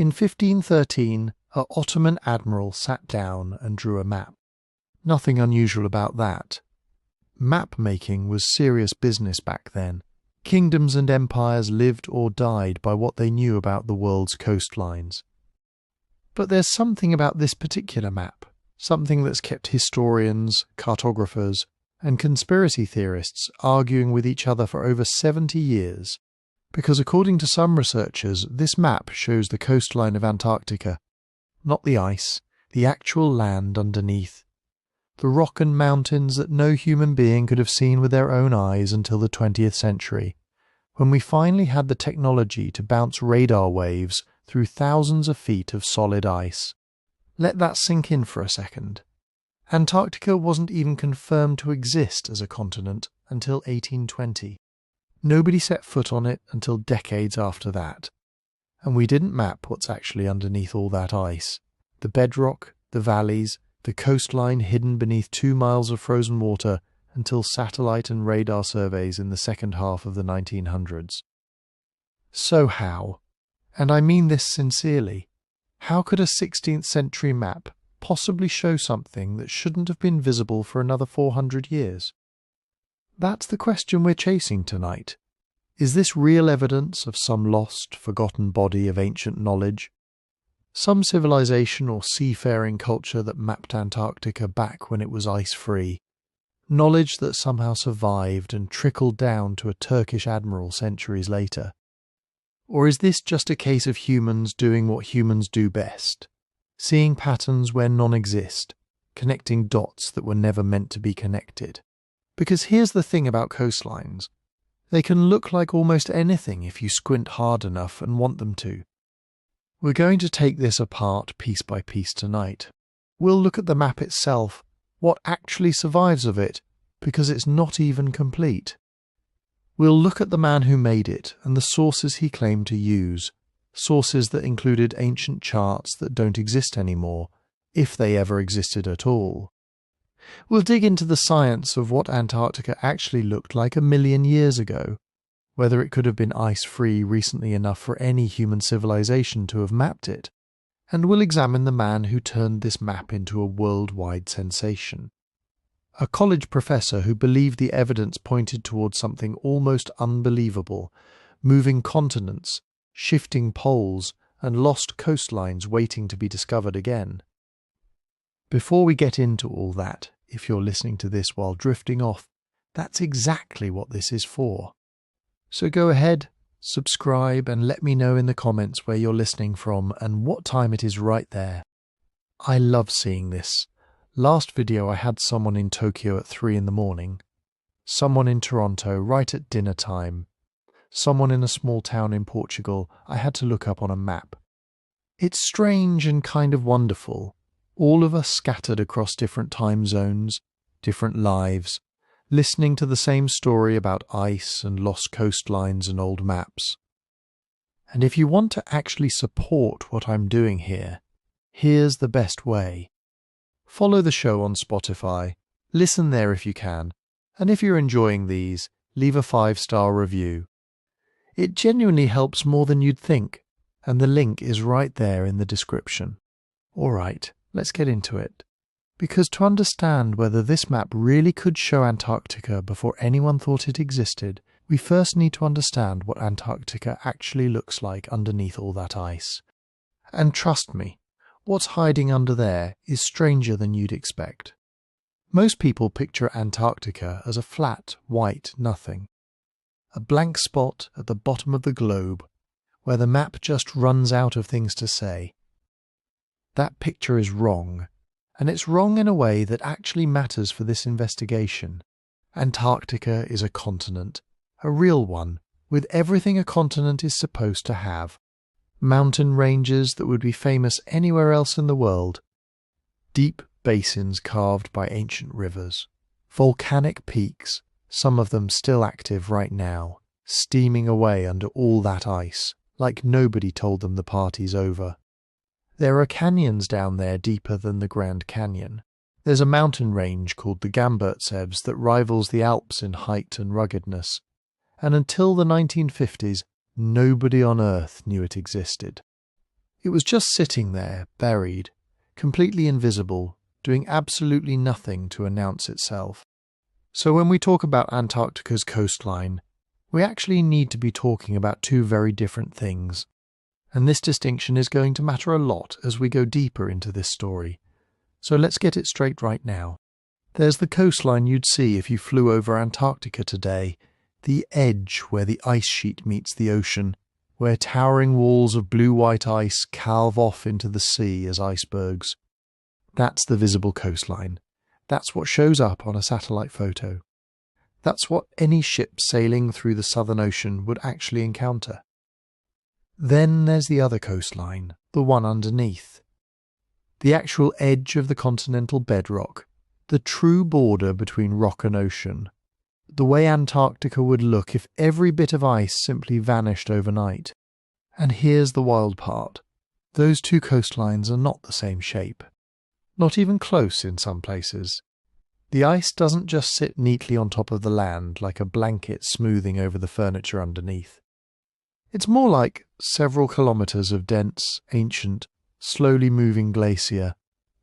In 1513, an Ottoman admiral sat down and drew a map. Nothing unusual about that. Map-making was serious business back then. Kingdoms and empires lived or died by what they knew about the world's coastlines. But there's something about this particular map, something that's kept historians, cartographers, and conspiracy theorists arguing with each other for over 70 years. Because according to some researchers, this map shows the coastline of Antarctica, not the ice, the actual land underneath. The rock and mountains that no human being could have seen with their own eyes until the 20th century, when we finally had the technology to bounce radar waves through thousands of feet of solid ice. Let that sink in for a second. Antarctica wasn't even confirmed to exist as a continent until 1820. Nobody set foot on it until decades after that. And we didn't map what's actually underneath all that ice. The bedrock, the valleys, the coastline hidden beneath 2 miles of frozen water until satellite and radar surveys in the second half of the 1900s. So how, and I mean this sincerely, how could a 16th century map possibly show something that shouldn't have been visible for another 400 years? That's the question we're chasing tonight. Is this real evidence of some lost, forgotten body of ancient knowledge? Some civilization or seafaring culture that mapped Antarctica back when it was ice-free? Knowledge that somehow survived and trickled down to a Turkish admiral centuries later? Or is this just a case of humans doing what humans do best? Seeing patterns where none exist, connecting dots that were never meant to be connected? Because here's the thing about coastlines. They can look like almost anything if you squint hard enough and want them to. We're going to take this apart piece by piece tonight. We'll look at the map itself, what actually survives of it, because it's not even complete. We'll look at the man who made it and the sources he claimed to use, sources that included ancient charts that don't exist anymore, if they ever existed at all. We'll dig into the science of what Antarctica actually looked like 1 million years ago, whether it could have been ice-free recently enough for any human civilization to have mapped it, and we'll examine the man who turned this map into a worldwide sensation. A college professor who believed the evidence pointed towards something almost unbelievable, moving continents, shifting poles, and lost coastlines waiting to be discovered again. Before we get into all that, if you're listening to this while drifting off, that's exactly what this is for. So go ahead, subscribe, and let me know in the comments where you're listening from and what time it is right there. I love seeing this. Last video I had someone in Tokyo at 3 in the morning, someone in Toronto right at dinner time, someone in a small town in Portugal I had to look up on a map. It's strange and kind of wonderful. All of us scattered across different time zones, different lives, listening to the same story about ice and lost coastlines and old maps. And if you want to actually support what I'm doing here, here's the best way. Follow the show on Spotify, listen there if you can, and if you're enjoying these, leave a 5-star review. It genuinely helps more than you'd think, and the link is right there in the description. Alright. Let's get into it. Because to understand whether this map really could show Antarctica before anyone thought it existed, we first need to understand what Antarctica actually looks like underneath all that ice. And trust me, what's hiding under there is stranger than you'd expect. Most people picture Antarctica as a flat, white nothing. A blank spot at the bottom of the globe, where the map just runs out of things to say. That picture is wrong, and it's wrong in a way that actually matters for this investigation. Antarctica is a continent, a real one, with everything a continent is supposed to have. Mountain ranges that would be famous anywhere else in the world. Deep basins carved by ancient rivers. Volcanic peaks, some of them still active right now, steaming away under all that ice, like nobody told them the party's over. There are canyons down there deeper than the Grand Canyon. There's a mountain range called the Gamburtzebs that rivals the Alps in height and ruggedness. And until the 1950s, nobody on Earth knew it existed. It was just sitting there, buried, completely invisible, doing absolutely nothing to announce itself. So when we talk about Antarctica's coastline, we actually need to be talking about two very different things. And this distinction is going to matter a lot as we go deeper into this story. So let's get it straight right now. There's the coastline you'd see if you flew over Antarctica today, the edge where the ice sheet meets the ocean, where towering walls of blue-white ice calve off into the sea as icebergs. That's the visible coastline. That's what shows up on a satellite photo. That's what any ship sailing through the Southern Ocean would actually encounter. Then there's the other coastline, the one underneath. The actual edge of the continental bedrock, the true border between rock and ocean. The way Antarctica would look if every bit of ice simply vanished overnight. And here's the wild part. Those two coastlines are not the same shape. Not even close in some places. The ice doesn't just sit neatly on top of the land like a blanket smoothing over the furniture underneath. It's more like several kilometres of dense, ancient, slowly moving glacier,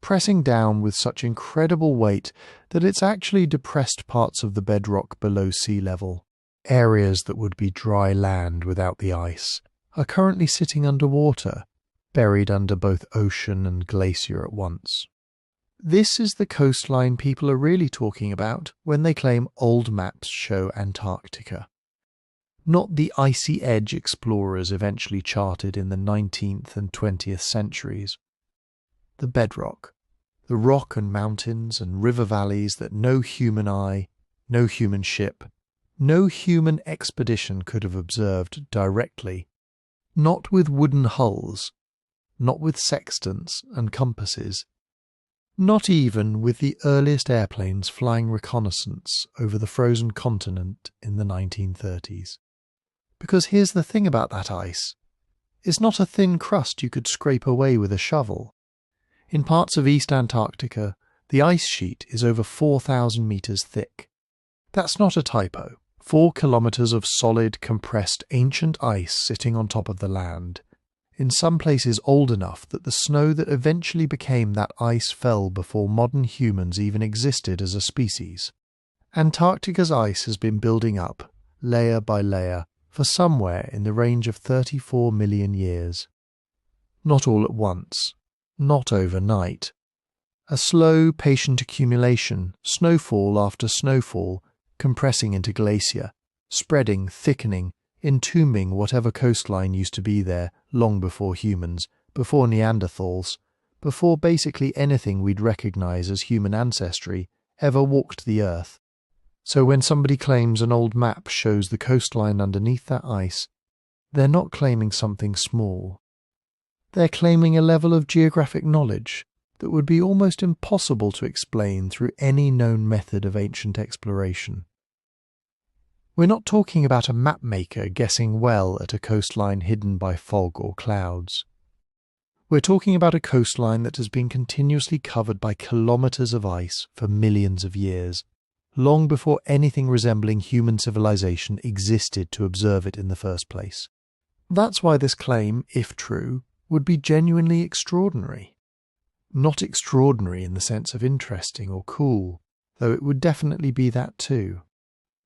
pressing down with such incredible weight that it's actually depressed parts of the bedrock below sea level. Areas that would be dry land without the ice are currently sitting underwater, buried under both ocean and glacier at once. This is the coastline people are really talking about when they claim old maps show Antarctica. Not the icy edge explorers eventually charted in the 19th and 20th centuries. The bedrock, the rock and mountains and river valleys that no human eye, no human ship, no human expedition could have observed directly. Not with wooden hulls, not with sextants and compasses, not even with the earliest airplanes flying reconnaissance over the frozen continent in the 1930s. Because here's the thing about that ice. It's not a thin crust you could scrape away with a shovel. In parts of East Antarctica, the ice sheet is over 4,000 metres thick. That's not a typo. 4 kilometres of solid, compressed, ancient ice sitting on top of the land. In some places old enough that the snow that eventually became that ice fell before modern humans even existed as a species. Antarctica's ice has been building up, layer by layer, for somewhere in the range of 34 million years. Not all at once, not overnight. A slow, patient accumulation, snowfall after snowfall, compressing into glacier, spreading, thickening, entombing whatever coastline used to be there long before humans, before Neanderthals, before basically anything we'd recognize as human ancestry ever walked the earth. So when somebody claims an old map shows the coastline underneath that ice, they're not claiming something small. They're claiming a level of geographic knowledge that would be almost impossible to explain through any known method of ancient exploration. We're not talking about a map maker guessing well at a coastline hidden by fog or clouds. We're talking about a coastline that has been continuously covered by kilometres of ice for millions of years, long before anything resembling human civilization existed to observe it in the first place. That's why this claim, if true, would be genuinely extraordinary. Not extraordinary in the sense of interesting or cool, though it would definitely be that too.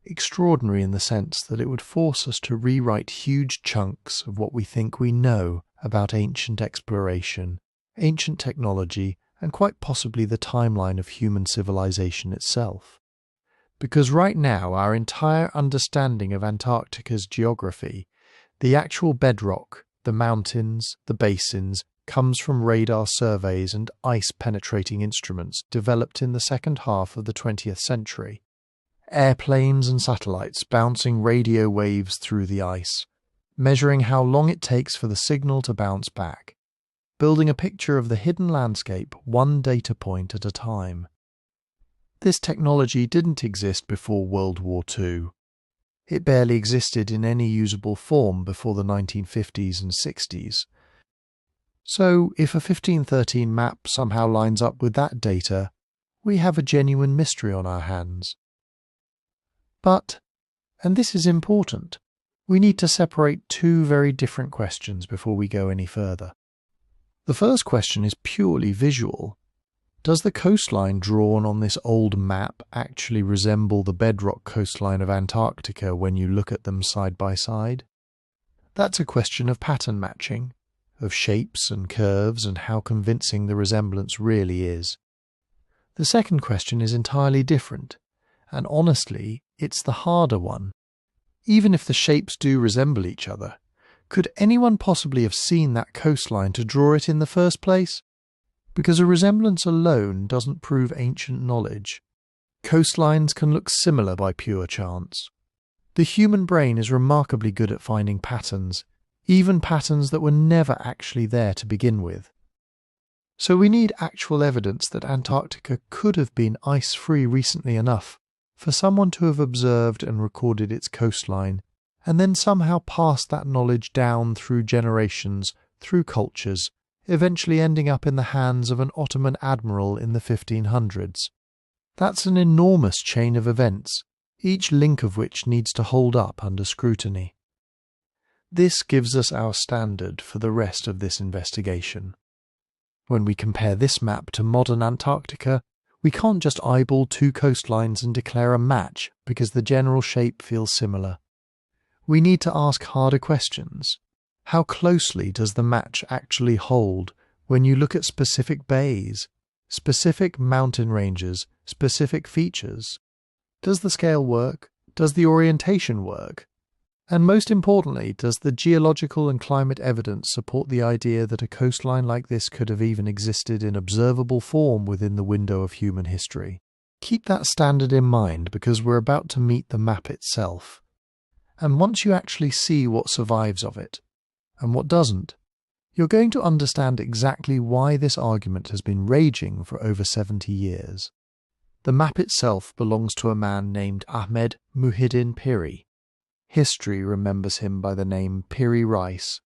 Extraordinary in the sense that it would force us to rewrite huge chunks of what we think we know about ancient exploration, ancient technology, and quite possibly the timeline of human civilization itself. Because right now our entire understanding of Antarctica's geography, the actual bedrock, the mountains, the basins, comes from radar surveys and ice-penetrating instruments developed in the second half of the 20th century. Airplanes and satellites bouncing radio waves through the ice, measuring how long it takes for the signal to bounce back, building a picture of the hidden landscape one data point at a time. This technology didn't exist before World War II. It barely existed in any usable form before the 1950s and 60s. So, if a 1513 map somehow lines up with that data, we have a genuine mystery on our hands. But, and this is important, we need to separate two very different questions before we go any further. The first question is purely visual. Does the coastline drawn on this old map actually resemble the bedrock coastline of Antarctica when you look at them side by side? That's a question of pattern matching, of shapes and curves and how convincing the resemblance really is. The second question is entirely different, and honestly, it's the harder one. Even if the shapes do resemble each other, could anyone possibly have seen that coastline to draw it in the first place? Because a resemblance alone doesn't prove ancient knowledge. Coastlines can look similar by pure chance. The human brain is remarkably good at finding patterns, even patterns that were never actually there to begin with. So we need actual evidence that Antarctica could have been ice-free recently enough for someone to have observed and recorded its coastline, and then somehow passed that knowledge down through generations, through cultures, eventually ending up in the hands of an Ottoman admiral in the 1500s. That's an enormous chain of events, each link of which needs to hold up under scrutiny. This gives us our standard for the rest of this investigation. When we compare this map to modern Antarctica, we can't just eyeball two coastlines and declare a match because the general shape feels similar. We need to ask harder questions. How closely does the match actually hold when you look at specific bays, specific mountain ranges, specific features? Does the scale work? Does the orientation work? And most importantly, does the geological and climate evidence support the idea that a coastline like this could have even existed in observable form within the window of human history? Keep that standard in mind because we're about to meet the map itself. And once you actually see what survives of it, and what doesn't, you're going to understand exactly why this argument has been raging for over 70 years. The map itself belongs to a man named Ahmed Muhyiddin Piri. History remembers him by the name Piri Reis.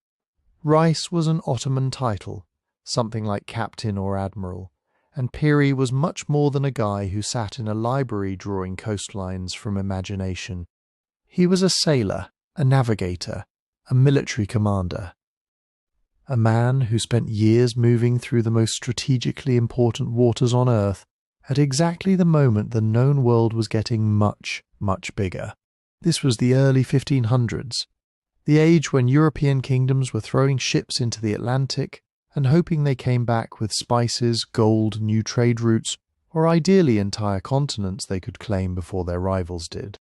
Reis was an Ottoman title, something like captain or admiral, and Piri was much more than a guy who sat in a library drawing coastlines from imagination. He was a sailor, a navigator, a military commander. A man who spent years moving through the most strategically important waters on Earth at exactly the moment the known world was getting much, much bigger. This was the early 1500s, the age when European kingdoms were throwing ships into the Atlantic and hoping they came back with spices, gold, new trade routes, or ideally entire continents they could claim before their rivals did.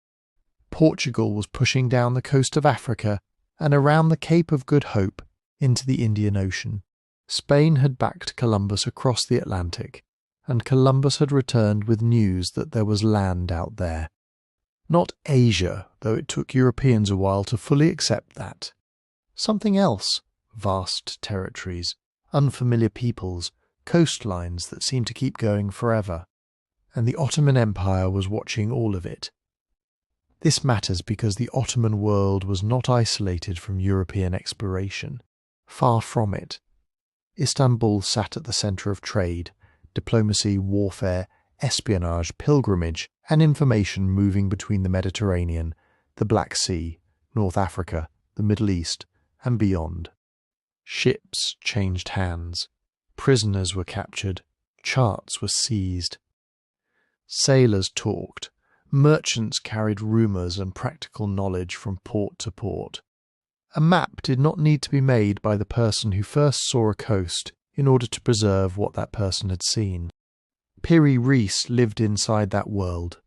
Portugal was pushing down the coast of Africa and around the Cape of Good Hope into the Indian Ocean. Spain had backed Columbus across the Atlantic, and Columbus had returned with news that there was land out there. Not Asia, though it took Europeans a while to fully accept that. Something else, vast territories, unfamiliar peoples, coastlines that seemed to keep going forever. And the Ottoman Empire was watching all of it. This matters because the Ottoman world was not isolated from European exploration. Far from it. Istanbul sat at the centre of trade, diplomacy, warfare, espionage, pilgrimage, and information moving between the Mediterranean, the Black Sea, North Africa, the Middle East, and beyond. Ships changed hands. Prisoners were captured. Charts were seized. Sailors talked. Merchants carried rumours and practical knowledge from port to port. A map did not need to be made by the person who first saw a coast in order to preserve what that person had seen. Piri Reis lived inside that world.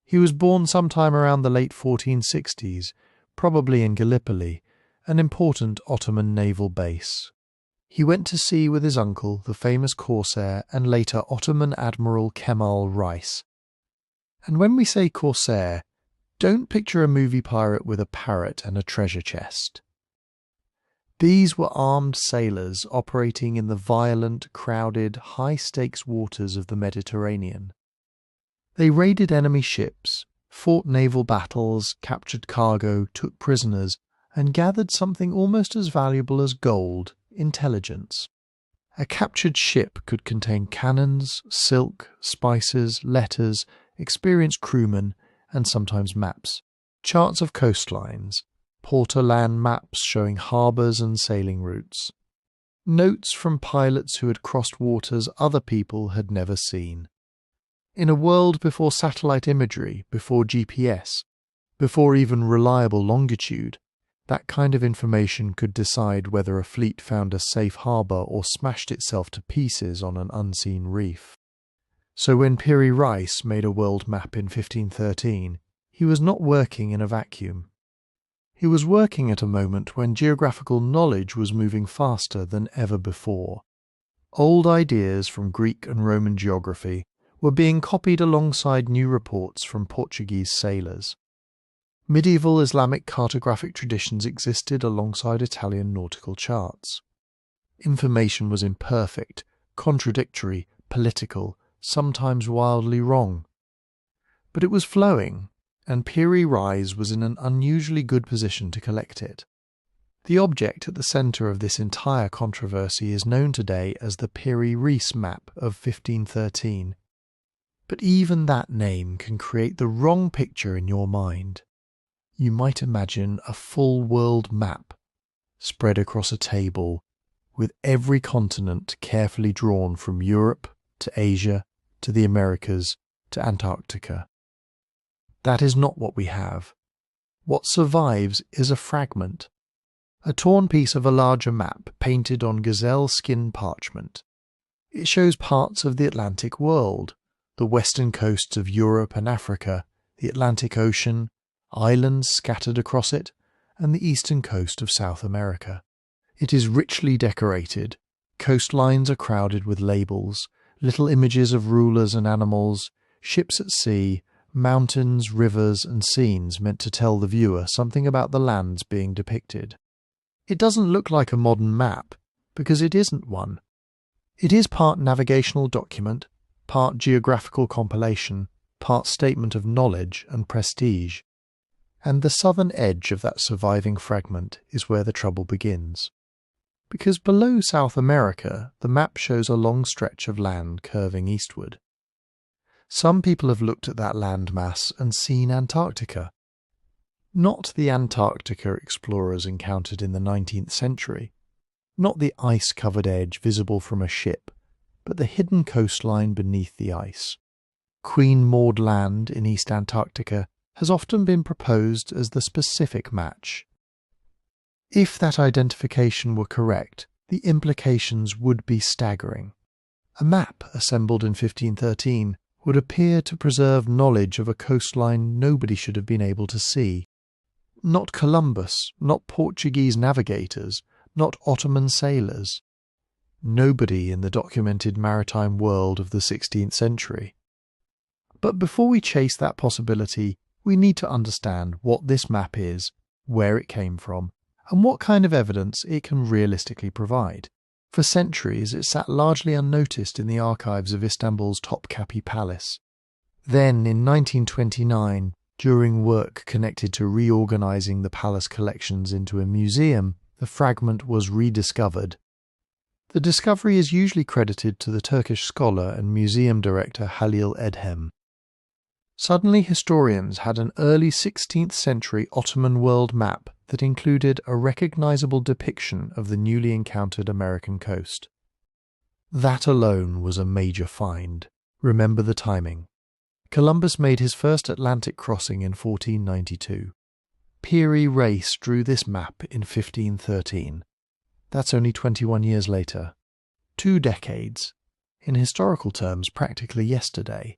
He was born sometime around the late 1460s, probably in Gallipoli, an important Ottoman naval base. He went to sea with his uncle, the famous corsair and later Ottoman Admiral Kemal Reis. And when we say corsair, don't picture a movie pirate with a parrot and a treasure chest. These were armed sailors operating in the violent, crowded, high-stakes waters of the Mediterranean. They raided enemy ships, fought naval battles, captured cargo, took prisoners, and gathered something almost as valuable as gold, intelligence. A captured ship could contain cannons, silk, spices, letters, experienced crewmen, and sometimes maps, charts of coastlines, port-o-land maps showing harbours and sailing routes. Notes from pilots who had crossed waters other people had never seen. In a world before satellite imagery, before GPS, before even reliable longitude, that kind of information could decide whether a fleet found a safe harbour or smashed itself to pieces on an unseen reef. So when Piri Reis made a world map in 1513, he was not working in a vacuum. He was working at a moment when geographical knowledge was moving faster than ever before. Old ideas from Greek and Roman geography were being copied alongside new reports from Portuguese sailors. Medieval Islamic cartographic traditions existed alongside Italian nautical charts. Information was imperfect, contradictory, political, sometimes wildly wrong. But it was flowing, and Piri Reis was in an unusually good position to collect it. The object at the centre of this entire controversy is known today as the Piri Reis map of 1513. But even that name can create the wrong picture in your mind. You might imagine a full world map spread across a table, with every continent carefully drawn from Europe to Asia to the Americas to Antarctica. That is not what we have. What survives is a fragment, a torn piece of a larger map painted on gazelle skin parchment. It shows parts of the Atlantic world, the western coasts of Europe and Africa, the Atlantic Ocean, islands scattered across it, and the eastern coast of South America. It is richly decorated. Coastlines are crowded with labels, little images of rulers and animals, ships at sea, mountains, rivers, and scenes meant to tell the viewer something about the lands being depicted. It doesn't look like a modern map, because it isn't one. It is part navigational document, part geographical compilation, part statement of knowledge and prestige. And the southern edge of that surviving fragment is where the trouble begins. Because below South America, the map shows a long stretch of land curving eastward. Some people have looked at that landmass and seen Antarctica. Not the Antarctica explorers encountered in the 19th century, not the ice-covered edge visible from a ship, but the hidden coastline beneath the ice. Queen Maud Land in East Antarctica has often been proposed as the specific match. If that identification were correct, the implications would be staggering. A map assembled in 1513 would appear to preserve knowledge of a coastline nobody should have been able to see. Not Columbus, not Portuguese navigators, not Ottoman sailors. Nobody in the documented maritime world of the 16th century. But before we chase that possibility, we need to understand what this map is, where it came from, and what kind of evidence it can realistically provide. For centuries it sat largely unnoticed in the archives of Istanbul's Topkapi Palace. Then, in 1929, during work connected to reorganizing the palace collections into a museum, the fragment was rediscovered. The discovery is usually credited to the Turkish scholar and museum director Halil Edhem. Suddenly historians had an early 16th century Ottoman world map that included a recognizable depiction of the newly encountered American coast. That alone was a major find. Remember the timing. Columbus made his first Atlantic crossing in 1492. Piri Reis drew this map in 1513. That's only 21 years later. 2 decades. In historical terms, practically yesterday.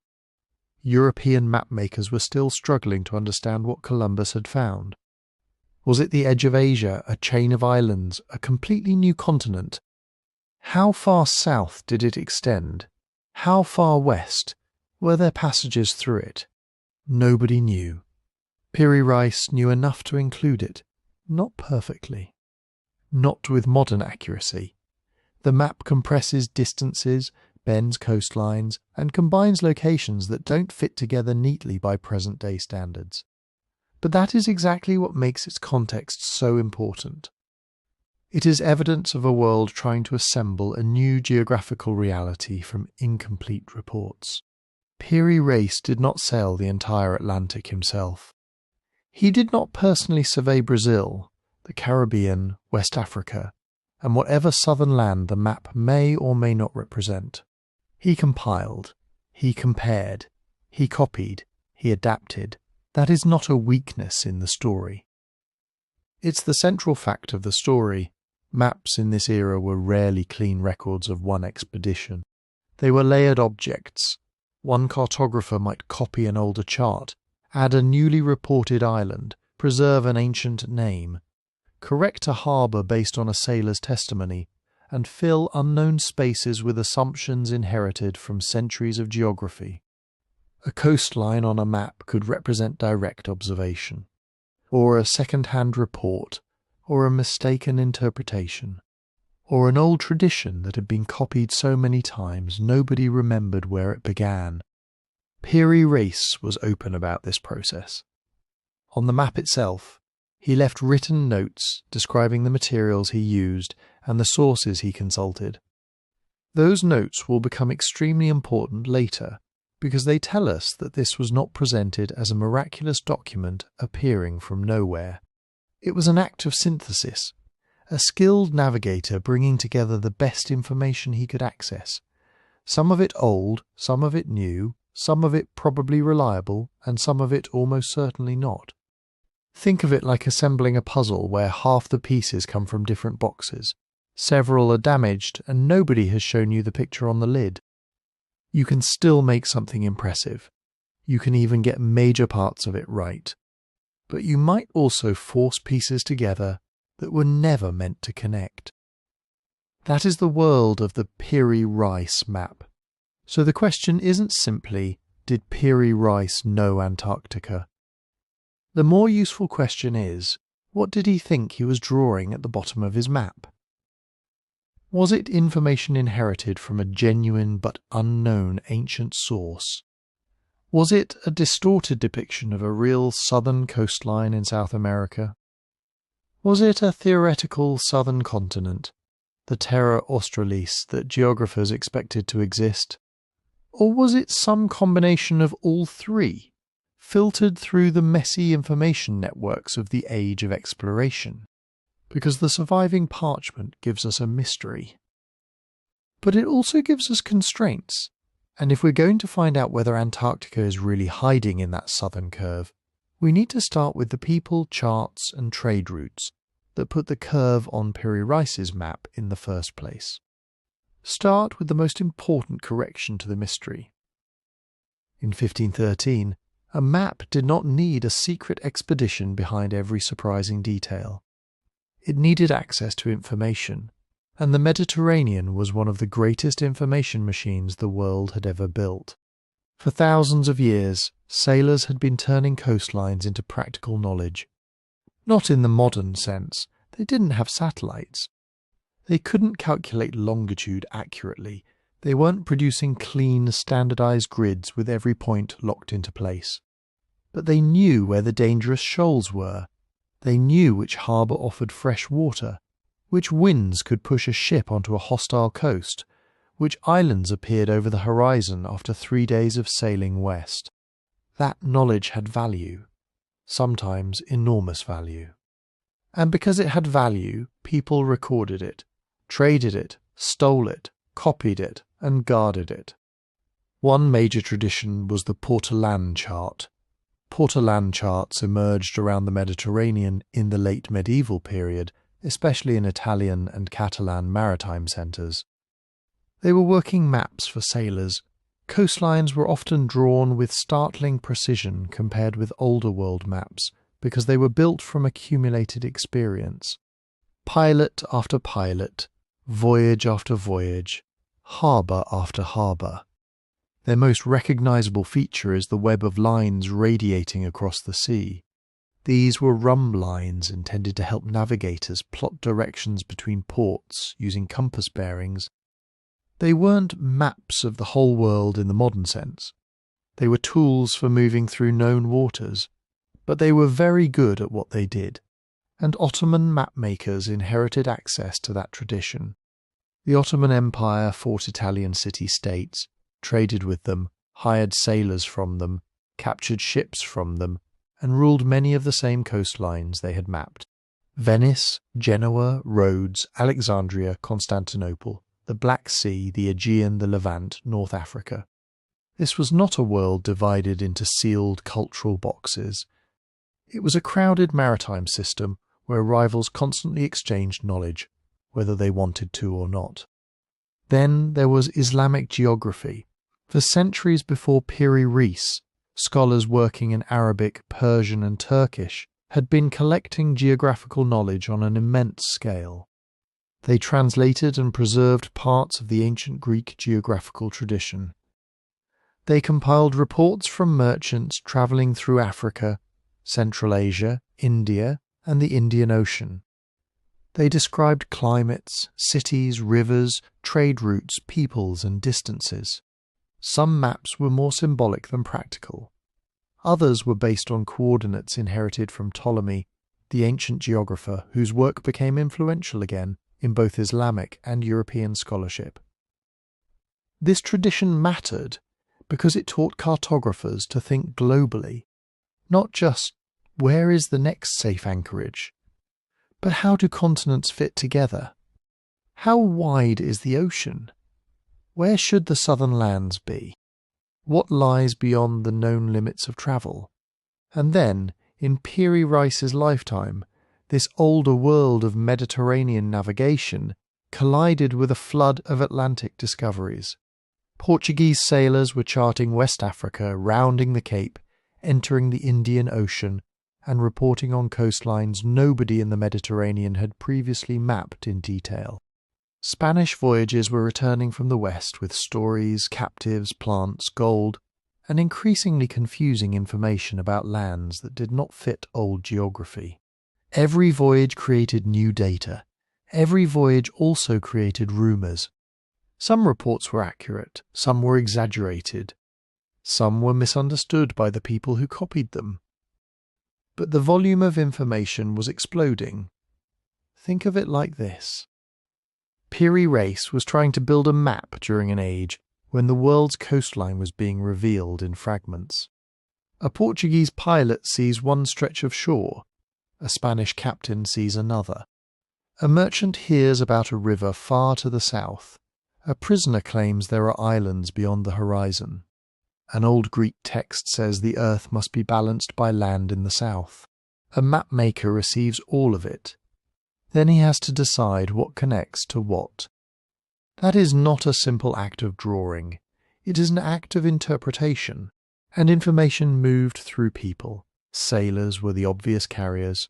European mapmakers were still struggling to understand what Columbus had found. Was it the edge of Asia, a chain of islands, a completely new continent? How far south did it extend? How far west? Were there passages through it? Nobody knew. Piri Reis knew enough to include it, not perfectly. Not with modern accuracy. The map compresses distances, bends coastlines, and combines locations that don't fit together neatly by present-day standards. But that is exactly what makes its context so important. It is evidence of a world trying to assemble a new geographical reality from incomplete reports. Piri Reis did not sail the entire Atlantic himself. He did not personally survey Brazil, the Caribbean, West Africa, and whatever southern land the map may or may not represent. He compiled, he compared, he copied, he adapted. That is not a weakness in the story. It's the central fact of the story. Maps in this era were rarely clean records of one expedition. They were layered objects. One cartographer might copy an older chart, add a newly reported island, preserve an ancient name, correct a harbour based on a sailor's testimony, and fill unknown spaces with assumptions inherited from centuries of geography. A coastline on a map could represent direct observation, or a second-hand report, or a mistaken interpretation, or an old tradition that had been copied so many times nobody remembered where it began. Piri Reis was open about this process. On the map itself, he left written notes describing the materials he used and the sources he consulted. Those notes will become extremely important later, because they tell us that this was not presented as a miraculous document appearing from nowhere. It was an act of synthesis, a skilled navigator bringing together the best information he could access, some of it old, some of it new, some of it probably reliable, and some of it almost certainly not. Think of it like assembling a puzzle where half the pieces come from different boxes. Several are damaged, and nobody has shown you the picture on the lid. You can still make something impressive. You can even get major parts of it right. But you might also force pieces together that were never meant to connect. That is the world of the Piri Reis map. So the question isn't simply, did Piri Reis know Antarctica? The more useful question is, what did he think he was drawing at the bottom of his map? Was it information inherited from a genuine but unknown ancient source? Was it a distorted depiction of a real southern coastline in South America? Was it a theoretical southern continent, the Terra Australis that geographers expected to exist? Or was it some combination of all three, filtered through the messy information networks of the age of exploration? Because the surviving parchment gives us a mystery. But it also gives us constraints, and if we're going to find out whether Antarctica is really hiding in that southern curve, we need to start with the people, charts and trade routes that put the curve on Piri Reis's map in the first place. Start with the most important correction to the mystery. In 1513, a map did not need a secret expedition behind every surprising detail. It needed access to information, and the Mediterranean was one of the greatest information machines the world had ever built. For thousands of years, sailors had been turning coastlines into practical knowledge. Not in the modern sense. They didn't have satellites. They couldn't calculate longitude accurately. They weren't producing clean, standardized grids with every point locked into place. But they knew where the dangerous shoals were. They knew which harbour offered fresh water, which winds could push a ship onto a hostile coast, which islands appeared over the horizon after 3 days of sailing west. That knowledge had value, sometimes enormous value. And because it had value, people recorded it, traded it, stole it, copied it, and guarded it. One major tradition was the Portolan chart. Portolan charts emerged around the Mediterranean in the late medieval period, especially in Italian and Catalan maritime centres. They were working maps for sailors. Coastlines were often drawn with startling precision compared with older world maps, because they were built from accumulated experience. Pilot after pilot, voyage after voyage, harbour after harbour. Their most recognisable feature is the web of lines radiating across the sea. These were rum lines intended to help navigators plot directions between ports using compass bearings. They weren't maps of the whole world in the modern sense. They were tools for moving through known waters, but they were very good at what they did, and Ottoman mapmakers inherited access to that tradition. The Ottoman Empire fought Italian city-states, traded with them, hired sailors from them, captured ships from them, and ruled many of the same coastlines they had mapped. Venice, Genoa, Rhodes, Alexandria, Constantinople, the Black Sea, the Aegean, the Levant, North Africa. This was not a world divided into sealed cultural boxes. It was a crowded maritime system where rivals constantly exchanged knowledge, whether they wanted to or not. Then there was Islamic geography. For centuries before Piri Reis, scholars working in Arabic, Persian and Turkish had been collecting geographical knowledge on an immense scale. They translated and preserved parts of the ancient Greek geographical tradition. They compiled reports from merchants travelling through Africa, Central Asia, India, and the Indian Ocean. They described climates, cities, rivers, trade routes, peoples, and distances. Some maps were more symbolic than practical. Others were based on coordinates inherited from Ptolemy, the ancient geographer whose work became influential again in both Islamic and European scholarship. This tradition mattered because it taught cartographers to think globally, not just where is the next safe anchorage, but how do continents fit together? How wide is the ocean? Where should the southern lands be? What lies beyond the known limits of travel? And then, in Piri Reis's lifetime, this older world of Mediterranean navigation collided with a flood of Atlantic discoveries. Portuguese sailors were charting West Africa, rounding the Cape, entering the Indian Ocean, and reporting on coastlines nobody in the Mediterranean had previously mapped in detail. Spanish voyages were returning from the West with stories, captives, plants, gold, and increasingly confusing information about lands that did not fit old geography. Every voyage created new data. Every voyage also created rumours. Some reports were accurate, some were exaggerated, some were misunderstood by the people who copied them. But the volume of information was exploding. Think of it like this. Piri Reis was trying to build a map during an age when the world's coastline was being revealed in fragments. A Portuguese pilot sees one stretch of shore. A Spanish captain sees another. A merchant hears about a river far to the south. A prisoner claims there are islands beyond the horizon. An old Greek text says the earth must be balanced by land in the south. A mapmaker receives all of it. Then he has to decide what connects to what. That is not a simple act of drawing. It is an act of interpretation, and information moved through people. Sailors were the obvious carriers.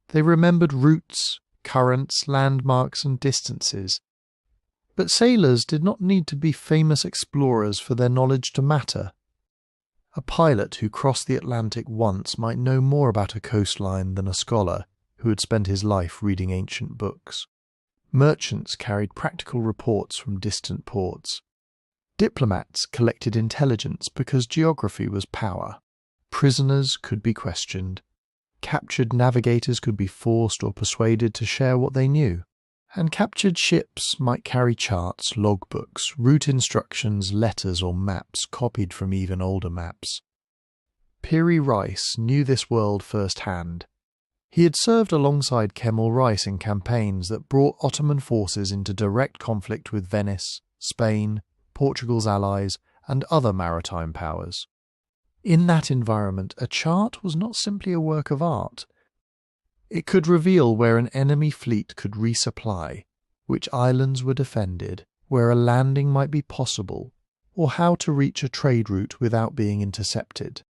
They remembered routes, currents, landmarks, and distances. But sailors did not need to be famous explorers for their knowledge to matter. A pilot who crossed the Atlantic once might know more about a coastline than a scholar who had spent his life reading ancient books. Merchants carried practical reports from distant ports. Diplomats collected intelligence because geography was power. Prisoners could be questioned. Captured navigators could be forced or persuaded to share what they knew. And captured ships might carry charts, logbooks, route instructions, letters or maps copied from even older maps. Piri Reis knew this world firsthand. He had served alongside Kemal Reis in campaigns that brought Ottoman forces into direct conflict with Venice, Spain, Portugal's allies, and other maritime powers. In that environment, a chart was not simply a work of art. It could reveal where an enemy fleet could resupply, which islands were defended, where a landing might be possible, or how to reach a trade route without being intercepted.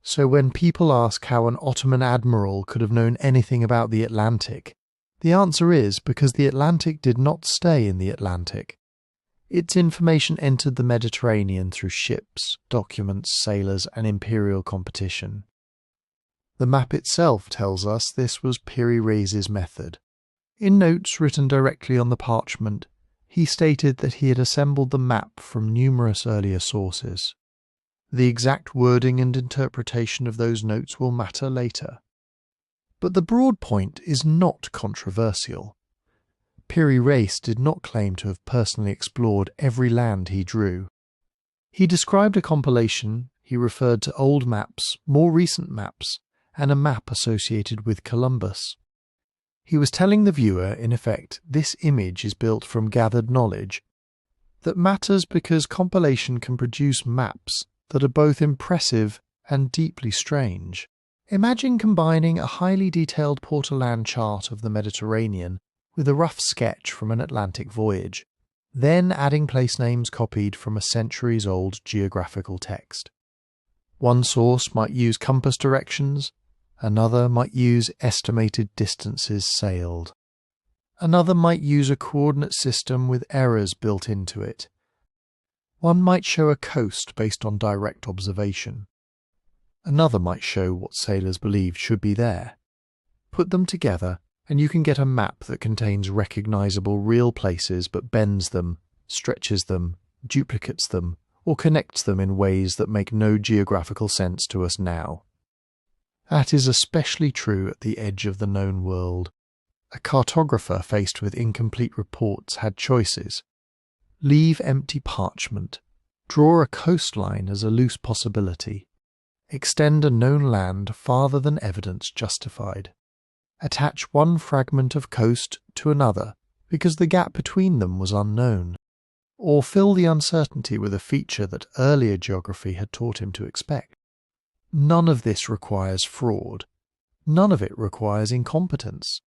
So when people ask how an Ottoman admiral could have known anything about the Atlantic, the answer is because the Atlantic did not stay in the Atlantic. Its information entered the Mediterranean through ships, documents, sailors, and imperial competition. The map itself tells us this was Piri Reis's method. In notes written directly on the parchment, he stated that he had assembled the map from numerous earlier sources. The exact wording and interpretation of those notes will matter later. But the broad point is not controversial. Piri Reis did not claim to have personally explored every land he drew. He described a compilation, he referred to old maps, more recent maps, and a map associated with Columbus. He was telling the viewer, in effect, this image is built from gathered knowledge that matters because compilation can produce maps that are both impressive and deeply strange. Imagine combining a highly detailed port-o-land chart of the Mediterranean with a rough sketch from an Atlantic voyage, then adding place names copied from a centuries-old geographical text. One source might use compass directions, another might use estimated distances sailed. Another might use a coordinate system with errors built into it. One might show a coast based on direct observation. Another might show what sailors believed should be there. Put them together, and you can get a map that contains recognizable real places but bends them, stretches them, duplicates them, or connects them in ways that make no geographical sense to us now. That is especially true at the edge of the known world. A cartographer faced with incomplete reports had choices. Leave empty parchment, draw a coastline as a loose possibility, extend a known land farther than evidence justified, attach one fragment of coast to another because the gap between them was unknown, or fill the uncertainty with a feature that earlier geography had taught him to expect. None of this requires fraud. None of it requires incompetence.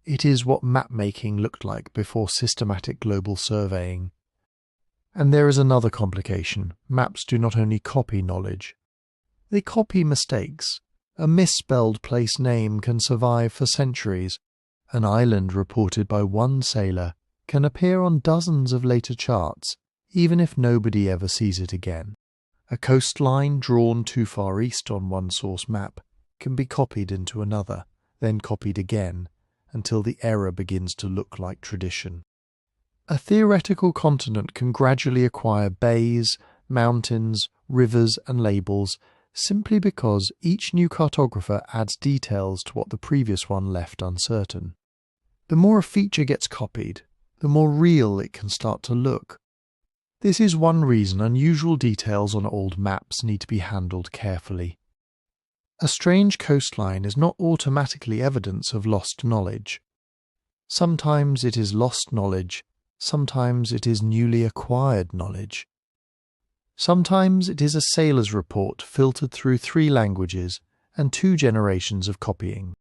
It is what map-making looked like before systematic global surveying. And there is another complication. Maps do not only copy knowledge. They copy mistakes. A misspelled place name can survive for centuries. An island reported by one sailor can appear on dozens of later charts, even if nobody ever sees it again. A coastline drawn too far east on one source map can be copied into another, then copied again, until the error begins to look like tradition. A theoretical continent can gradually acquire bays, mountains, rivers and labels simply because each new cartographer adds details to what the previous one left uncertain. The more a feature gets copied, the more real it can start to look. This is one reason unusual details on old maps need to be handled carefully. A strange coastline is not automatically evidence of lost knowledge. Sometimes it is lost knowledge, sometimes it is newly acquired knowledge. Sometimes it is a sailor's report filtered through 3 languages and 2 generations of copying.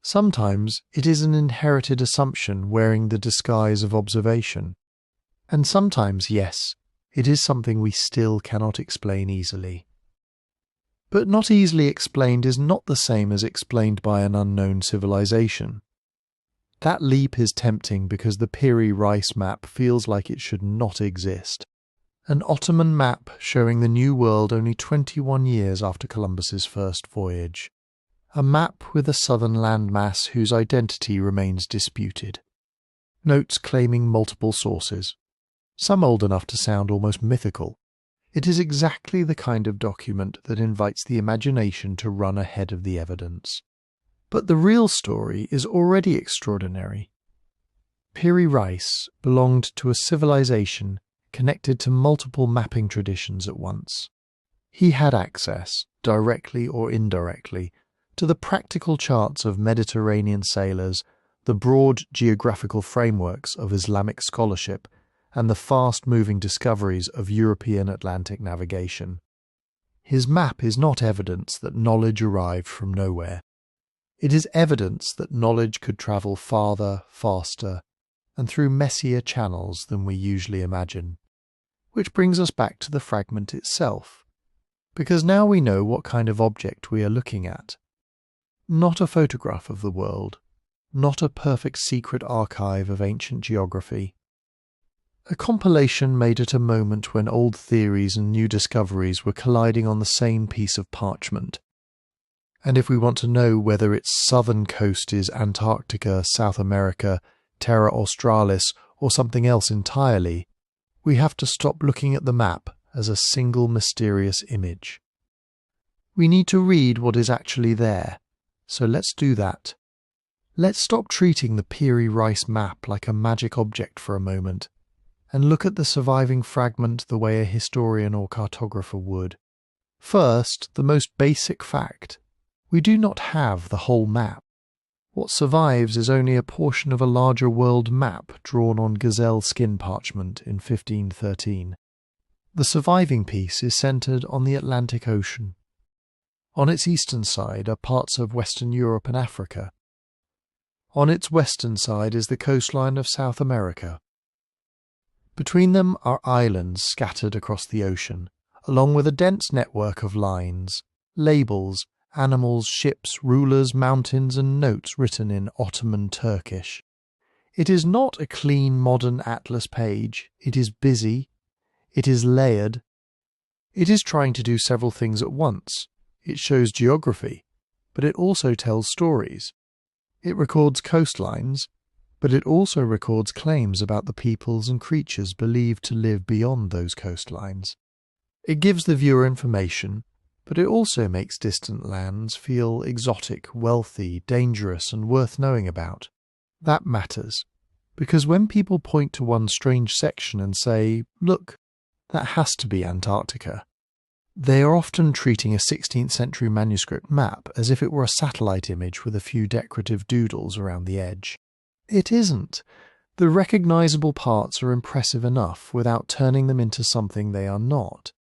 Sometimes it is an inherited assumption wearing the disguise of observation. And sometimes, yes, it is something we still cannot explain easily. But not easily explained is not the same as explained by an unknown civilization. That leap is tempting because the Piri Reis map feels like it should not exist. An Ottoman map showing the New World only 21 years after Columbus's first voyage. A map with a southern landmass whose identity remains disputed. Notes claiming multiple sources. Some old enough to sound almost mythical. It is exactly the kind of document that invites the imagination to run ahead of the evidence. But the real story is already extraordinary. Piri Reis belonged to a civilization connected to multiple mapping traditions at once. He had access, directly or indirectly, to the practical charts of Mediterranean sailors, the broad geographical frameworks of Islamic scholarship, and the fast-moving discoveries of European Atlantic navigation. His map is not evidence that knowledge arrived from nowhere. It is evidence that knowledge could travel farther, faster, and through messier channels than we usually imagine. Which brings us back to the fragment itself, because now we know what kind of object we are looking at. Not a photograph of the world, not a perfect secret archive of ancient geography. A compilation made at a moment when old theories and new discoveries were colliding on the same piece of parchment. And if we want to know whether its southern coast is Antarctica, South America, Terra Australis, or something else entirely, we have to stop looking at the map as a single mysterious image. We need to read what is actually there, so let's do that. Let's stop treating the Piri Reis map like a magic object for a moment, and look at the surviving fragment the way a historian or cartographer would. First, the most basic fact. We do not have the whole map. What survives is only a portion of a larger world map drawn on gazelle skin parchment in 1513. The surviving piece is centred on the Atlantic Ocean. On its eastern side are parts of Western Europe and Africa. On its western side is the coastline of South America. Between them are islands scattered across the ocean, along with a dense network of lines, labels, animals, ships, rulers, mountains, and notes written in Ottoman Turkish. It is not a clean modern atlas page. It is busy. It is layered. It is trying to do several things at once. It shows geography, but it also tells stories. It records coastlines, but it also records claims about the peoples and creatures believed to live beyond those coastlines. It gives the viewer information, but it also makes distant lands feel exotic, wealthy, dangerous, and worth knowing about. That matters, because when people point to one strange section and say, "Look, that has to be Antarctica," they are often treating a 16th century manuscript map as if it were a satellite image with a few decorative doodles around the edge. It isn't. The recognizable parts are impressive enough without turning them into something they are not.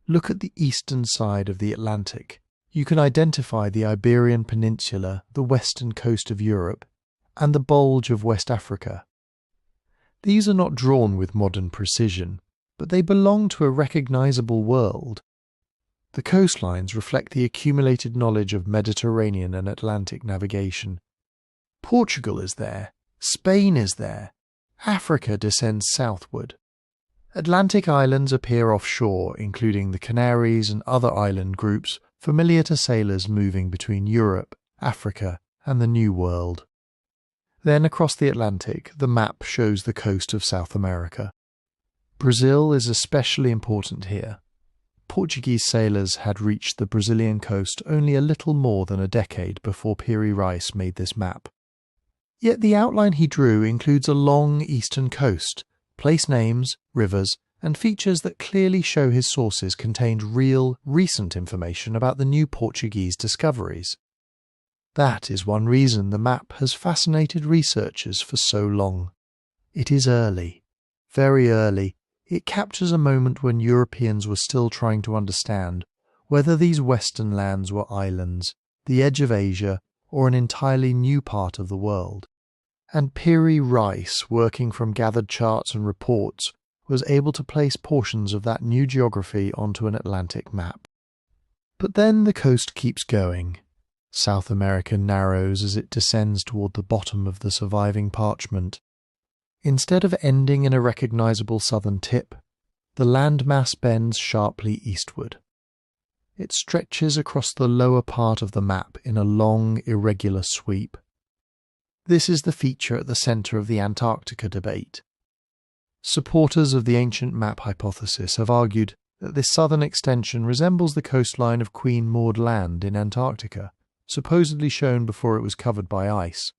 Look at the eastern side of the Atlantic. You can identify the Iberian Peninsula, the western coast of Europe, and the bulge of West Africa. These are not drawn with modern precision, but they belong to a recognizable world. The coastlines reflect the accumulated knowledge of Mediterranean and Atlantic navigation. Portugal is there. Spain is there. Africa descends southward. Atlantic islands appear offshore, including the Canaries and other island groups familiar to sailors moving between Europe, Africa, and the New World. Then across the Atlantic, the map shows the coast of South America. Brazil is especially important here. Portuguese sailors had reached the Brazilian coast only a little more than a decade before Piri Reis made this map. Yet the outline he drew includes a long eastern coast, place names, rivers, and features that clearly show his sources contained real, recent information about the new Portuguese discoveries. That is one reason the map has fascinated researchers for so long. It is early, very early. It captures a moment when Europeans were still trying to understand whether these western lands were islands, the edge of Asia, or an entirely new part of the world. And Piri Reis, working from gathered charts and reports, was able to place portions of that new geography onto an Atlantic map. But then the coast keeps going. South America narrows as it descends toward the bottom of the surviving parchment. Instead of ending in a recognizable southern tip, the landmass bends sharply eastward. It stretches across the lower part of the map in a long, irregular sweep. This is the feature at the centre of the Antarctica debate. Supporters of the ancient map hypothesis have argued that this southern extension resembles the coastline of Queen Maud Land in Antarctica, supposedly shown before it was covered by ice.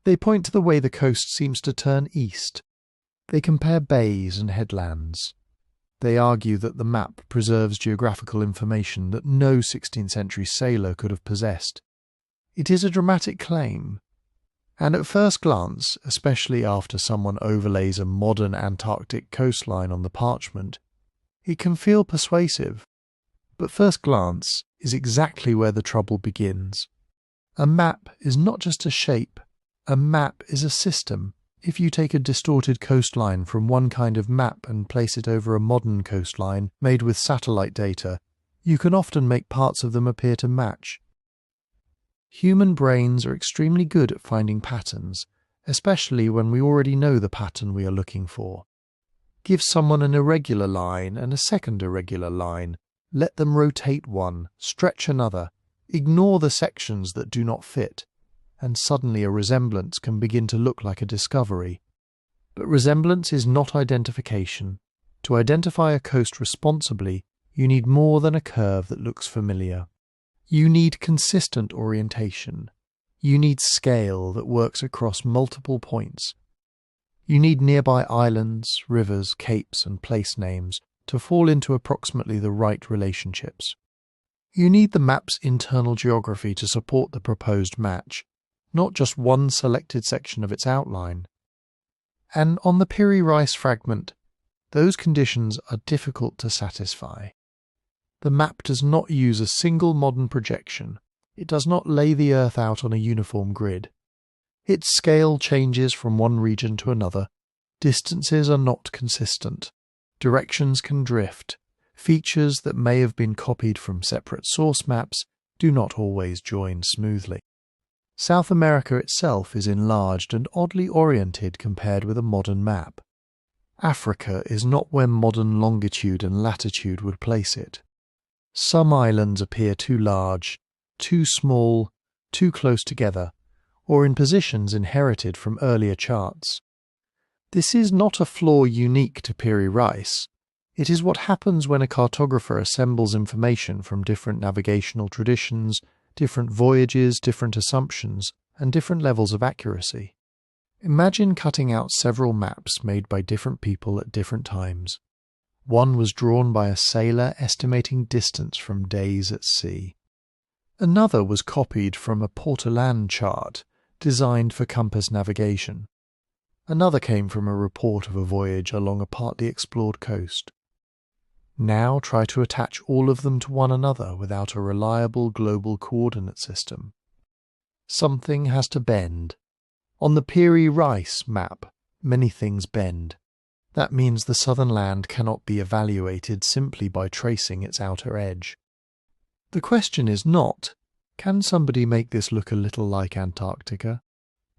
They point to the way the coast seems to turn east. They compare bays and headlands. They argue that the map preserves geographical information that no 16th century sailor could have possessed. It is a dramatic claim, and at first glance, especially after someone overlays a modern Antarctic coastline on the parchment, it can feel persuasive. But first glance is exactly where the trouble begins. A map is not just a shape. A map is a system. If you take a distorted coastline from one kind of map and place it over a modern coastline made with satellite data, you can often make parts of them appear to match. Human brains are extremely good at finding patterns, especially when we already know the pattern we are looking for. Give someone an irregular line and a second irregular line. Let them rotate one, stretch another, ignore the sections that do not fit, and suddenly a resemblance can begin to look like a discovery. But resemblance is not identification. To identify a coast responsibly, you need more than a curve that looks familiar. You need consistent orientation. You need scale that works across multiple points. You need nearby islands, rivers, capes, and place names to fall into approximately the right relationships. You need the map's internal geography to support the proposed match, not just one selected section of its outline. And on the Piri Reis fragment, those conditions are difficult to satisfy. The map does not use a single modern projection. It does not lay the Earth out on a uniform grid. Its scale changes from one region to another. Distances are not consistent. Directions can drift. Features that may have been copied from separate source maps do not always join smoothly. South America itself is enlarged and oddly oriented compared with a modern map. Africa is not where modern longitude and latitude would place it. Some islands appear too large, too small, too close together, or in positions inherited from earlier charts. This is not a flaw unique to Piri Reis. It is what happens when a cartographer assembles information from different navigational traditions, different voyages, different assumptions, and different levels of accuracy. Imagine cutting out several maps made by different people at different times. One was drawn by a sailor estimating distance from days at sea. Another was copied from a port-o-land chart designed for compass navigation. Another came from a report of a voyage along a partly explored coast. Now try to attach all of them to one another without a reliable global coordinate system. Something has to bend. On the Piri Reis map, many things bend. That means the southern land cannot be evaluated simply by tracing its outer edge. The question is not, can somebody make this look a little like Antarctica?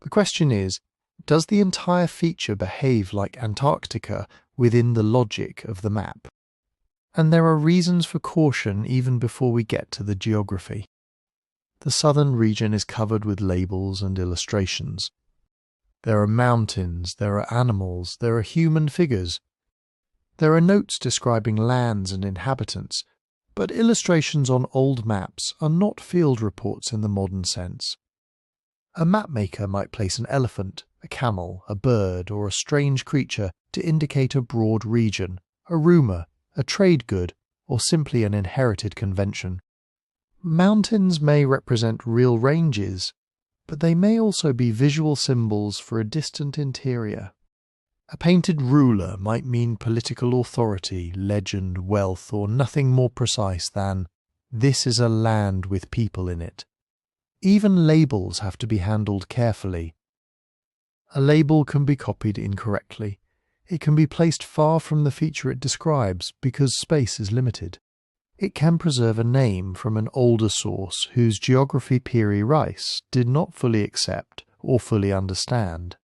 The question is, does the entire feature behave like Antarctica within the logic of the map? And there are reasons for caution even before we get to the geography. The southern region is covered with labels and illustrations. There are mountains, there are animals, there are human figures. There are notes describing lands and inhabitants, but illustrations on old maps are not field reports in the modern sense. A mapmaker might place an elephant, a camel, a bird, or a strange creature to indicate a broad region, a rumour, a trade good, or simply an inherited convention. Mountains may represent real ranges, but they may also be visual symbols for a distant interior. A painted ruler might mean political authority, legend, wealth, or nothing more precise than, "This is a land with people in it." Even labels have to be handled carefully. A label can be copied incorrectly. It can be placed far from the feature it describes because space is limited. It can preserve a name from an older source whose geography Piri Reis did not fully accept or fully understand.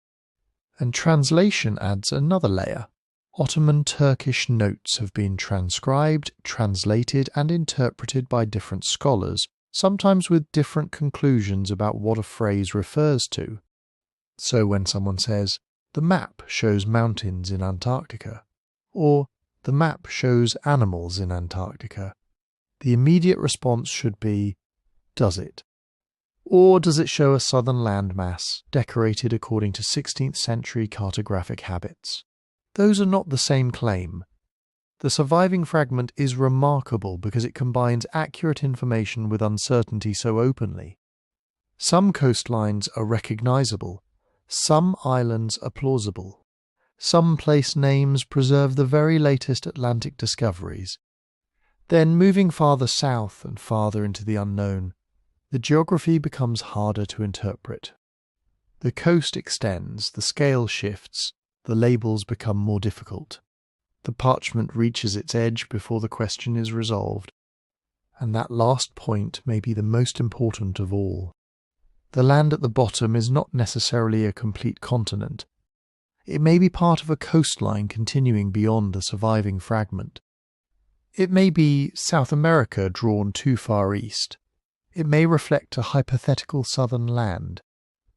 And translation adds another layer. Ottoman Turkish notes have been transcribed, translated, and interpreted by different scholars, sometimes with different conclusions about what a phrase refers to. So when someone says, "The map shows mountains in Antarctica," or "The map shows animals in Antarctica," the immediate response should be, does it? Or does it show a southern landmass decorated according to 16th century cartographic habits? Those are not the same claim. The surviving fragment is remarkable because it combines accurate information with uncertainty so openly. Some coastlines are recognizable. Some islands are plausible. Some place names preserve the very latest Atlantic discoveries. Then, moving farther south and farther into the unknown, the geography becomes harder to interpret. The coast extends, the scale shifts, the labels become more difficult. The parchment reaches its edge before the question is resolved. And that last point may be the most important of all. The land at the bottom is not necessarily a complete continent. It may be part of a coastline continuing beyond the surviving fragment. It may be South America drawn too far east. It may reflect a hypothetical southern land.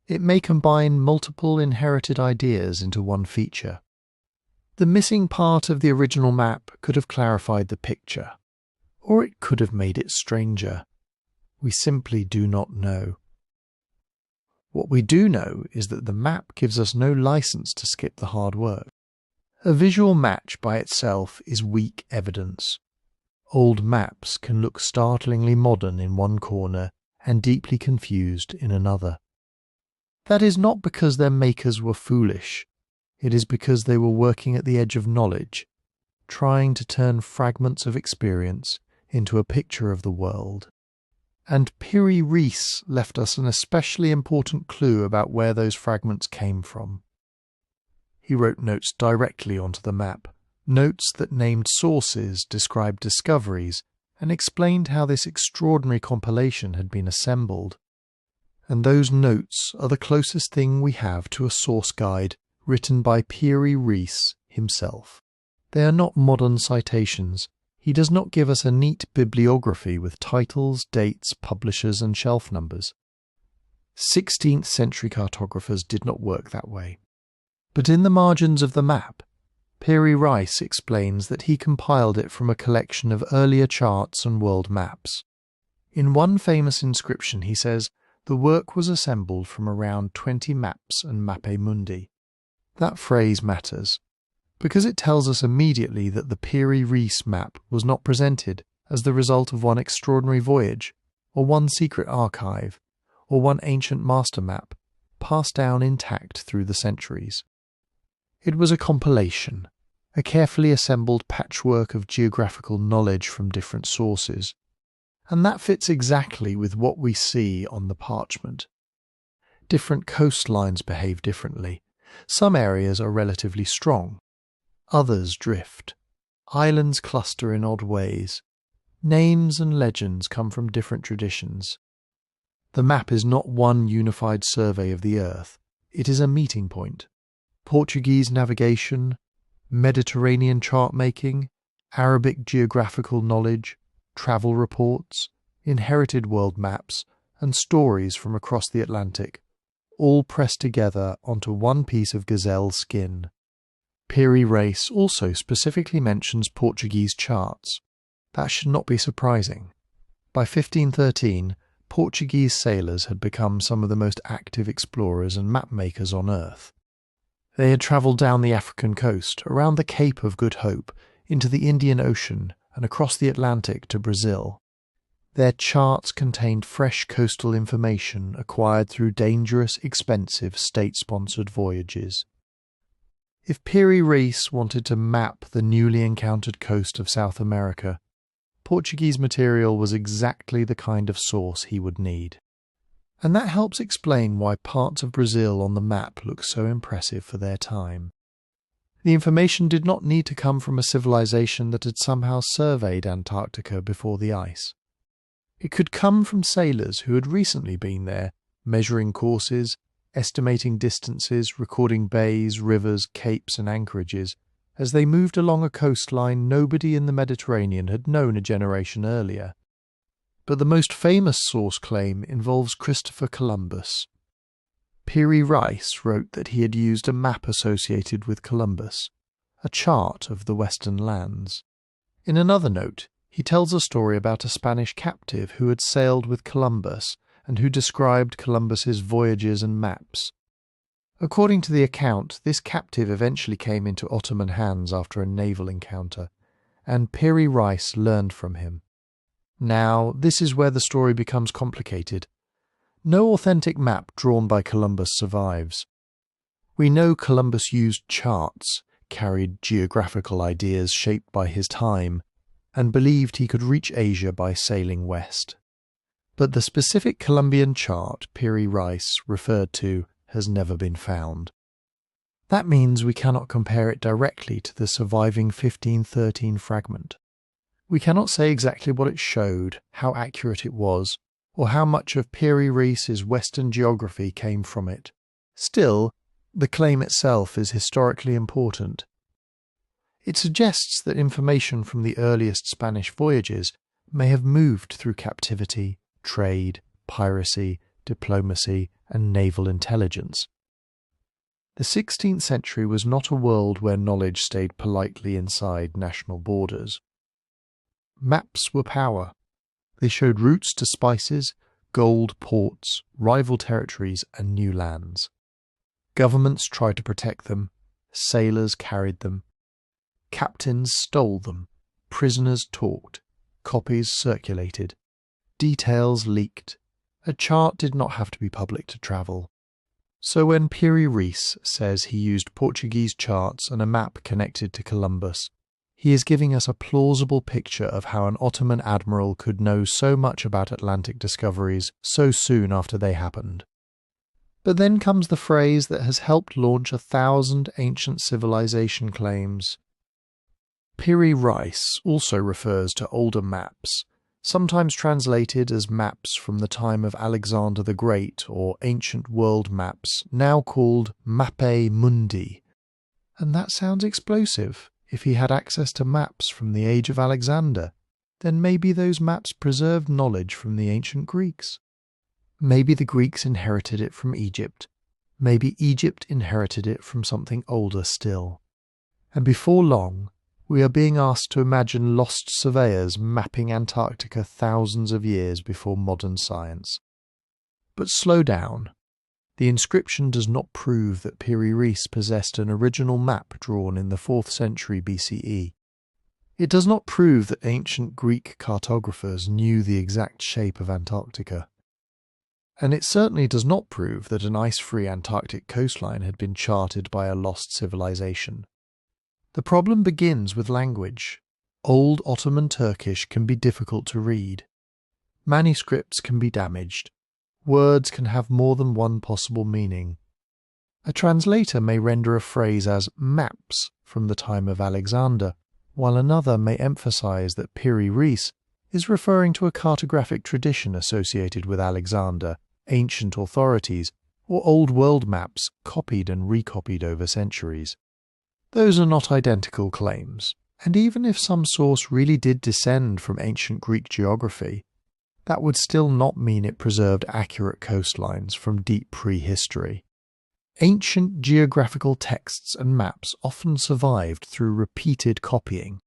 It may combine multiple inherited ideas into one feature. The missing part of the original map could have clarified the picture, or it could have made it stranger. We simply do not know. What we do know is that the map gives us no license to skip the hard work. A visual match by itself is weak evidence. Old maps can look startlingly modern in one corner and deeply confused in another. That is not because their makers were foolish. It is because they were working at the edge of knowledge, trying to turn fragments of experience into a picture of the world. And Piri Reis left us an especially important clue about where those fragments came from. He wrote notes directly onto the map, notes that named sources, described discoveries, and explained how this extraordinary compilation had been assembled. And those notes are the closest thing we have to a source guide written by Piri Reis himself. They are not modern citations. He does not give us a neat bibliography with titles, dates, publishers, and shelf numbers. 16th century cartographers did not work that way. But in the margins of the map, Piri Reis explains that he compiled it from a collection of earlier charts and world maps. In one famous inscription he says, the work was assembled from around 20 maps and mappe mundi. That phrase matters, because it tells us immediately that the Piri Reis map was not presented as the result of one extraordinary voyage, or one secret archive, or one ancient master map, passed down intact through the centuries. It was a compilation, a carefully assembled patchwork of geographical knowledge from different sources, and that fits exactly with what we see on the parchment. Different coastlines behave differently. Some areas are relatively strong. Others drift. Islands cluster in odd ways. Names and legends come from different traditions. The map is not one unified survey of the earth. It is a meeting point. Portuguese navigation, Mediterranean chart making, Arabic geographical knowledge, travel reports, inherited world maps, and stories from across the Atlantic, all pressed together onto one piece of gazelle skin. Piri Reis also specifically mentions Portuguese charts. That should not be surprising. By 1513, Portuguese sailors had become some of the most active explorers and map-makers on Earth. They had travelled down the African coast, around the Cape of Good Hope, into the Indian Ocean, and across the Atlantic to Brazil. Their charts contained fresh coastal information acquired through dangerous, expensive, state-sponsored voyages. If Piri Reis wanted to map the newly encountered coast of South America, Portuguese material was exactly the kind of source he would need. And that helps explain why parts of Brazil on the map look so impressive for their time. The information did not need to come from a civilization that had somehow surveyed Antarctica before the ice. It could come from sailors who had recently been there, measuring courses, estimating distances, recording bays, rivers, capes and anchorages, as they moved along a coastline nobody in the Mediterranean had known a generation earlier. But the most famous source claim involves Christopher Columbus. Piri Reis wrote that he had used a map associated with Columbus, a chart of the western lands. In another note, he tells a story about a Spanish captive who had sailed with Columbus and who described Columbus's voyages and maps. According to the account, this captive eventually came into Ottoman hands after a naval encounter, and Piri Reis learned from him. Now, this is where the story becomes complicated. No authentic map drawn by Columbus survives. We know Columbus used charts, carried geographical ideas shaped by his time, and believed he could reach Asia by sailing west. But the specific Columbian chart Piri Reis referred to has never been found. That means we cannot compare it directly to the surviving 1513 fragment. We cannot say exactly what it showed, how accurate it was, or how much of Piri Reis's Western geography came from it. Still, the claim itself is historically important. It suggests that information from the earliest Spanish voyages may have moved through captivity, trade, piracy, diplomacy, and naval intelligence. The 16th century was not a world where knowledge stayed politely inside national borders. Maps were power. They showed routes to spices, gold, ports, rival territories, and new lands. Governments tried to protect them. Sailors carried them. Captains stole them. Prisoners talked. Copies circulated. Details leaked. A chart did not have to be public to travel. So when Piri Reis says he used Portuguese charts and a map connected to Columbus, he is giving us a plausible picture of how an Ottoman admiral could know so much about Atlantic discoveries so soon after they happened. But then comes the phrase that has helped launch 1,000 ancient civilization claims. Piri Reis also refers to older maps, sometimes translated as maps from the time of Alexander the Great or ancient world maps, now called Mappe Mundi. And that sounds explosive. If he had access to maps from the age of Alexander, then maybe those maps preserved knowledge from the ancient Greeks. Maybe the Greeks inherited it from Egypt. Maybe Egypt inherited it from something older still. And before long, we are being asked to imagine lost surveyors mapping Antarctica thousands of years before modern science. But slow down. The inscription does not prove that Piri Reis possessed an original map drawn in the 4th century BCE. It does not prove that ancient Greek cartographers knew the exact shape of Antarctica. And it certainly does not prove that an ice-free Antarctic coastline had been charted by a lost civilization. The problem begins with language. Old Ottoman Turkish can be difficult to read. Manuscripts can be damaged. Words can have more than one possible meaning. A translator may render a phrase as maps from the time of Alexander, while another may emphasize that Piri Reis is referring to a cartographic tradition associated with Alexander, ancient authorities, or old world maps copied and recopied over centuries. Those are not identical claims, and even if some source really did descend from ancient Greek geography, that would still not mean it preserved accurate coastlines from deep prehistory. Ancient geographical texts and maps often survived through repeated copying.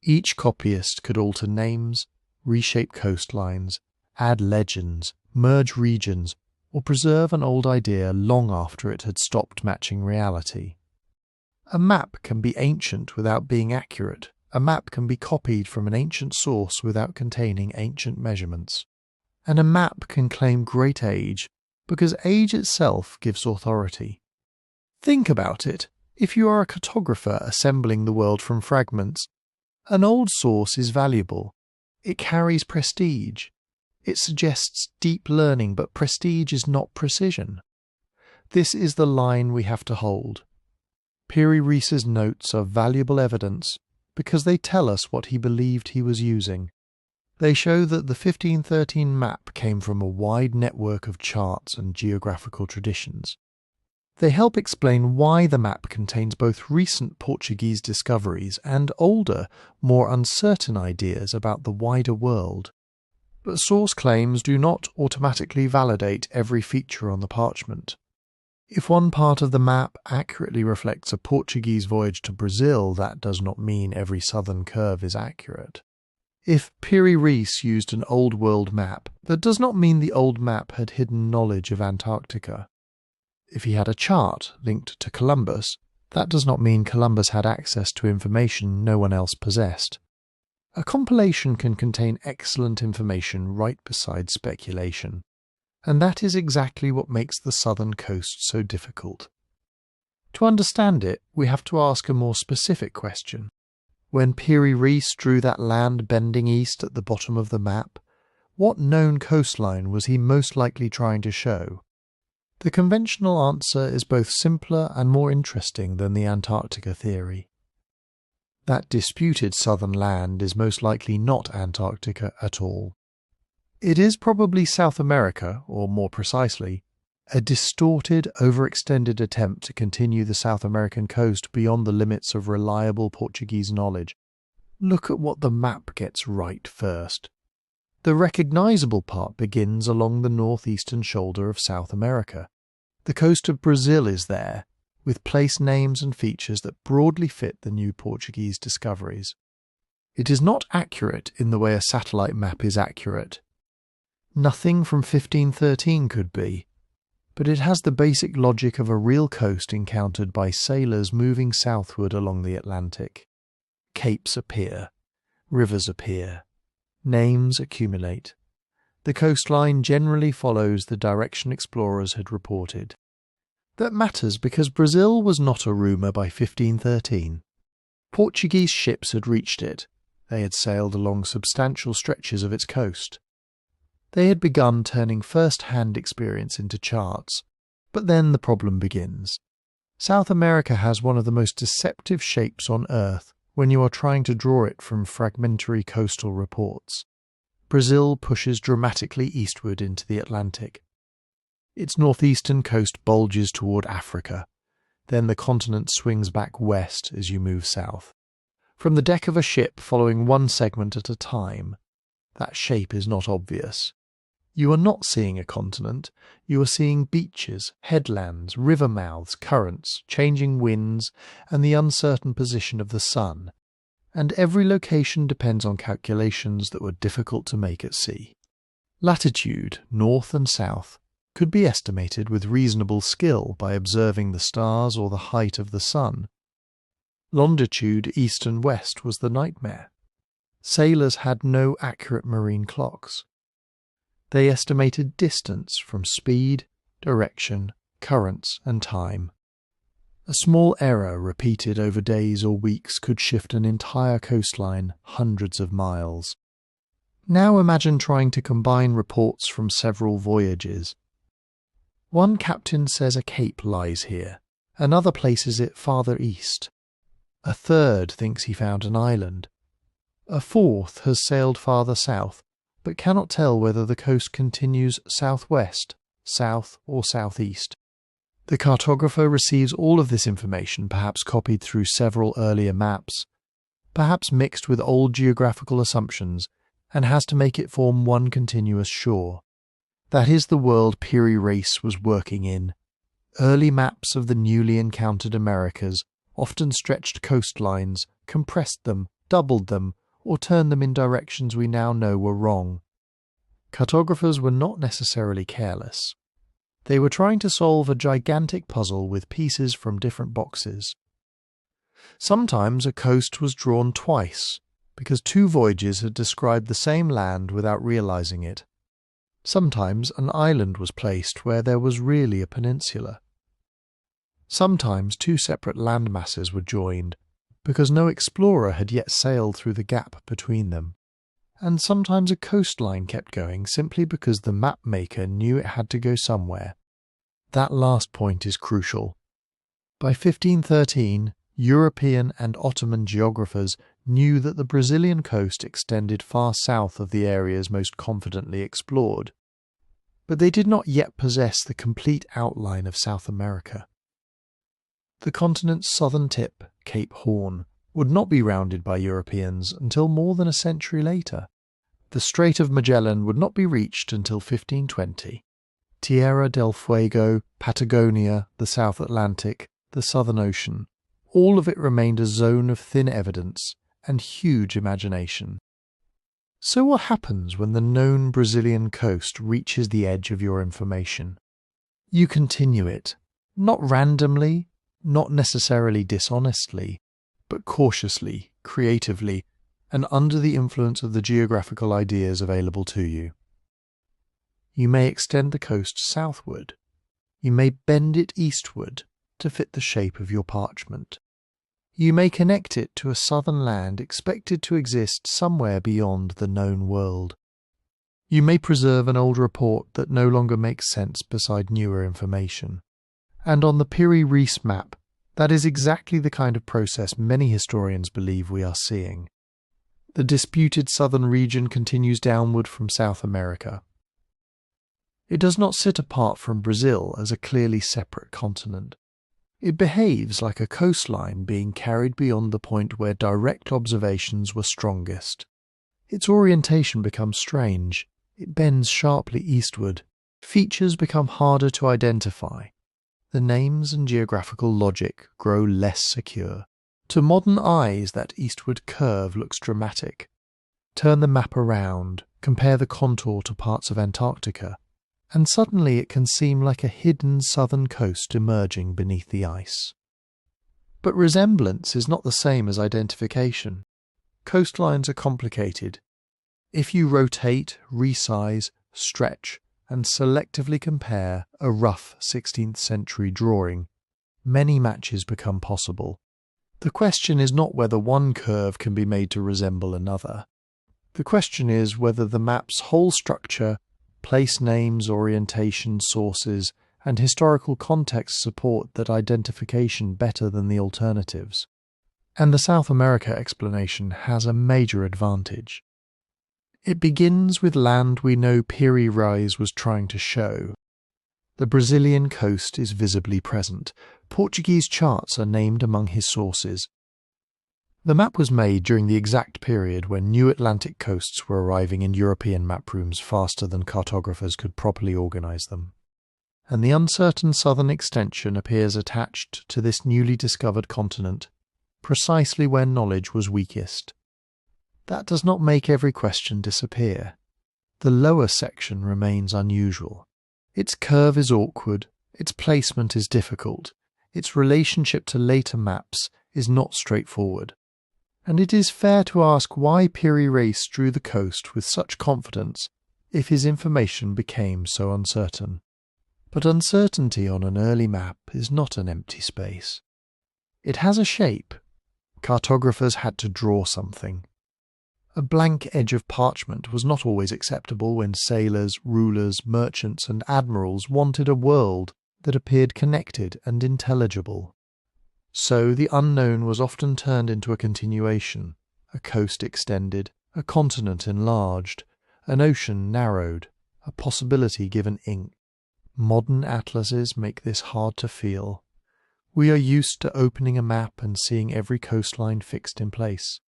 Each copyist could alter names, reshape coastlines, add legends, merge regions, or preserve an old idea long after it had stopped matching reality. A map can be ancient without being accurate. A map can be copied from an ancient source without containing ancient measurements. And a map can claim great age, because age itself gives authority. Think about it. If you are a cartographer assembling the world from fragments, an old source is valuable. It carries prestige. It suggests deep learning, but prestige is not precision. This is the line we have to hold. Piri Reis's notes are valuable evidence because they tell us what he believed he was using. They show that the 1513 map came from a wide network of charts and geographical traditions. They help explain why the map contains both recent Portuguese discoveries and older, more uncertain ideas about the wider world. But source claims do not automatically validate every feature on the parchment. If one part of the map accurately reflects a Portuguese voyage to Brazil, that does not mean every southern curve is accurate. If Piri Reis used an old world map, that does not mean the old map had hidden knowledge of Antarctica. If he had a chart linked to Columbus, that does not mean Columbus had access to information no one else possessed. A compilation can contain excellent information right beside speculation. And that is exactly what makes the southern coast so difficult. To understand it, we have to ask a more specific question. When Piri Reis drew that land bending east at the bottom of the map, what known coastline was he most likely trying to show? The conventional answer is both simpler and more interesting than the Antarctica theory. That disputed southern land is most likely not Antarctica at all. It is probably South America, or more precisely, a distorted, overextended attempt to continue the South American coast beyond the limits of reliable Portuguese knowledge. Look at what the map gets right first. The recognizable part begins along the northeastern shoulder of South America. The coast of Brazil is there, with place names and features that broadly fit the new Portuguese discoveries. It is not accurate in the way a satellite map is accurate. Nothing from 1513 could be, but it has the basic logic of a real coast encountered by sailors moving southward along the Atlantic. Capes appear, rivers appear, names accumulate. The coastline generally follows the direction explorers had reported. That matters because Brazil was not a rumour by 1513. Portuguese ships had reached it. They had sailed along substantial stretches of its coast. They had begun turning first-hand experience into charts. But then the problem begins. South America has one of the most deceptive shapes on Earth when you are trying to draw it from fragmentary coastal reports. Brazil pushes dramatically eastward into the Atlantic. Its northeastern coast bulges toward Africa. Then the continent swings back west as you move south. From the deck of a ship following one segment at a time, that shape is not obvious. You are not seeing a continent, you are seeing beaches, headlands, river mouths, currents, changing winds, and the uncertain position of the sun. And every location depends on calculations that were difficult to make at sea. Latitude, north and south, could be estimated with reasonable skill by observing the stars or the height of the sun. Longitude, east and west, was the nightmare. Sailors had no accurate marine clocks. They estimated distance from speed, direction, currents, and time. A small error repeated over days or weeks could shift an entire coastline hundreds of miles. Now imagine trying to combine reports from several voyages. One captain says a cape lies here, another places it farther east. A third thinks he found an island. A fourth has sailed farther south, but cannot tell whether the coast continues southwest, south, or southeast. The cartographer receives all of this information, perhaps copied through several earlier maps, perhaps mixed with old geographical assumptions, and has to make it form one continuous shore. That is the world Piri Reis was working in. Early maps of the newly encountered Americas often stretched coastlines, compressed them, doubled them, or turned them in directions we now know were wrong. Cartographers were not necessarily careless. They were trying to solve a gigantic puzzle with pieces from different boxes. Sometimes a coast was drawn twice, because two voyages had described the same land without realizing it. Sometimes an island was placed where there was really a peninsula. Sometimes two separate land masses were joined, because no explorer had yet sailed through the gap between them. And sometimes a coastline kept going simply because the map maker knew it had to go somewhere. That last point is crucial. By 1513, European and Ottoman geographers knew that the Brazilian coast extended far south of the areas most confidently explored. But they did not yet possess the complete outline of South America. The continent's southern tip, Cape Horn, would not be rounded by Europeans until more than a century later. The Strait of Magellan would not be reached until 1520. Tierra del Fuego, Patagonia, the South Atlantic, the Southern Ocean, all of it remained a zone of thin evidence and huge imagination. So what happens when the known Brazilian coast reaches the edge of your information? You continue it, not randomly, not necessarily dishonestly, but cautiously, creatively, and under the influence of the geographical ideas available to you. You may extend the coast southward. You may bend it eastward to fit the shape of your parchment. You may connect it to a southern land expected to exist somewhere beyond the known world. You may preserve an old report that no longer makes sense beside newer information. And on the Piri Reis map, that is exactly the kind of process many historians believe we are seeing. The disputed southern region continues downward from South America. It does not sit apart from Brazil as a clearly separate continent. It behaves like a coastline being carried beyond the point where direct observations were strongest. Its orientation becomes strange. It bends sharply eastward. Features become harder to identify. The names and geographical logic grow less secure. To modern eyes, that eastward curve looks dramatic. Turn the map around, compare the contour to parts of Antarctica, and suddenly it can seem like a hidden southern coast emerging beneath the ice. But resemblance is not the same as identification. Coastlines are complicated. If you rotate, resize, stretch, and selectively compare a rough 16th century drawing, many matches become possible. The question is not whether one curve can be made to resemble another. The question is whether the map's whole structure, place names, orientation, sources, and historical context support that identification better than the alternatives. And the South America explanation has a major advantage. It begins with land we know Piri Reis was trying to show. The Brazilian coast is visibly present. Portuguese charts are named among his sources. The map was made during the exact period when new Atlantic coasts were arriving in European map rooms faster than cartographers could properly organise them. And the uncertain southern extension appears attached to this newly discovered continent, precisely where knowledge was weakest. That does not make every question disappear. The lower section remains unusual. Its curve is awkward, its placement is difficult, its relationship to later maps is not straightforward. And it is fair to ask why Piri Reis drew the coast with such confidence if his information became so uncertain. But uncertainty on an early map is not an empty space. It has a shape. Cartographers had to draw something. A blank edge of parchment was not always acceptable when sailors, rulers, merchants, and admirals wanted a world that appeared connected and intelligible. So the unknown was often turned into a continuation, a coast extended, a continent enlarged, an ocean narrowed, a possibility given ink. Modern atlases make this hard to feel. We are used to opening a map and seeing every coastline fixed in place.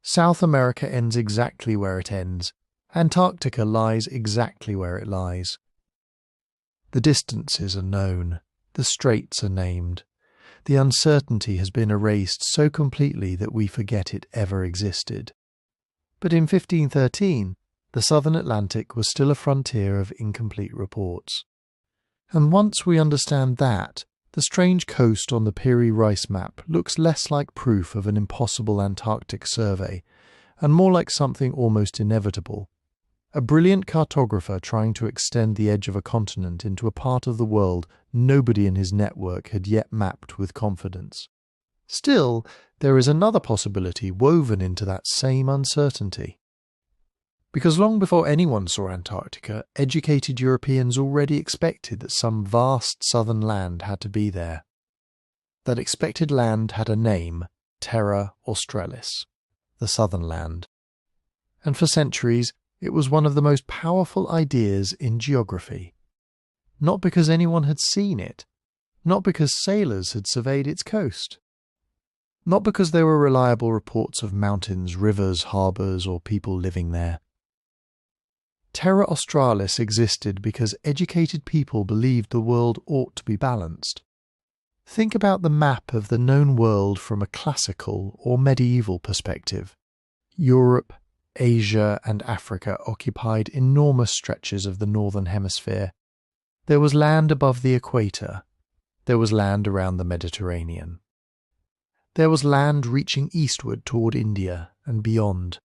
South America ends exactly where it ends. Antarctica lies exactly where it lies. The distances are known. The straits are named. The uncertainty has been erased so completely that we forget it ever existed. But in 1513, the southern Atlantic was still a frontier of incomplete reports. And once we understand that, the strange coast on the Piri Reis map looks less like proof of an impossible Antarctic survey, and more like something almost inevitable. A brilliant cartographer trying to extend the edge of a continent into a part of the world nobody in his network had yet mapped with confidence. Still, there is another possibility woven into that same uncertainty. Because long before anyone saw Antarctica, educated Europeans already expected that some vast southern land had to be there. That expected land had a name, Terra Australis, the southern land. And for centuries, it was one of the most powerful ideas in geography. Not because anyone had seen it, not because sailors had surveyed its coast, not because there were reliable reports of mountains, rivers, harbours, or people living there. Terra Australis existed because educated people believed the world ought to be balanced. Think about the map of the known world from a classical or medieval perspective. Europe, Asia, and Africa occupied enormous stretches of the northern hemisphere. There was land above the equator. There was land around the Mediterranean. There was land reaching eastward toward India and beyond.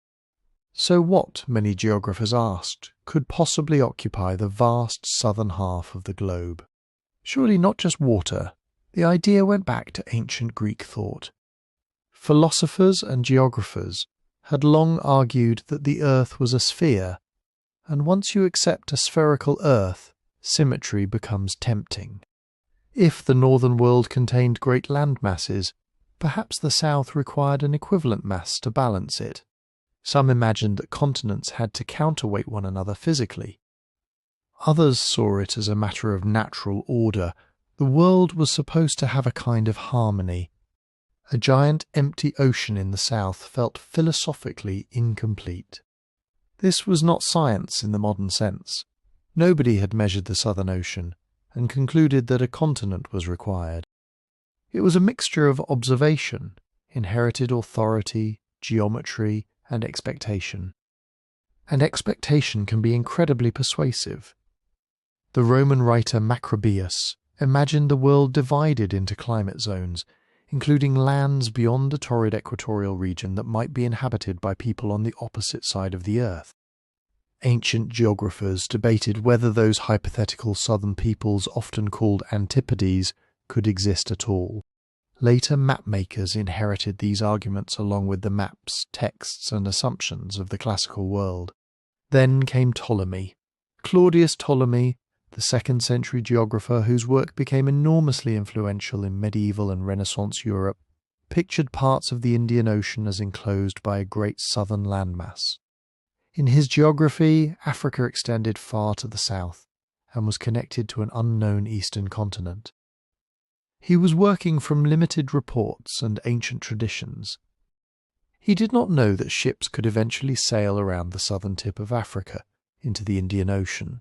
So what, many geographers asked, could possibly occupy the vast southern half of the globe? Surely not just water. The idea went back to ancient Greek thought. Philosophers and geographers had long argued that the earth was a sphere, and once you accept a spherical earth, symmetry becomes tempting. If the northern world contained great land masses, perhaps the south required an equivalent mass to balance it. Some imagined that continents had to counterweight one another physically. Others saw it as a matter of natural order. The world was supposed to have a kind of harmony. A giant empty ocean in the south felt philosophically incomplete. This was not science in the modern sense. Nobody had measured the Southern Ocean and concluded that a continent was required. It was a mixture of observation, inherited authority, geometry, and expectation. And expectation can be incredibly persuasive. The Roman writer Macrobius imagined the world divided into climate zones, including lands beyond the torrid equatorial region that might be inhabited by people on the opposite side of the Earth. Ancient geographers debated whether those hypothetical southern peoples, often called antipodes, could exist at all. Later mapmakers inherited these arguments along with the maps, texts, and assumptions of the classical world. Then came Ptolemy. Claudius Ptolemy, the 2nd century geographer whose work became enormously influential in medieval and Renaissance Europe, pictured parts of the Indian Ocean as enclosed by a great southern landmass. In his geography, Africa extended far to the south and was connected to an unknown eastern continent. He was working from limited reports and ancient traditions. He did not know that ships could eventually sail around the southern tip of Africa into the Indian Ocean.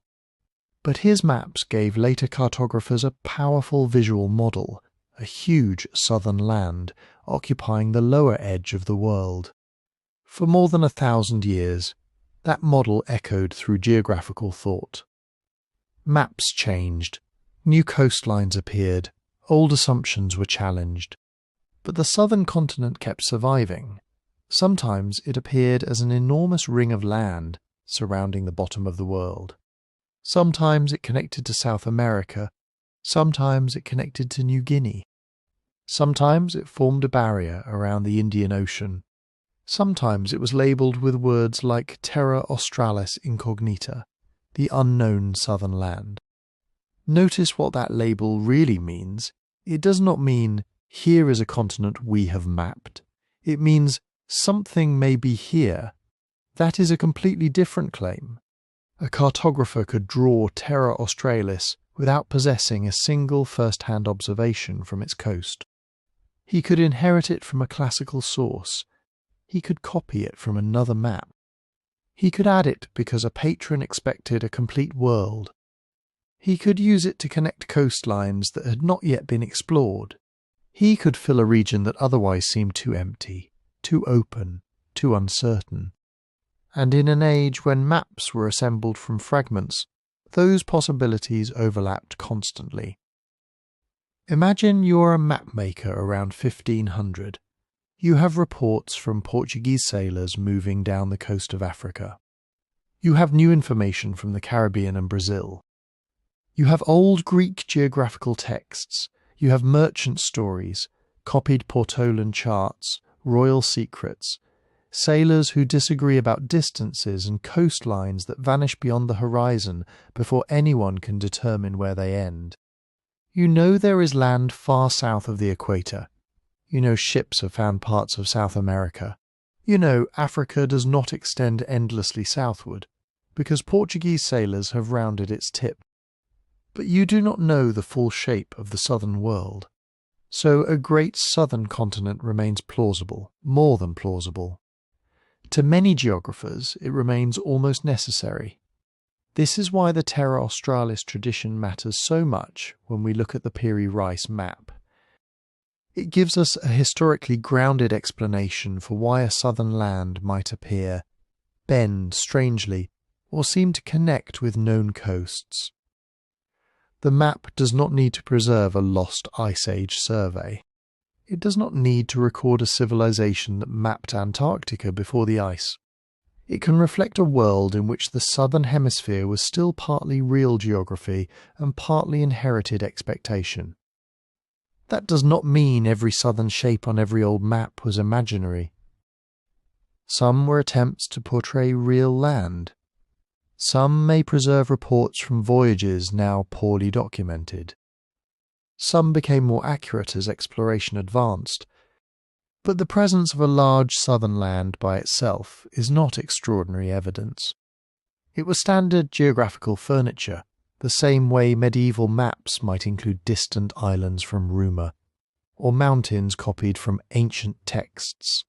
But his maps gave later cartographers a powerful visual model, a huge southern land occupying the lower edge of the world. For more than 1,000 years, that model echoed through geographical thought. Maps changed, new coastlines appeared, old assumptions were challenged. But the southern continent kept surviving. Sometimes it appeared as an enormous ring of land surrounding the bottom of the world. Sometimes it connected to South America, sometimes it connected to New Guinea. Sometimes it formed a barrier around the Indian Ocean. Sometimes it was labelled with words like Terra Australis incognita, the unknown southern land. Notice what that label really means. It does not mean, here is a continent we have mapped. It means, something may be here. That is a completely different claim. A cartographer could draw Terra Australis without possessing a single first-hand observation from its coast. He could inherit it from a classical source. He could copy it from another map. He could add it because a patron expected a complete world. He could use it to connect coastlines that had not yet been explored. He could fill a region that otherwise seemed too empty, too open, too uncertain. And in an age when maps were assembled from fragments, those possibilities overlapped constantly. Imagine you're a mapmaker around 1500. You have reports from Portuguese sailors moving down the coast of Africa. You have new information from the Caribbean and Brazil. You have old Greek geographical texts. You have merchant stories, copied Portolan charts, royal secrets, sailors who disagree about distances and coastlines that vanish beyond the horizon before anyone can determine where they end. You know there is land far south of the equator. You know ships have found parts of South America. You know Africa does not extend endlessly southward, because Portuguese sailors have rounded its tip. But you do not know the full shape of the southern world. So a great southern continent remains plausible, more than plausible. To many geographers, it remains almost necessary. This is why the Terra Australis tradition matters so much when we look at the Piri Reis map. It gives us a historically grounded explanation for why a southern land might appear, bend strangely, or seem to connect with known coasts. The map does not need to preserve a lost Ice Age survey. It does not need to record a civilization that mapped Antarctica before the ice. It can reflect a world in which the southern hemisphere was still partly real geography and partly inherited expectation. That does not mean every southern shape on every old map was imaginary. Some were attempts to portray real land. Some may preserve reports from voyages now poorly documented. Some became more accurate as exploration advanced. But the presence of a large southern land by itself is not extraordinary evidence. It was standard geographical furniture, the same way medieval maps might include distant islands from rumour, or mountains copied from ancient texts.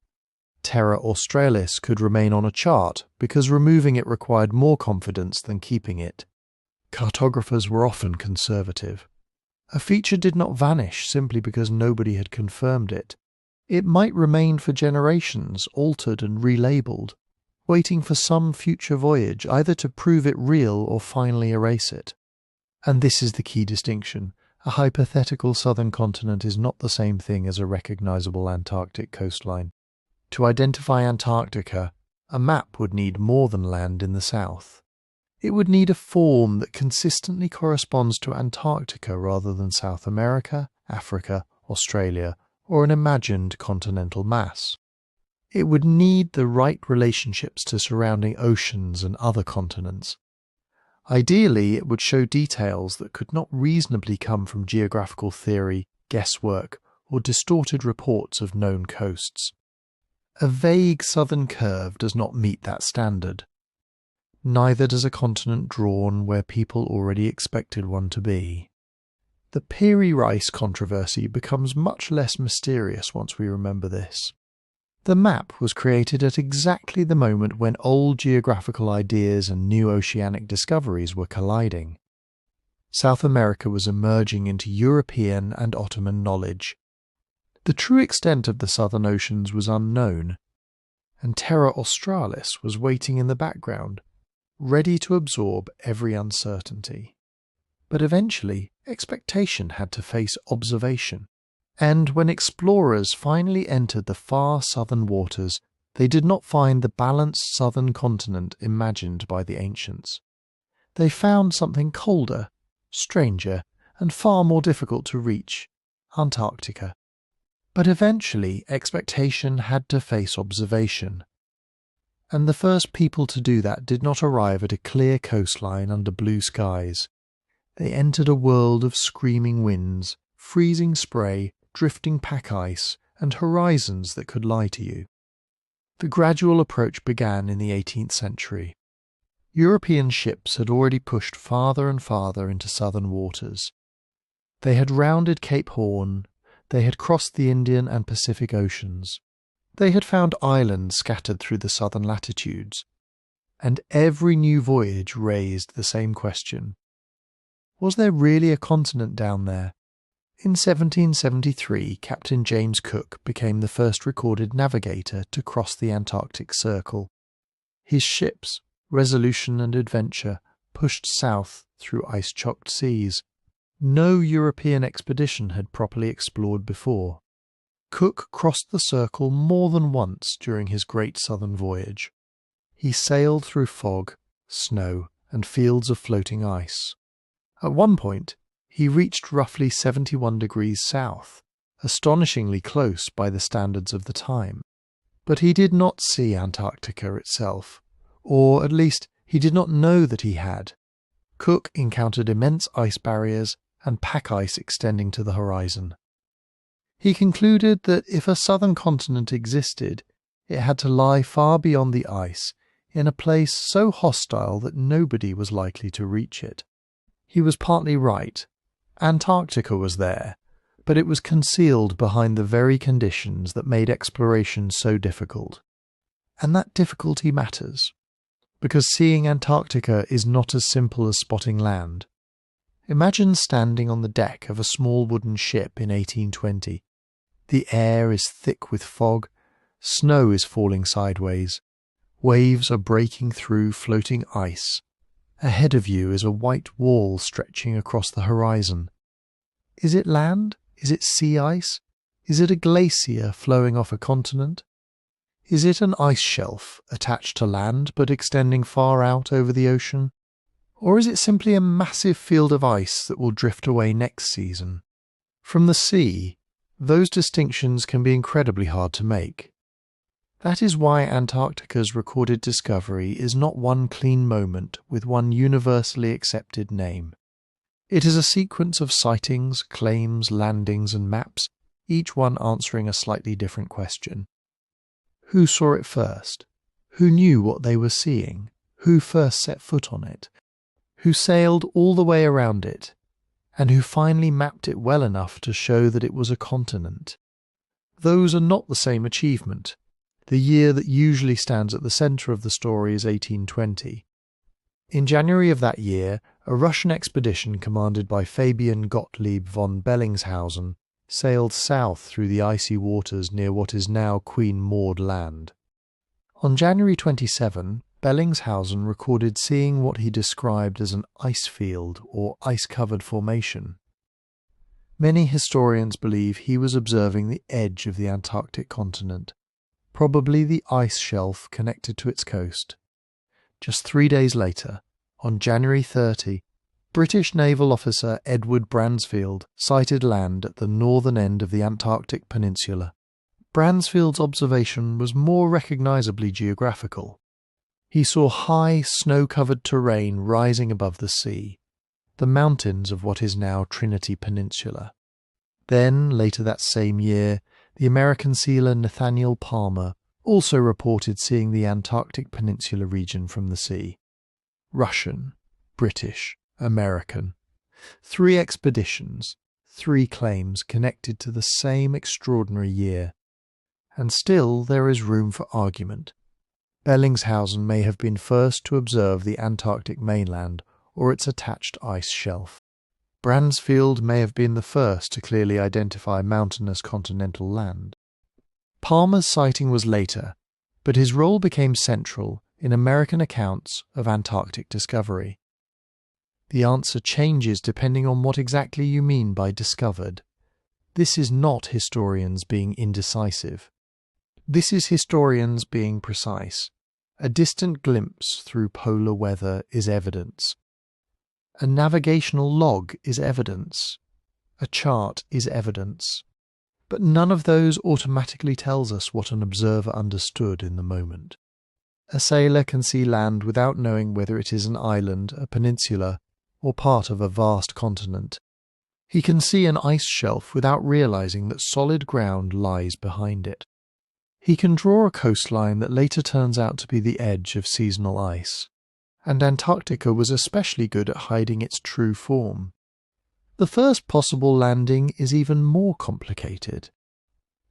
Terra Australis could remain on a chart because removing it required more confidence than keeping it. Cartographers were often conservative. A feature did not vanish simply because nobody had confirmed it. It might remain for generations, altered and relabelled, waiting for some future voyage either to prove it real or finally erase it. And this is the key distinction. A hypothetical southern continent is not the same thing as a recognisable Antarctic coastline. To identify Antarctica, A map would need more than land in the south. It would need a form that consistently corresponds to Antarctica rather than South America, Africa, Australia, or an imagined continental mass. It would need the right relationships to surrounding oceans and other continents. Ideally, it would show details that could not reasonably come from geographical theory, guesswork, or distorted reports of known coasts. A vague southern curve does not meet that standard. Neither does a continent drawn where people already expected one to be. The Piri Reis controversy becomes much less mysterious once we remember this. The map was created at exactly the moment when old geographical ideas and new oceanic discoveries were colliding. South America was emerging into European and Ottoman knowledge. The true extent of the southern oceans was unknown, and Terra Australis was waiting in the background, ready to absorb every uncertainty. But eventually, expectation had to face observation. And when explorers finally entered the far southern waters, they did not find the balanced southern continent imagined by the ancients. They found something colder, stranger, and far more difficult to reach, Antarctica. But eventually expectation had to face observation. And the first people to do that did not arrive at a clear coastline under blue skies. They entered a world of screaming winds, freezing spray, drifting pack ice, and horizons that could lie to you. The gradual approach began in the 18th century. European ships had already pushed farther and farther into southern waters. They had rounded Cape Horn, they had crossed the Indian and Pacific Oceans. They had found islands scattered through the southern latitudes. And every new voyage raised the same question. Was there really a continent down there? In 1773, Captain James Cook became the first recorded navigator to cross the Antarctic Circle. His ships, Resolution and Adventure, pushed south through ice-chocked seas. No European expedition had properly explored before. Cook crossed the circle more than once during his great southern voyage. He sailed through fog, snow, and fields of floating ice. At one point, he reached roughly 71 degrees south, astonishingly close by the standards of the time. But he did not see Antarctica itself, or at least he did not know that he had. Cook encountered immense ice barriers and pack ice extending to the horizon. He concluded that if a southern continent existed, it had to lie far beyond the ice, in a place so hostile that nobody was likely to reach it. He was partly right. Antarctica was there, but it was concealed behind the very conditions that made exploration so difficult. And that difficulty matters, because seeing Antarctica is not as simple as spotting land. Imagine standing on the deck of a small wooden ship in 1820. The air is thick with fog, snow is falling sideways, waves are breaking through floating ice. Ahead of you is a white wall stretching across the horizon. Is it land? Is it sea ice? Is it a glacier flowing off a continent? Is it an ice shelf attached to land but extending far out over the ocean? Or is it simply a massive field of ice that will drift away next season? From the sea, those distinctions can be incredibly hard to make. That is why Antarctica's recorded discovery is not one clean moment with one universally accepted name. It is a sequence of sightings, claims, landings, and maps, each one answering a slightly different question. Who saw it first? Who knew what they were seeing? Who first set foot on it? Who sailed all the way around it? And who finally mapped it well enough to show that it was a continent? Those are not the same achievement. The year that usually stands at the centre of the story is 1820. In January of that year, a Russian expedition commanded by Fabian Gottlieb von Bellingshausen sailed south through the icy waters near what is now Queen Maud Land. On January 27, Bellingshausen recorded seeing what he described as an ice field or ice-covered formation. Many historians believe he was observing the edge of the Antarctic continent, probably the ice shelf connected to its coast. Just 3 days later, on January 30, British naval officer Edward Bransfield sighted land at the northern end of the Antarctic peninsula. Bransfield's observation was more recognisably geographical. He saw high, snow-covered terrain rising above the sea, the mountains of what is now Trinity Peninsula. Then, later that same year, the American sealer Nathaniel Palmer also reported seeing the Antarctic Peninsula region from the sea. Russian, British, American. 3 expeditions, 3 claims connected to the same extraordinary year. And still there is room for argument. Bellingshausen may have been first to observe the Antarctic mainland or its attached ice shelf. Bransfield may have been the first to clearly identify mountainous continental land. Palmer's sighting was later, but his role became central in American accounts of Antarctic discovery. The answer changes depending on what exactly you mean by discovered. This is not historians being indecisive. This is historians being precise. A distant glimpse through polar weather is evidence. A navigational log is evidence. A chart is evidence. But none of those automatically tells us what an observer understood in the moment. A sailor can see land without knowing whether it is an island, a peninsula, or part of a vast continent. He can see an ice shelf without realizing that solid ground lies behind it. He can draw a coastline that later turns out to be the edge of seasonal ice. And Antarctica was especially good at hiding its true form. The first possible landing is even more complicated.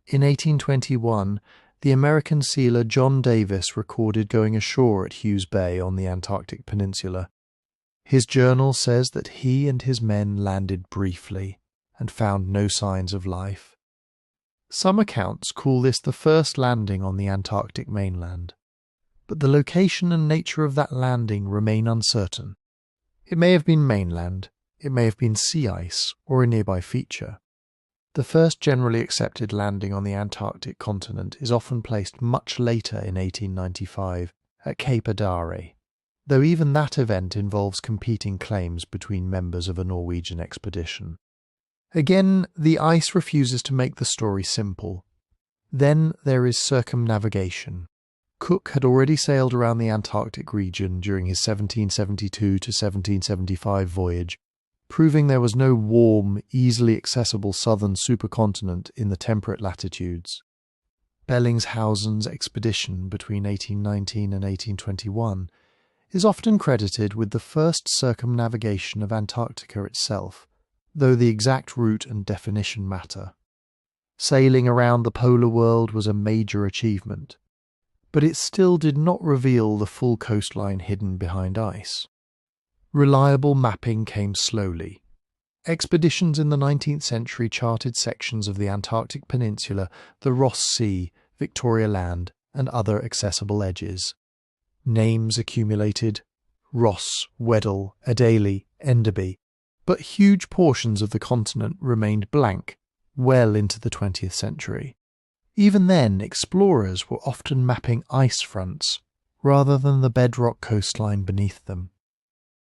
In 1821, the American sealer John Davis recorded going ashore at Hughes Bay on the Antarctic Peninsula. His journal says that he and his men landed briefly and found no signs of life. Some accounts call this the first landing on the Antarctic mainland, but the location and nature of that landing remain uncertain. It may have been mainland, it may have been sea ice or a nearby feature. The first generally accepted landing on the Antarctic continent is often placed much later in 1895 at Cape Adare, though even that event involves competing claims between members of a Norwegian expedition. Again, the ice refuses to make the story simple. Then there is circumnavigation. Cook had already sailed around the Antarctic region during his 1772 to 1775 voyage, proving there was no warm, easily accessible southern supercontinent in the temperate latitudes. Bellingshausen's expedition between 1819 and 1821 is often credited with the first circumnavigation of Antarctica itself, though the exact route and definition matter. Sailing around the polar world was a major achievement, but it still did not reveal the full coastline hidden behind ice. Reliable mapping came slowly. Expeditions in the 19th century charted sections of the Antarctic Peninsula, the Ross Sea, Victoria Land, and other accessible edges. Names accumulated: Ross, Weddell, Adélie, Enderby, but huge portions of the continent remained blank well into the 20th century. Even then, explorers were often mapping ice fronts rather than the bedrock coastline beneath them.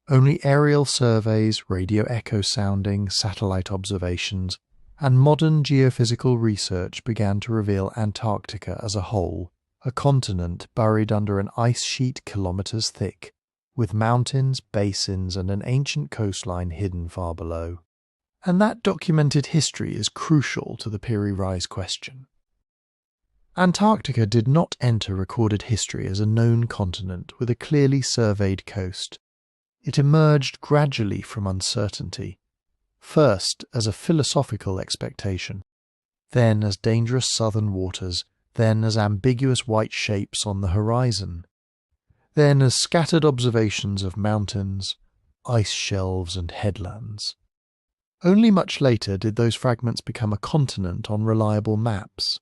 Only aerial surveys, radio echo sounding, satellite observations, and modern geophysical research began to reveal Antarctica as a whole, a continent buried under an ice sheet kilometres thick, with mountains, basins, and an ancient coastline hidden far below. And that documented history is crucial to the Piri Reis question. Antarctica did not enter recorded history as a known continent with a clearly surveyed coast. It emerged gradually from uncertainty, first as a philosophical expectation, then as dangerous southern waters, then as ambiguous white shapes on the horizon, then as scattered observations of mountains, ice shelves and headlands. Only much later did those fragments become a continent on reliable maps.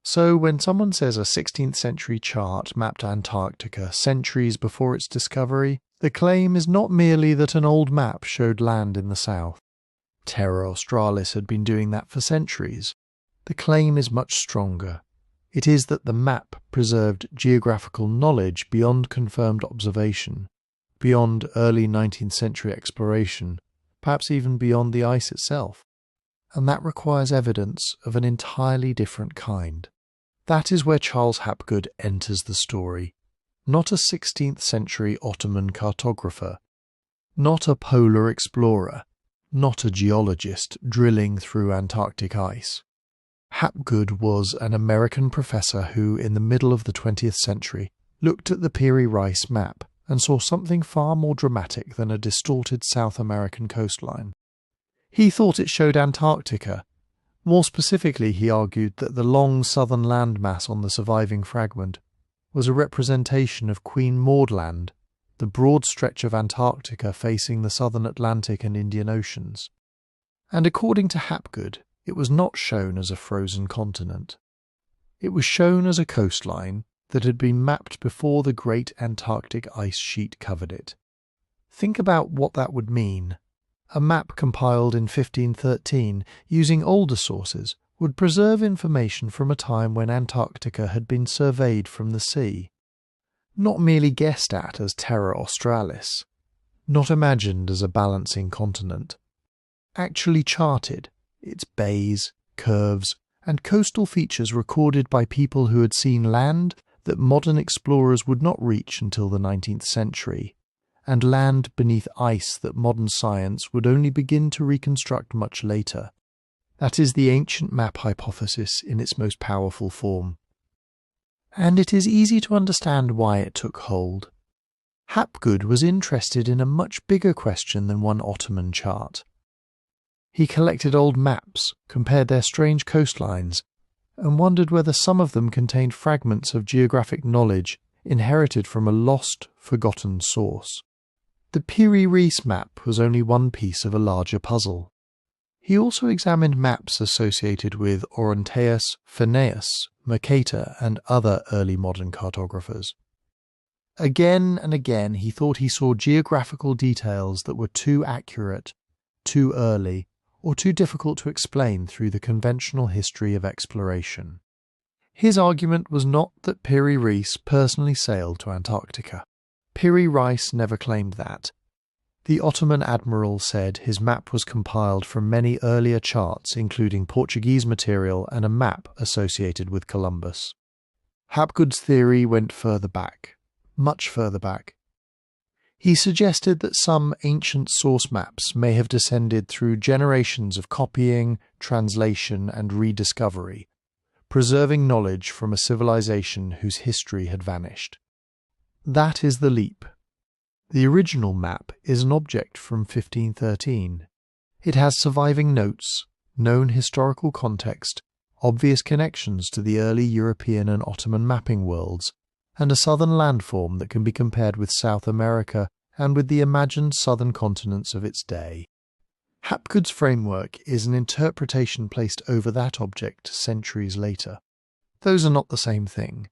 So when someone says a 16th century chart mapped Antarctica centuries before its discovery, the claim is not merely that an old map showed land in the south. Terra Australis had been doing that for centuries. The claim is much stronger. It is that the map preserved geographical knowledge beyond confirmed observation, beyond early 19th century exploration, perhaps even beyond the ice itself. And that requires evidence of an entirely different kind. That is where Charles Hapgood enters the story. Not a 16th century Ottoman cartographer, not a polar explorer, not a geologist drilling through Antarctic ice. Hapgood was an American professor who, in the middle of the 20th century, looked at the Piri Reis map and saw something far more dramatic than a distorted South American coastline. He thought it showed Antarctica. More specifically, he argued that the long southern landmass on the surviving fragment was a representation of Queen Maud Land, the broad stretch of Antarctica facing the southern Atlantic and Indian Oceans. And according to Hapgood, it was not shown as a frozen continent. It was shown as a coastline that had been mapped before the great Antarctic ice sheet covered it. Think about what that would mean. A map compiled in 1513 using older sources would preserve information from a time when Antarctica had been surveyed from the sea. Not merely guessed at as Terra Australis, not imagined as a balancing continent. Actually charted, its bays, curves, and coastal features recorded by people who had seen land that modern explorers would not reach until the 19th century, and land beneath ice that modern science would only begin to reconstruct much later. That is the ancient map hypothesis in its most powerful form. And it is easy to understand why it took hold. Hapgood was interested in a much bigger question than one Ottoman chart. He collected old maps, compared their strange coastlines, and wondered whether some of them contained fragments of geographic knowledge inherited from a lost, forgotten source. The Piri Reis map was only one piece of a larger puzzle. He also examined maps associated with Oronteus Finaeus, Mercator, and other early modern cartographers. Again and again he thought he saw geographical details that were too accurate, too early, or too difficult to explain through the conventional history of exploration. His argument was not that Piri Reis personally sailed to Antarctica. Piri Reis never claimed that. The Ottoman admiral said his map was compiled from many earlier charts, including Portuguese material and a map associated with Columbus. Hapgood's theory went further back, much further back. He suggested that some ancient source maps may have descended through generations of copying, translation, and rediscovery, preserving knowledge from a civilization whose history had vanished. That is the leap. The original map is an object from 1513. It has surviving notes, known historical context, obvious connections to the early European and Ottoman mapping worlds, and a southern landform that can be compared with South America and with the imagined southern continents of its day. Hapgood's framework is an interpretation placed over that object centuries later. Those are not the same thing.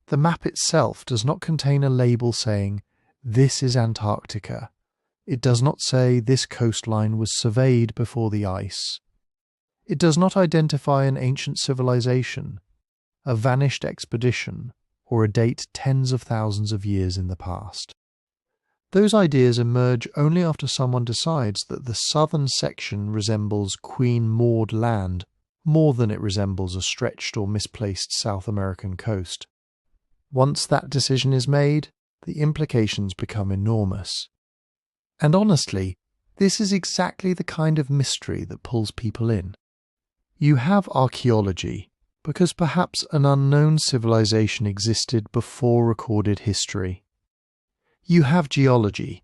The map itself does not contain a label saying, "This is Antarctica." It does not say this coastline was surveyed before the ice. It does not identify an ancient civilization, a vanished expedition, or a date tens of thousands of years in the past. Those ideas emerge only after someone decides that the southern section resembles Queen Maud Land more than it resembles a stretched or misplaced South American coast. Once that decision is made, the implications become enormous. And honestly, this is exactly the kind of mystery that pulls people in. You have archaeology, because perhaps an unknown civilization existed before recorded history. You have geology,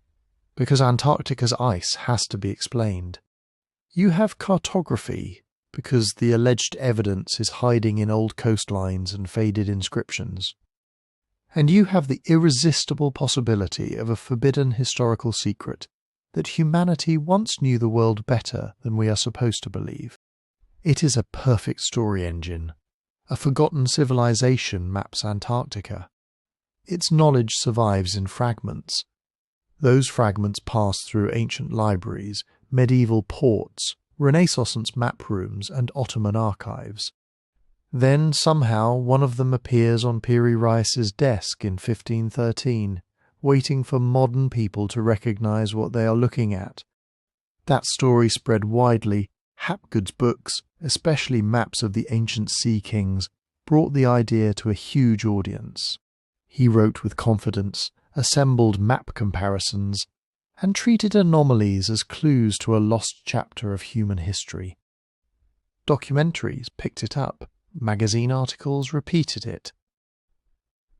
because Antarctica's ice has to be explained. You have cartography, because the alleged evidence is hiding in old coastlines and faded inscriptions. And you have the irresistible possibility of a forbidden historical secret, that humanity once knew the world better than we are supposed to believe. It is a perfect story engine. A forgotten civilization maps Antarctica. Its knowledge survives in fragments. Those fragments pass through ancient libraries, medieval ports, Renaissance map rooms, and Ottoman archives. Then somehow one of them appears on Piri Reis's desk in 1513, waiting for modern people to recognise what they are looking at. That story spread widely. Hapgood's books, especially maps of the ancient sea kings, brought the idea to a huge audience. He wrote with confidence, assembled map comparisons, and treated anomalies as clues to a lost chapter of human history. Documentaries picked it up. Magazine articles repeated it.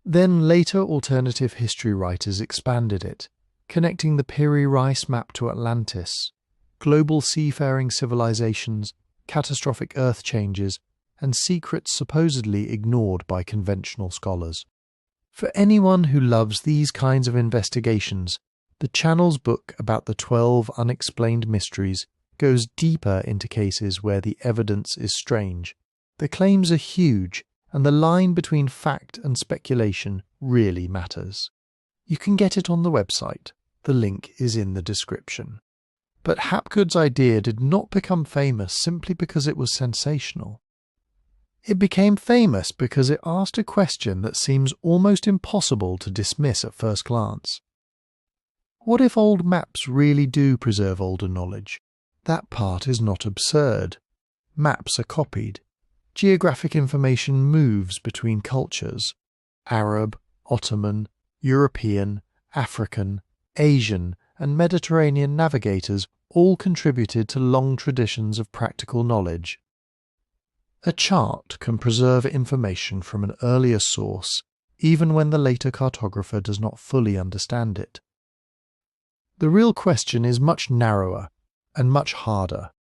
Then later alternative history writers expanded it, connecting the Piri Reis map to Atlantis, global seafaring civilizations, catastrophic earth changes, and secrets supposedly ignored by conventional scholars. For anyone who loves these kinds of investigations, the channel's book about the 12 unexplained mysteries goes deeper into cases where the evidence is strange. The claims are huge, and the line between fact and speculation really matters. You can get it on the website. The link is in the description. But Hapgood's idea did not become famous simply because it was sensational. It became famous because it asked a question that seems almost impossible to dismiss at first glance. What if old maps really do preserve older knowledge? That part is not absurd. Maps are copied. Geographic information moves between cultures. Arab, Ottoman, European, African, Asian, and Mediterranean navigators all contributed to long traditions of practical knowledge. A chart can preserve information from an earlier source, even when the later cartographer does not fully understand it. The real question is much narrower and much harder.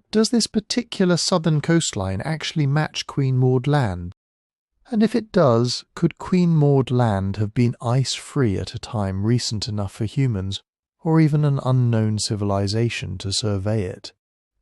Does this particular southern coastline actually match Queen Maud Land? And if it does, could Queen Maud Land have been ice-free at a time recent enough for humans, or even an unknown civilization, to survey it?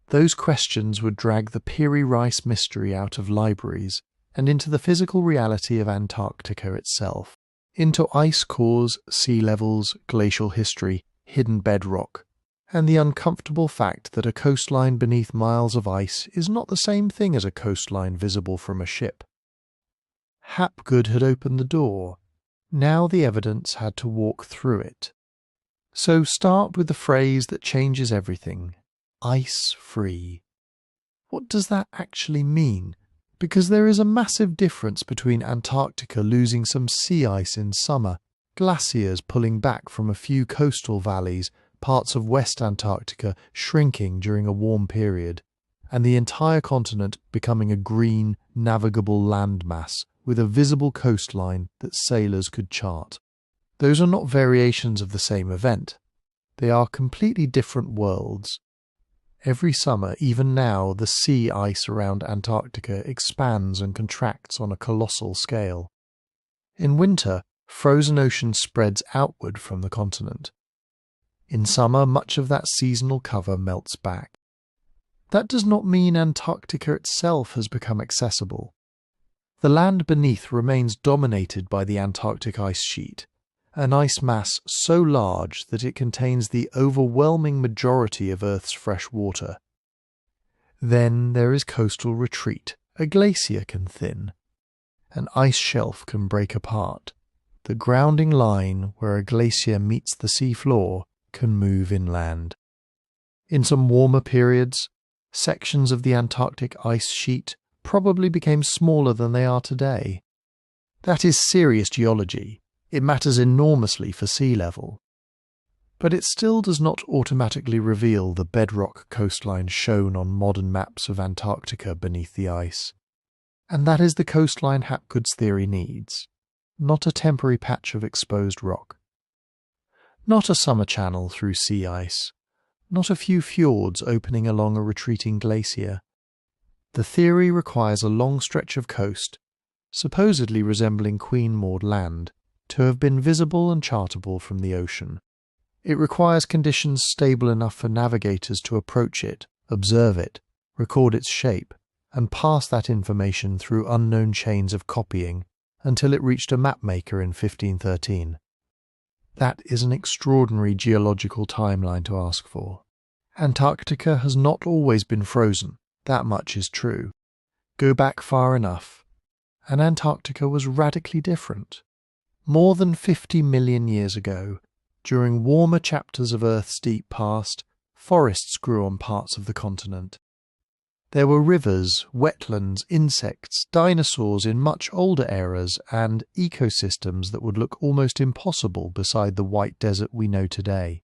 Those questions would drag the Piri Reis mystery out of libraries and into the physical reality of Antarctica itself, into ice cores, sea levels, glacial history, hidden bedrock, and the uncomfortable fact that a coastline beneath miles of ice is not the same thing as a coastline visible from a ship. Hapgood had opened the door. Now the evidence had to walk through it. So start with the phrase that changes everything: ice-free. What does that actually mean? Because there is a massive difference between Antarctica losing some sea ice in summer, glaciers pulling back from a few coastal valleys, parts of West Antarctica shrinking during a warm period, and the entire continent becoming a green, navigable landmass with a visible coastline that sailors could chart. Those are not variations of the same event. They are completely different worlds. Every summer, even now, the sea ice around Antarctica expands and contracts on a colossal scale. In winter, frozen ocean spreads outward from the continent. In summer, much of that seasonal cover melts back. That does not mean Antarctica itself has become accessible. The land beneath remains dominated by the Antarctic ice sheet, an ice mass so large that it contains the overwhelming majority of Earth's fresh water. Then there is coastal retreat. A glacier can thin. An ice shelf can break apart. The grounding line where a glacier meets the sea floor can move inland. In some warmer periods, sections of the Antarctic ice sheet probably became smaller than they are today. That is serious geology. It matters enormously for sea level. But it still does not automatically reveal the bedrock coastline shown on modern maps of Antarctica beneath the ice. And that is the coastline Hapgood's theory needs, not a temporary patch of exposed rock. Not a summer channel through sea ice, not a few fjords opening along a retreating glacier. The theory requires a long stretch of coast, supposedly resembling Queen Maud Land, to have been visible and chartable from the ocean. It requires conditions stable enough for navigators to approach it, observe it, record its shape, and pass that information through unknown chains of copying until it reached a mapmaker in 1513. That is an extraordinary geological timeline to ask for. Antarctica has not always been frozen, that much is true. Go back far enough, and Antarctica was radically different. More than 50 million years ago, during warmer chapters of Earth's deep past, forests grew on parts of the continent. There were rivers, wetlands, insects, dinosaurs in much older eras, and ecosystems that would look almost impossible beside the white desert we know today.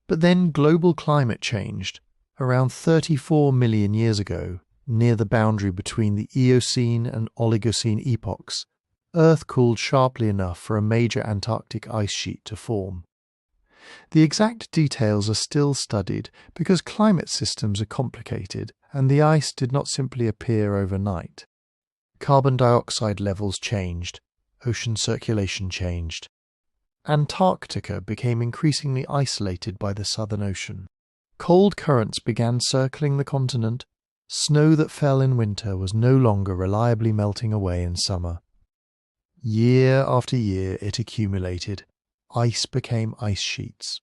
But then global climate changed. Around 34 million years ago, near the boundary between the Eocene and Oligocene epochs, Earth cooled sharply enough for a major Antarctic ice sheet to form. The exact details are still studied because climate systems are complicated and the ice did not simply appear overnight. Carbon dioxide levels changed, ocean circulation changed. Antarctica became increasingly isolated by the Southern Ocean. Cold currents began circling the continent. Snow that fell in winter was no longer reliably melting away in summer. Year after year it accumulated. Ice became ice sheets.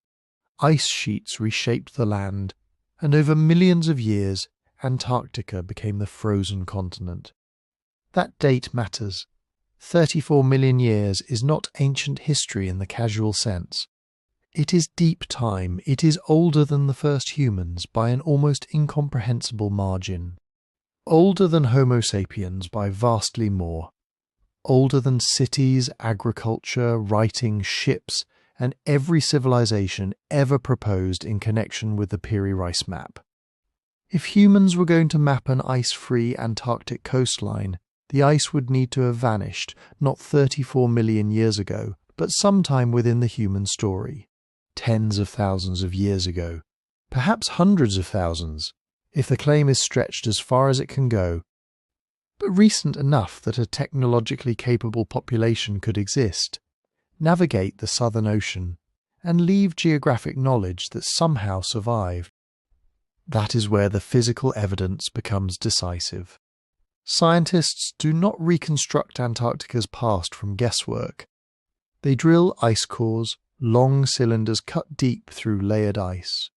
Ice sheets reshaped the land, and over millions of years, Antarctica became the frozen continent. That date matters. 34 million years is not ancient history in the casual sense. It is deep time. It is older than the first humans by an almost incomprehensible margin. Older than Homo sapiens by vastly more. Older than cities, agriculture, writing, ships, and every civilization ever proposed in connection with the Piri Reis map. If humans were going to map an ice-free Antarctic coastline, the ice would need to have vanished, not 34 million years ago, but sometime within the human story. Tens of thousands of years ago. Perhaps hundreds of thousands, if the claim is stretched as far as it can go. But recent enough that a technologically capable population could exist, navigate the Southern Ocean, and leave geographic knowledge that somehow survived. That is where the physical evidence becomes decisive. Scientists do not reconstruct Antarctica's past from guesswork. They drill ice cores, long cylinders cut deep through layered ice.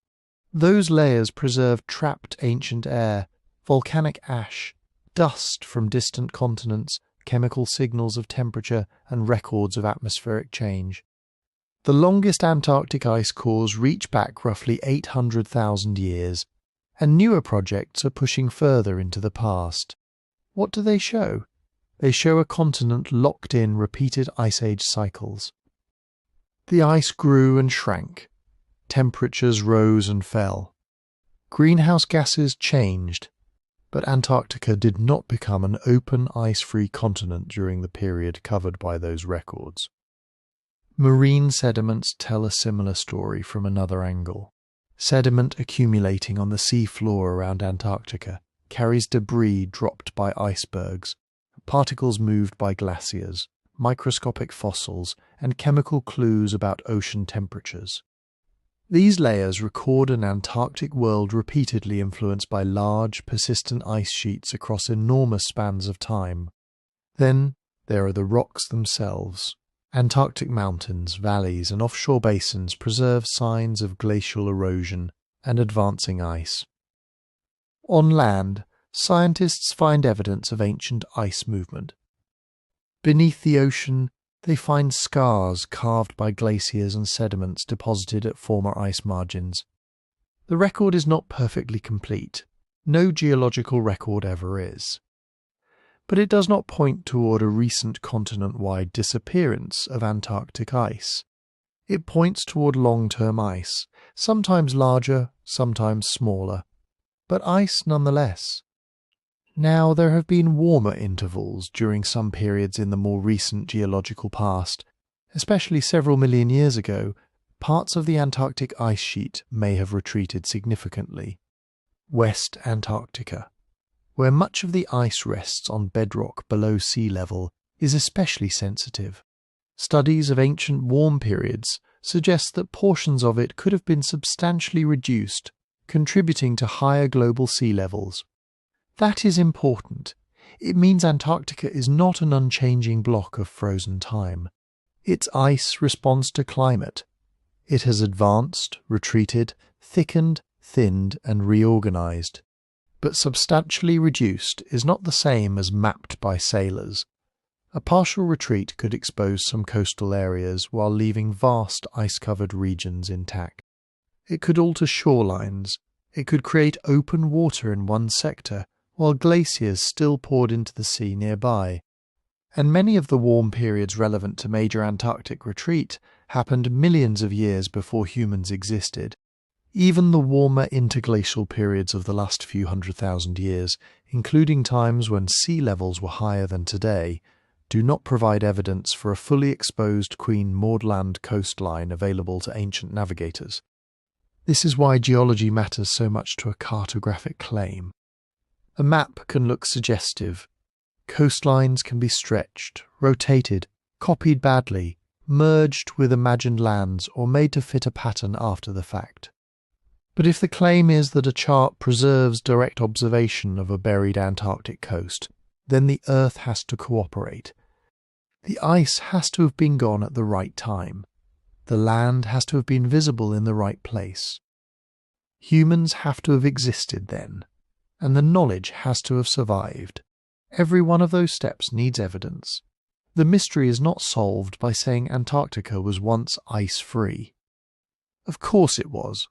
Those layers preserve trapped ancient air, volcanic ash, dust from distant continents, chemical signals of temperature, and records of atmospheric change. The longest Antarctic ice cores reach back roughly 800,000 years, and newer projects are pushing further into the past. What do they show? They show a continent locked in repeated ice age cycles. The ice grew and shrank. Temperatures rose and fell. Greenhouse gases changed. But Antarctica did not become an open, ice-free continent during the period covered by those records. Marine sediments tell a similar story from another angle. Sediment accumulating on the sea floor around Antarctica carries debris dropped by icebergs, particles moved by glaciers, microscopic fossils, and chemical clues about ocean temperatures. These layers record an Antarctic world repeatedly influenced by large, persistent ice sheets across enormous spans of time. Then there are the rocks themselves. Antarctic mountains, valleys, and offshore basins preserve signs of glacial erosion and advancing ice. On land, scientists find evidence of ancient ice movement. Beneath the ocean, they find scars carved by glaciers and sediments deposited at former ice margins. The record is not perfectly complete. No geological record ever is. But it does not point toward a recent continent-wide disappearance of Antarctic ice. It points toward long-term ice, sometimes larger, sometimes smaller, but ice nonetheless. Now, there have been warmer intervals during some periods in the more recent geological past. Especially several million years ago, parts of the Antarctic ice sheet may have retreated significantly. West Antarctica, where much of the ice rests on bedrock below sea level, is especially sensitive. Studies of ancient warm periods suggest that portions of it could have been substantially reduced, contributing to higher global sea levels. That is important. It means Antarctica is not an unchanging block of frozen time. Its ice responds to climate. It has advanced, retreated, thickened, thinned, and reorganized. but substantially reduced is not the same as mapped by sailors. A partial retreat could expose some coastal areas while leaving vast ice-covered regions intact. It could alter shorelines. It could create open water in one sector, while glaciers still poured into the sea nearby. And many of the warm periods relevant to major Antarctic retreat happened millions of years before humans existed. Even the warmer interglacial periods of the last few 100,000 years, including times when sea levels were higher than today, do not provide evidence for a fully exposed Queen Maudland coastline available to ancient navigators. This is why geology matters so much to a cartographic claim. A map can look suggestive. Coastlines can be stretched, rotated, copied badly, merged with imagined lands, or made to fit a pattern after the fact. But if the claim is that a chart preserves direct observation of a buried Antarctic coast, then the Earth has to cooperate. The ice has to have been gone at the right time. The land has to have been visible in the right place. Humans have to have existed then, and the knowledge has to have survived. Every one of those steps needs evidence. The mystery is not solved by saying Antarctica was once ice-free. Of course it was.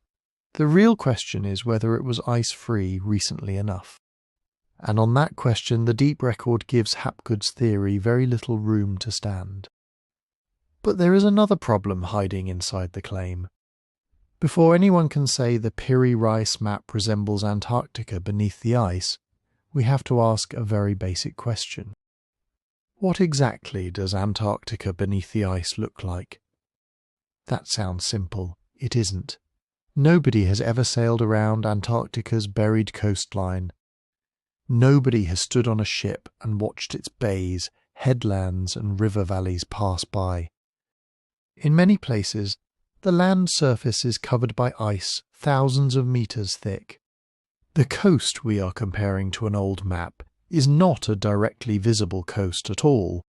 The real question is whether it was ice-free recently enough. And on that question the deep record gives Hapgood's theory very little room to stand. But there is another problem hiding inside the claim. Before anyone can say the Piri Reis map resembles Antarctica beneath the ice, we have to ask a very basic question. What exactly does Antarctica beneath the ice look like? That sounds simple. It isn't. Nobody has ever sailed around Antarctica's buried coastline. Nobody has stood on a ship and watched its bays, headlands and river valleys pass by. In many places, the land surface is covered by ice thousands of meters thick. The coast we are comparing to an old map is not a directly visible coast at all.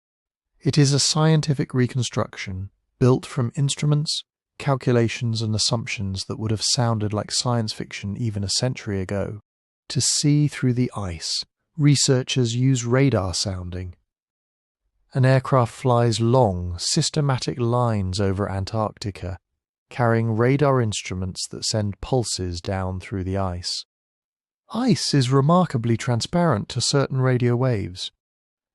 It is a scientific reconstruction built from instruments, calculations and assumptions that would have sounded like science fiction even a century ago. To see through the ice, researchers use radar sounding. An aircraft flies long, systematic lines over Antarctica, carrying radar instruments that send pulses down through the ice. Ice is remarkably transparent to certain radio waves.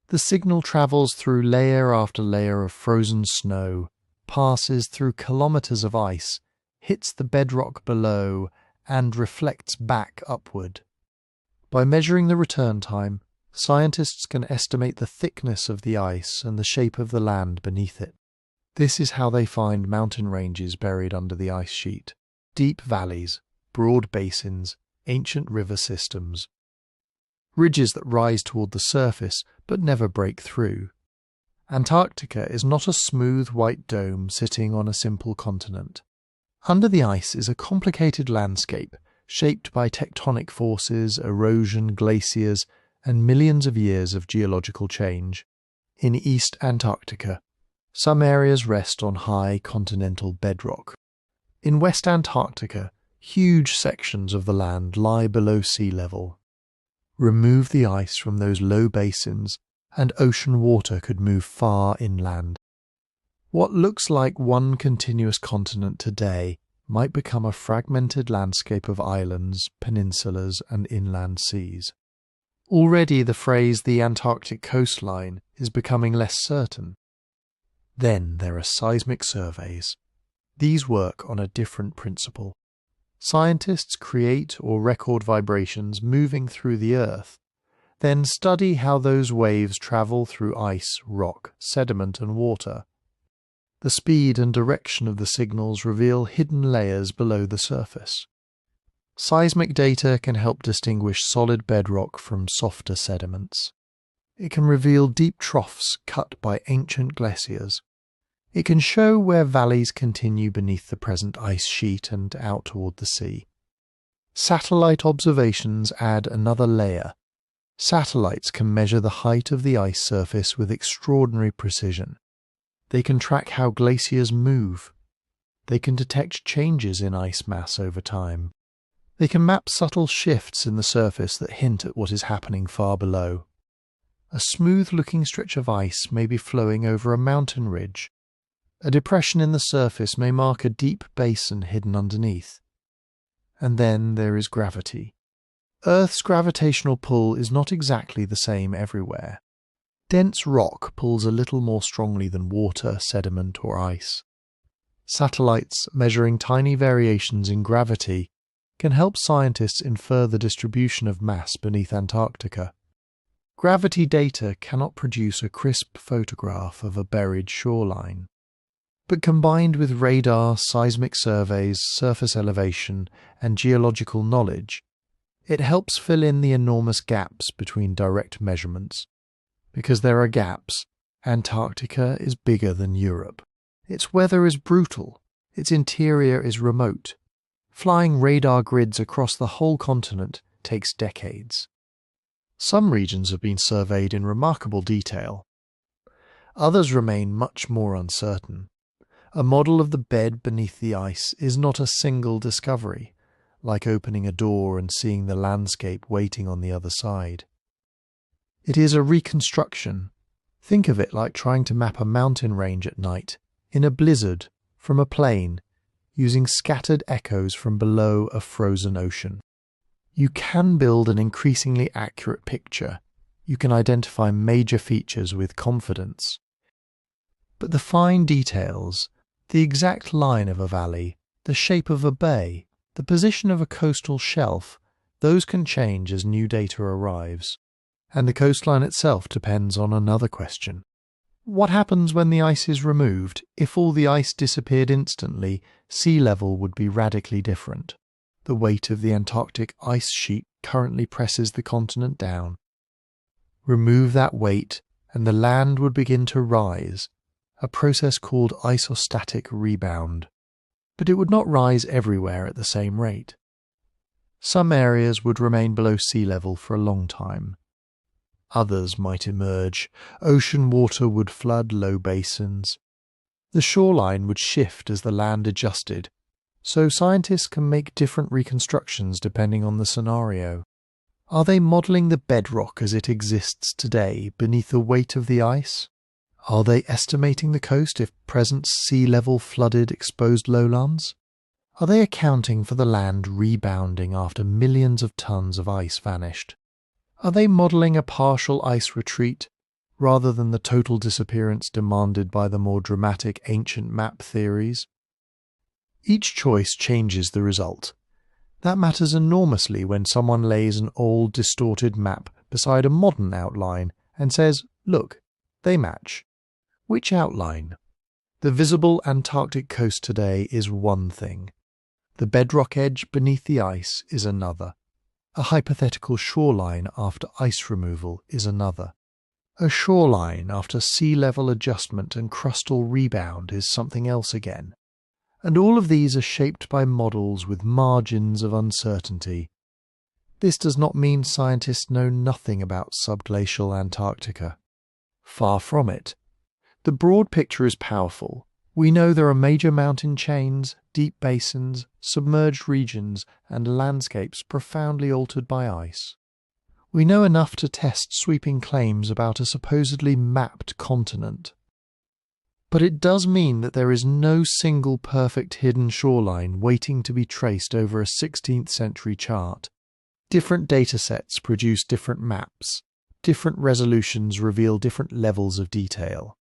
The signal travels through layer after layer of frozen snow, passes through kilometers of ice, hits the bedrock below, and reflects back upward. By measuring the return time, scientists can estimate the thickness of the ice and the shape of the land beneath it. This is how they find mountain ranges buried under the ice sheet, deep valleys, broad basins, ancient river systems, ridges that rise toward the surface but never break through. Antarctica is not a smooth white dome sitting on a simple continent. Under the ice is a complicated landscape shaped by tectonic forces, erosion, glaciers, and millions of years of geological change. In East Antarctica, some areas rest on high continental bedrock. In West Antarctica, huge sections of the land lie below sea level. Remove the ice from those low basins, and ocean water could move far inland. What looks like one continuous continent today might become a fragmented landscape of islands, peninsulas, and inland seas. Already the phrase the Antarctic coastline is becoming less certain. Then there are seismic surveys. These work on a different principle. Scientists create or record vibrations moving through the Earth, then study how those waves travel through ice, rock, sediment, and water. The speed and direction of the signals reveal hidden layers below the surface. Seismic data can help distinguish solid bedrock from softer sediments. It can reveal deep troughs cut by ancient glaciers. It can show where valleys continue beneath the present ice sheet and out toward the sea. Satellite observations add another layer. Satellites can measure the height of the ice surface with extraordinary precision. They can track how glaciers move. They can detect changes in ice mass over time. They can map subtle shifts in the surface that hint at what is happening far below. A smooth-looking stretch of ice may be flowing over a mountain ridge. A depression in the surface may mark a deep basin hidden underneath. And then there is gravity. Earth's gravitational pull is not exactly the same everywhere. Dense rock pulls a little more strongly than water, sediment, or ice. Satellites measuring tiny variations in gravity can help scientists infer the distribution of mass beneath Antarctica. Gravity data cannot produce a crisp photograph of a buried shoreline, but combined with radar, seismic surveys, surface elevation, and geological knowledge, it helps fill in the enormous gaps between direct measurements. Because there are gaps, Antarctica is bigger than Europe. Its weather is brutal, its interior is remote. Flying radar grids across the whole continent takes decades. Some regions have been surveyed in remarkable detail. Others remain much more uncertain. A model of the bed beneath the ice is not a single discovery, like opening a door and seeing the landscape waiting on the other side. It is a reconstruction. Think of it like trying to map a mountain range at night, in a blizzard, from a plane, using scattered echoes from below a frozen ocean. You can build an increasingly accurate picture. You can identify major features with confidence. But the fine details, the exact line of a valley, the shape of a bay, the position of a coastal shelf, those can change as new data arrives. And the coastline itself depends on another question. What happens when the ice is removed? If all the ice disappeared instantly, sea level would be radically different. The weight of the Antarctic ice sheet currently presses the continent down. Remove that weight, and the land would begin to rise, a process called isostatic rebound. But it would not rise everywhere at the same rate. Some areas would remain below sea level for a long time. Others might emerge. Ocean water would flood low basins. The shoreline would shift as the land adjusted, so scientists can make different reconstructions depending on the scenario. Are they modelling the bedrock as it exists today beneath the weight of the ice? Are they estimating the coast if present sea level flooded exposed lowlands? Are they accounting for the land rebounding after millions of tons of ice vanished? Are they modelling a partial ice retreat rather than the total disappearance demanded by the more dramatic ancient map theories? Each choice changes the result. That matters enormously when someone lays an old, distorted map beside a modern outline and says, "Look, they match." Which outline? The visible Antarctic coast today is one thing. The bedrock edge beneath the ice is another. A hypothetical shoreline after ice removal is another. A shoreline after sea level adjustment and crustal rebound is something else again. And all of these are shaped by models with margins of uncertainty. This does not mean scientists know nothing about subglacial Antarctica. Far from it. The broad picture is powerful. We know there are major mountain chains, deep basins, submerged regions, and landscapes profoundly altered by ice. We know enough to test sweeping claims about a supposedly mapped continent. But it does mean that there is no single perfect hidden shoreline waiting to be traced over a 16th century chart. Different datasets produce different maps. Different resolutions reveal different levels of detail.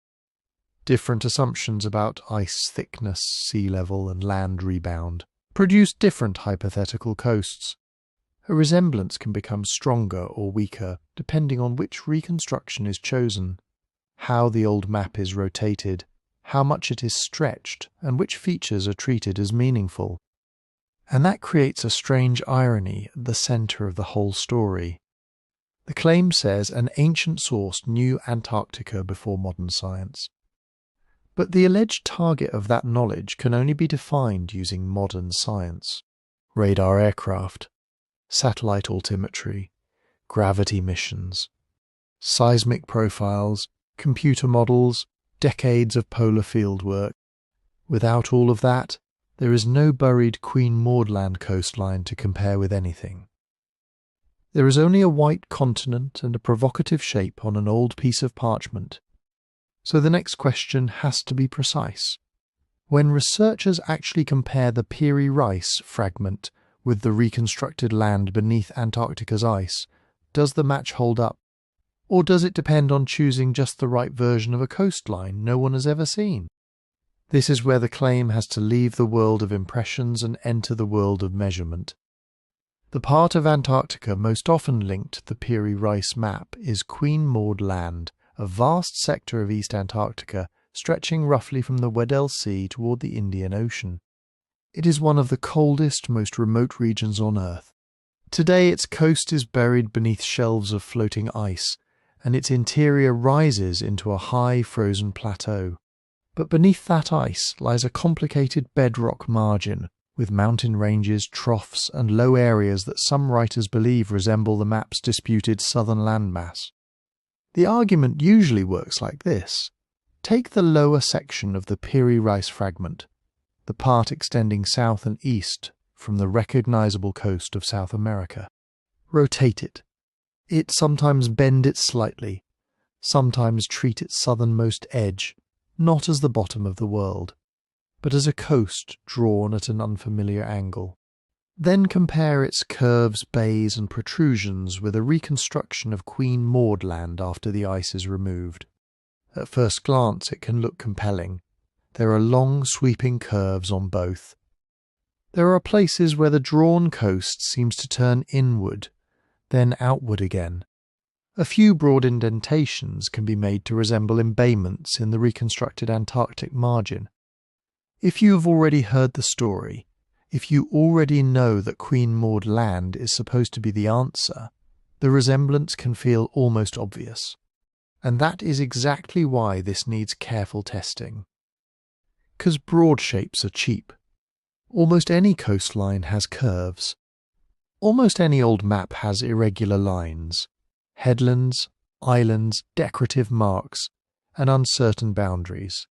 Different assumptions about ice thickness, sea level, and land rebound produce different hypothetical coasts. A resemblance can become stronger or weaker depending on which reconstruction is chosen, how the old map is rotated, how much it is stretched, and which features are treated as meaningful. And that creates a strange irony at the centre of the whole story. The claim says an ancient source knew Antarctica before modern science. But the alleged target of that knowledge can only be defined using modern science. Radar aircraft, satellite altimetry, gravity missions, seismic profiles, computer models, decades of polar fieldwork. Without all of that, There is no buried Queen Maudland coastline to compare with anything. There is only a white continent and a provocative shape on an old piece of parchment. So the next question has to be precise. When researchers actually compare the Piri Reis fragment with the reconstructed land beneath Antarctica's ice, does the match hold up? Or does it depend on choosing just the right version of a coastline no one has ever seen? This is where the claim has to leave the world of impressions and enter the world of measurement. The part of Antarctica most often linked to the Piri Reis map is Queen Maud Land, a vast sector of East Antarctica stretching roughly from the Weddell Sea toward the Indian Ocean. It is one of the coldest, most remote regions on Earth. Today its coast is buried beneath shelves of floating ice, and its interior rises into a high frozen plateau. But beneath that ice lies a complicated bedrock margin, with mountain ranges, troughs, and low areas that some writers believe resemble the map's disputed southern landmass. The argument usually works like this. Take the lower section of the Piri Reis fragment, the part extending south and east from the recognizable coast of South America. Rotate it. Sometimes bend it slightly, sometimes treat its southernmost edge not as the bottom of the world, but as a coast drawn at an unfamiliar angle. Then compare its curves, bays, and protrusions with a reconstruction of Queen Maud Land after the ice is removed. At first glance it can look compelling. There are long sweeping curves on both. There are places where the drawn coast seems to turn inward, then outward again. A few broad indentations can be made to resemble embayments in the reconstructed Antarctic margin. If you have already heard the story, if you already know that Queen Maud Land is supposed to be the answer, the resemblance can feel almost obvious. And that is exactly why this needs careful testing. 'Cause broad shapes are cheap. Almost any coastline has curves. Almost any old map has irregular lines, headlands, islands, decorative marks, and uncertain boundaries.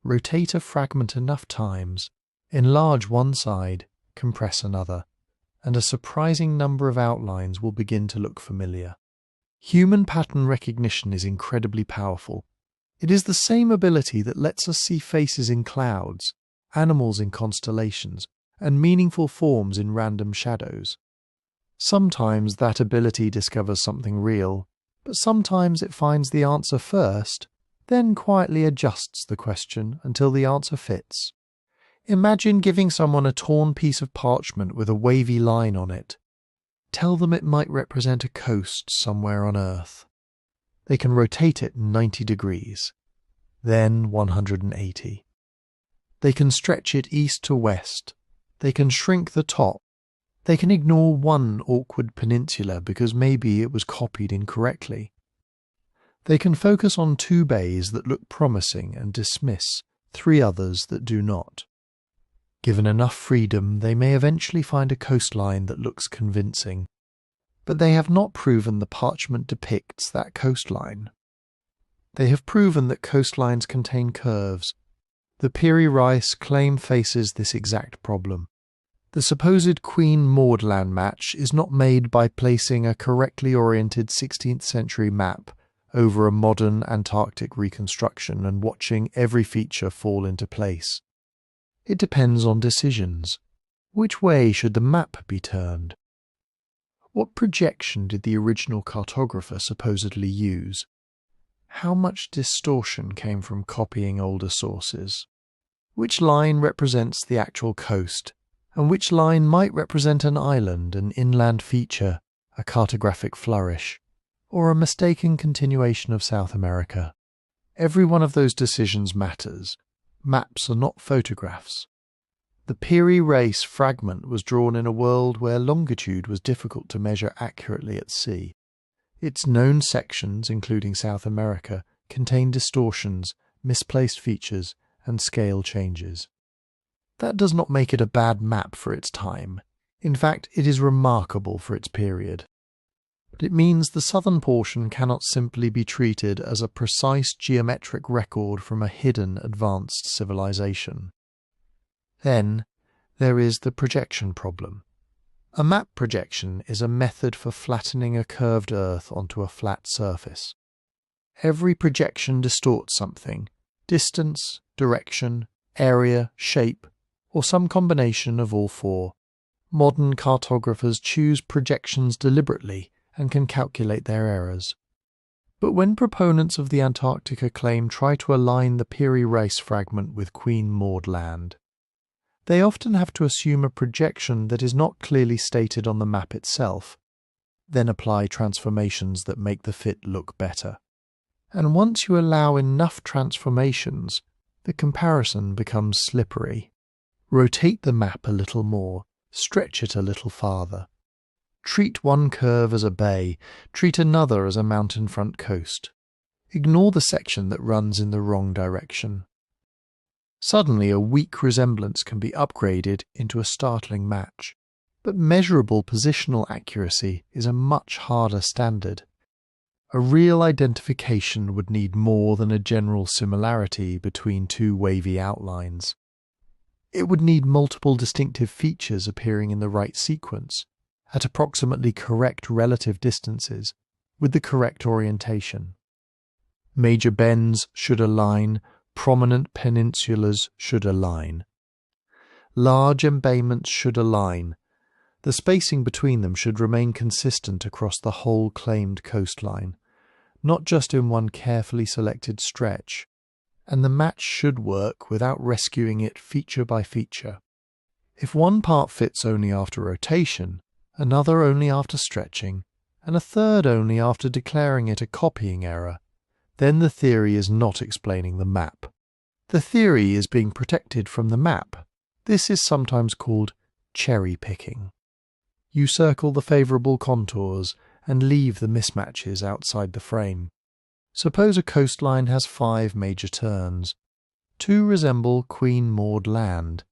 Rotate a fragment enough times, enlarge one side, compress another, and a surprising number of outlines will begin to look familiar. Human pattern recognition is incredibly powerful. It is the same ability that lets us see faces in clouds, animals in constellations, and meaningful forms in random shadows. Sometimes that ability discovers something real, but sometimes it finds the answer first, then quietly adjusts the question until the answer fits. Imagine giving someone a torn piece of parchment with a wavy line on it. Tell them it might represent a coast somewhere on Earth. They can rotate it 90 degrees, then 180. They can stretch it east to west. They can shrink the top. They can ignore one awkward peninsula because maybe it was copied incorrectly. They can focus on 2 bays that look promising and dismiss 3 others that do not. Given enough freedom, they may eventually find a coastline that looks convincing. But they have not proven the parchment depicts that coastline. They have proven that coastlines contain curves. The Piri Reis claim faces this exact problem. The supposed Queen Maud Land match is not made by placing a correctly oriented 16th century map over a modern Antarctic reconstruction and watching every feature fall into place. It depends on decisions. Which way should the map be turned? What projection did the original cartographer supposedly use? How much distortion came from copying older sources? Which line represents the actual coast, and which line might represent an island, an inland feature, a cartographic flourish, or a mistaken continuation of South America? Every one of those decisions matters. Maps are not photographs. The Piri Reis fragment was drawn in a world where longitude was difficult to measure accurately at sea. Its known sections, including South America, contain distortions, misplaced features, and scale changes. That does not make it a bad map for its time. In fact, it is remarkable for its period. But it means the southern portion cannot simply be treated as a precise geometric record from a hidden advanced civilization. Then, there is the projection problem. A map projection is a method for flattening a curved Earth onto a flat surface. Every projection distorts something: distance, direction, area, shape, or some combination of all four. Modern cartographers choose projections deliberately and can calculate their errors. But when proponents of the Antarctica claim try to align the Piri Reis fragment with Queen Maud Land, they often have to assume a projection that is not clearly stated on the map itself, then apply transformations that make the fit look better. And once you allow enough transformations, the comparison becomes slippery. Rotate the map a little more, stretch it a little farther. Treat one curve as a bay, treat another as a mountain-front coast. Ignore the section that runs in the wrong direction. Suddenly a weak resemblance can be upgraded into a startling match. But measurable positional accuracy is a much harder standard. A real identification would need more than a general similarity between two wavy outlines. It would need multiple distinctive features appearing in the right sequence, at approximately correct relative distances, with the correct orientation. Major bends should align, prominent peninsulas should align. Large embayments should align. The spacing between them should remain consistent across the whole claimed coastline, not just in one carefully selected stretch, and the match should work without rescuing it feature by feature. If one part fits only after rotation, another only after stretching, and a third only after declaring it a copying error, then the theory is not explaining the map. The theory is being protected from the map. This is sometimes called cherry-picking. You circle the favourable contours and leave the mismatches outside the frame. Suppose a coastline has 5 major turns. 2 resemble Queen Maud Land.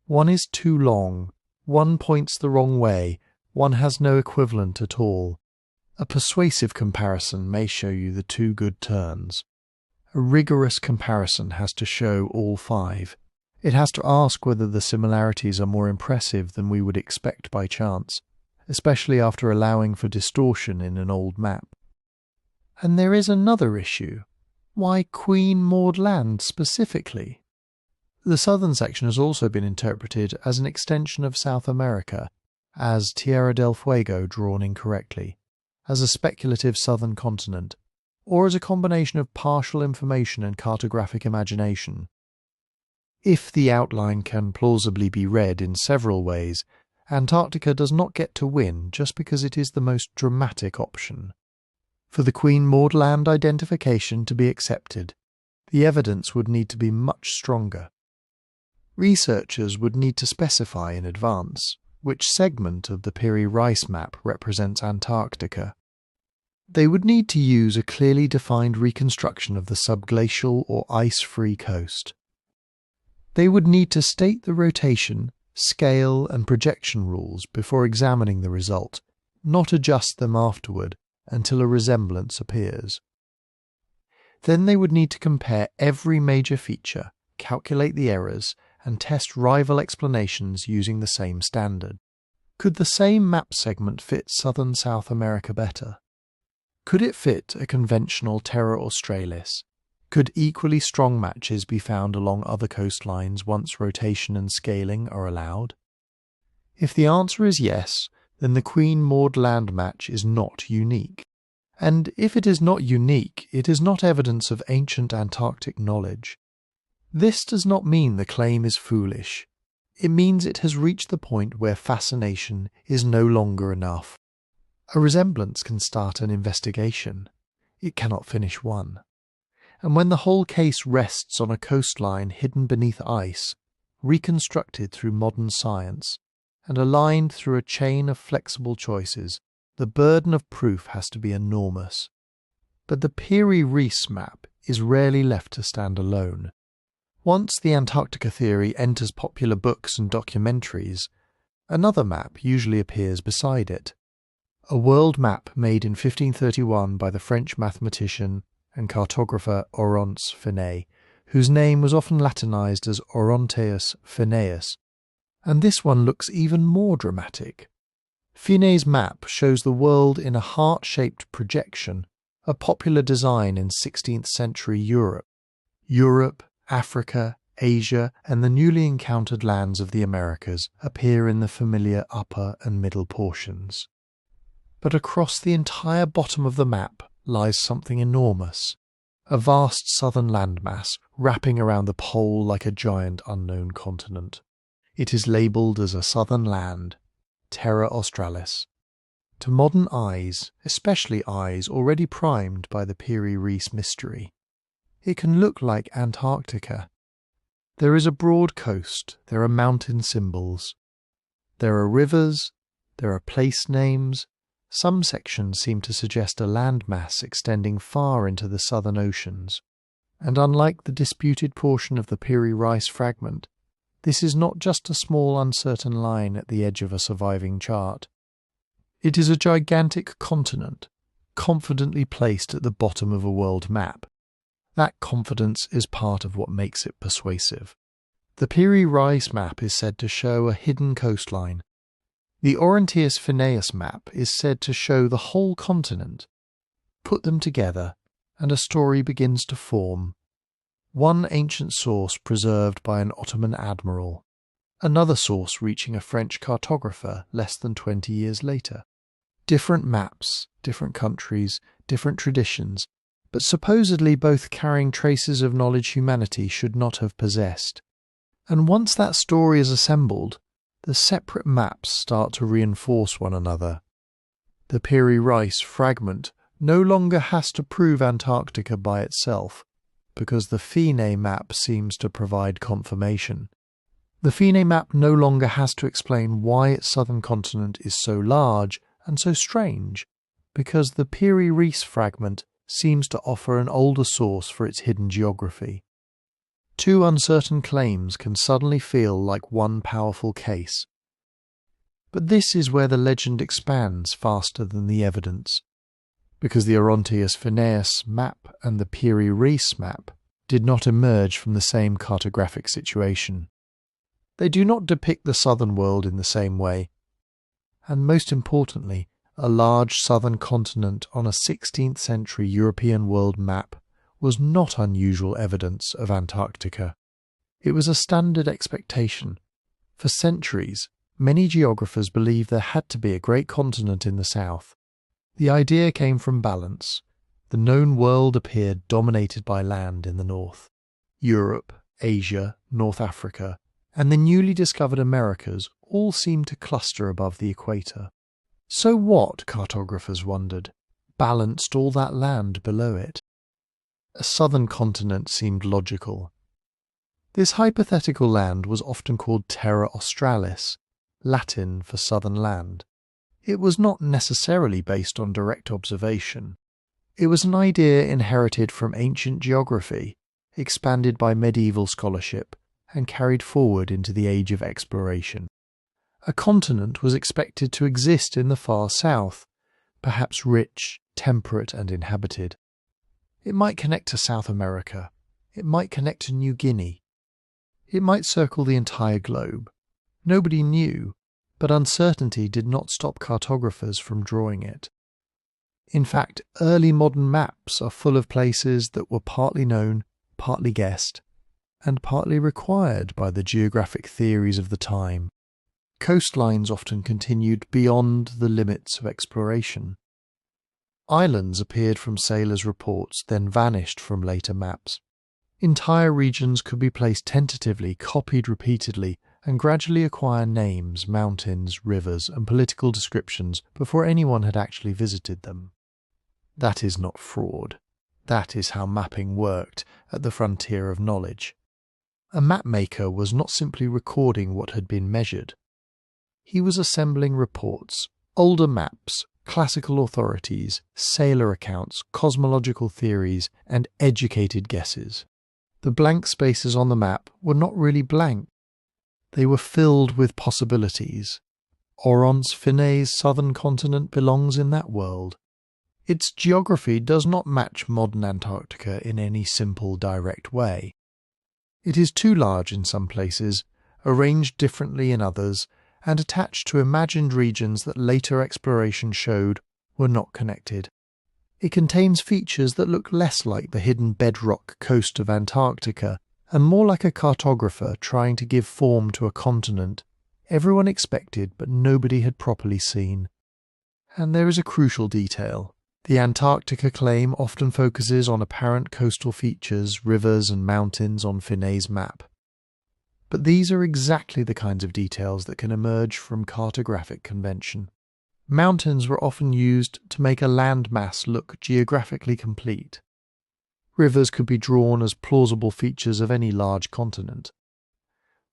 One is too long, one points the wrong way, one has no equivalent at all. A persuasive comparison may show you the 2 good turns. A rigorous comparison has to show all 5. It has to ask whether the similarities are more impressive than we would expect by chance, especially after allowing for distortion in an old map. And there is another issue. Why Queen Maud Land specifically? The southern section has also been interpreted as an extension of South America, as Tierra del Fuego drawn incorrectly, as a speculative southern continent, or as a combination of partial information and cartographic imagination. If the outline can plausibly be read in several ways, Antarctica does not get to win just because it is the most dramatic option. For the Queen Maud Land identification to be accepted, the evidence would need to be much stronger. Researchers would need to specify in advance which segment of the Piri Reis map represents Antarctica. They would need to use a clearly defined reconstruction of the subglacial or ice-free coast. They would need to state the rotation, scale and projection rules before examining the result, not adjust them afterward until a resemblance appears. Then they would need to compare every major feature, calculate the errors, and test rival explanations using the same standard. Could the same map segment fit southern South America better? Could it fit a conventional Terra Australis? Could equally strong matches be found along other coastlines once rotation and scaling are allowed? If the answer is yes, then the Queen Maud Land match is not unique. And if it is not unique, it is not evidence of ancient Antarctic knowledge. This does not mean the claim is foolish. It means it has reached the point where fascination is no longer enough. A resemblance can start an investigation. It cannot finish one. And when the whole case rests on a coastline hidden beneath ice, reconstructed through modern science, and aligned through a chain of flexible choices, the burden of proof has to be enormous. But the Piri Reis map is rarely left to stand alone. Once the Antarctica theory enters popular books and documentaries, another map usually appears beside it. A world map made in 1531 by the French mathematician and cartographer Oronteus Finaeus, whose name was often Latinized as Oronteus Finaeus, And this one looks even more dramatic. Finaeus' map shows the world in a heart-shaped projection, a popular design in 16th century Europe. Europe, Africa, Asia, and the newly encountered lands of the Americas appear in the familiar upper and middle portions. But across the entire bottom of the map lies something enormous, a vast southern landmass wrapping around the pole like a giant unknown continent. It is labelled as a southern land, Terra Australis. To modern eyes, especially eyes already primed by the Piri Reis mystery, it can look like Antarctica. There is a broad coast, there are mountain symbols, there are rivers, there are place names. Some sections seem to suggest a landmass extending far into the southern oceans. And unlike the disputed portion of the Piri Reis fragment, this is not just a small uncertain line at the edge of a surviving chart. It is a gigantic continent, confidently placed at the bottom of a world map. That confidence is part of what makes it persuasive. The Piri Reis map is said to show a hidden coastline. The Oronteus Finaeus map is said to show the whole continent. Put them together, and a story begins to form. One ancient source preserved by an Ottoman admiral, another source reaching a French cartographer less than 20 years later. Different maps, different countries, different traditions, but supposedly both carrying traces of knowledge humanity should not have possessed. And once that story is assembled, the separate maps start to reinforce one another. The Piri Reis fragment no longer has to prove Antarctica by itself, because the Finaeus map seems to provide confirmation. The Finaeus map no longer has to explain why its southern continent is so large and so strange, because the Piri Reis fragment seems to offer an older source for its hidden geography. Two uncertain claims can suddenly feel like one powerful case. But this is where the legend expands faster than the evidence, because the Oronteus Finaeus map and the Piri Reis map did not emerge from the same cartographic situation. They do not depict the southern world in the same way, and most importantly, a large southern continent on a 16th century European world map was not unusual evidence of Antarctica. It was a standard expectation. For centuries, many geographers believed there had to be a great continent in the south. The idea came from balance. The known world appeared dominated by land in the north. Europe, Asia, North Africa, and the newly discovered Americas all seemed to cluster above the equator. So what, cartographers wondered, balanced all that land below it? A southern continent seemed logical. This hypothetical land was often called Terra Australis, Latin for southern land. It was not necessarily based on direct observation. It was an idea inherited from ancient geography, expanded by medieval scholarship, and carried forward into the age of exploration. A continent was expected to exist in the far south, perhaps rich, temperate, and inhabited. It might connect to South America. It might connect to New Guinea. It might circle the entire globe. Nobody knew, but uncertainty did not stop cartographers from drawing it. In fact, early modern maps are full of places that were partly known, partly guessed, and partly required by the geographic theories of the time. Coastlines often continued beyond the limits of exploration. Islands appeared from sailors' reports, then vanished from later maps. Entire regions could be placed tentatively, copied repeatedly, and gradually acquire names, mountains, rivers, and political descriptions before anyone had actually visited them. That is not fraud. That is how mapping worked at the frontier of knowledge. A mapmaker was not simply recording what had been measured. He was assembling reports, older maps, classical authorities, sailor accounts, cosmological theories, and educated guesses. The blank spaces on the map were not really blank. They were filled with possibilities. Oronteus Finaeus' southern continent belongs in that world. Its geography does not match modern Antarctica in any simple, direct way. It is too large in some places, arranged differently in others, and attached to imagined regions that later exploration showed were not connected. It contains features that look less like the hidden bedrock coast of Antarctica and more like a cartographer trying to give form to a continent everyone expected but nobody had properly seen. And there is a crucial detail. The Antarctica claim often focuses on apparent coastal features, rivers and mountains on Finaeus' map. But these are exactly the kinds of details that can emerge from cartographic convention. Mountains were often used to make a landmass look geographically complete. Rivers could be drawn as plausible features of any large continent.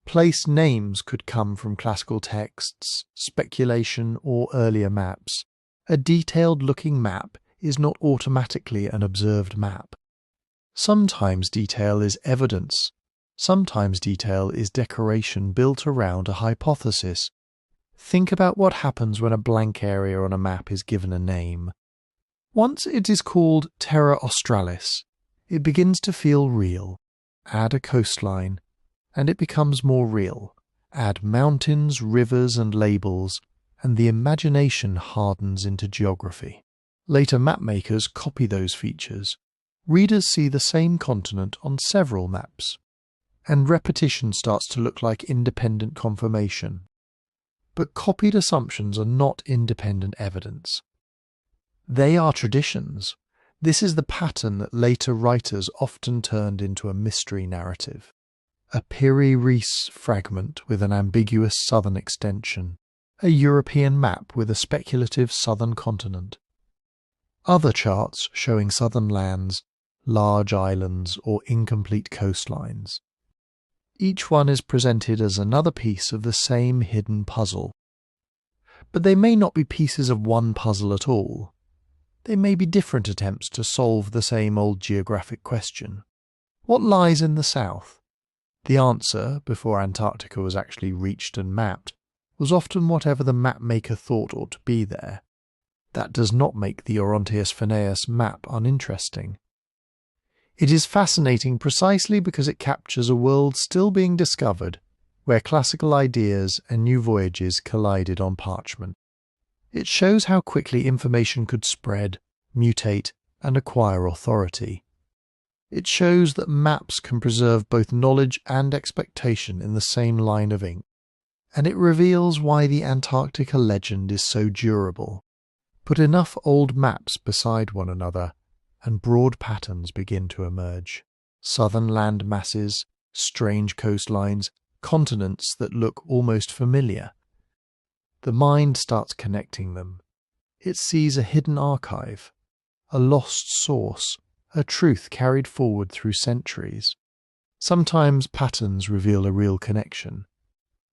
Place names could come from classical texts, speculation, or earlier maps. A detailed-looking map is not automatically an observed map. Sometimes detail is evidence. Sometimes detail is decoration built around a hypothesis. Think about what happens when a blank area on a map is given a name. Once it is called Terra Australis, it begins to feel real. Add a coastline, and it becomes more real. Add mountains, rivers, and labels, and the imagination hardens into geography. Later mapmakers copy those features. Readers see the same continent on several maps, and repetition starts to look like independent confirmation. But copied assumptions are not independent evidence. They are traditions. This is the pattern that later writers often turned into a mystery narrative. A Piri Reis fragment with an ambiguous southern extension. A European map with a speculative southern continent. Other charts showing southern lands, large islands, or incomplete coastlines. Each one is presented as another piece of the same hidden puzzle. But they may not be pieces of one puzzle at all. They may be different attempts to solve the same old geographic question. What lies in the south? The answer, before Antarctica was actually reached and mapped, was often whatever the mapmaker thought ought to be there. That does not make the Oronteus Finaeus map uninteresting. It is fascinating precisely because it captures a world still being discovered, where classical ideas and new voyages collided on parchment. It shows how quickly information could spread, mutate, and acquire authority. It shows that maps can preserve both knowledge and expectation in the same line of ink. And it reveals why the Antarctica legend is so durable. Put enough old maps beside one another, and broad patterns begin to emerge. Southern land masses, strange coastlines, continents that look almost familiar. The mind starts connecting them. It sees a hidden archive, a lost source, a truth carried forward through centuries. Sometimes patterns reveal a real connection,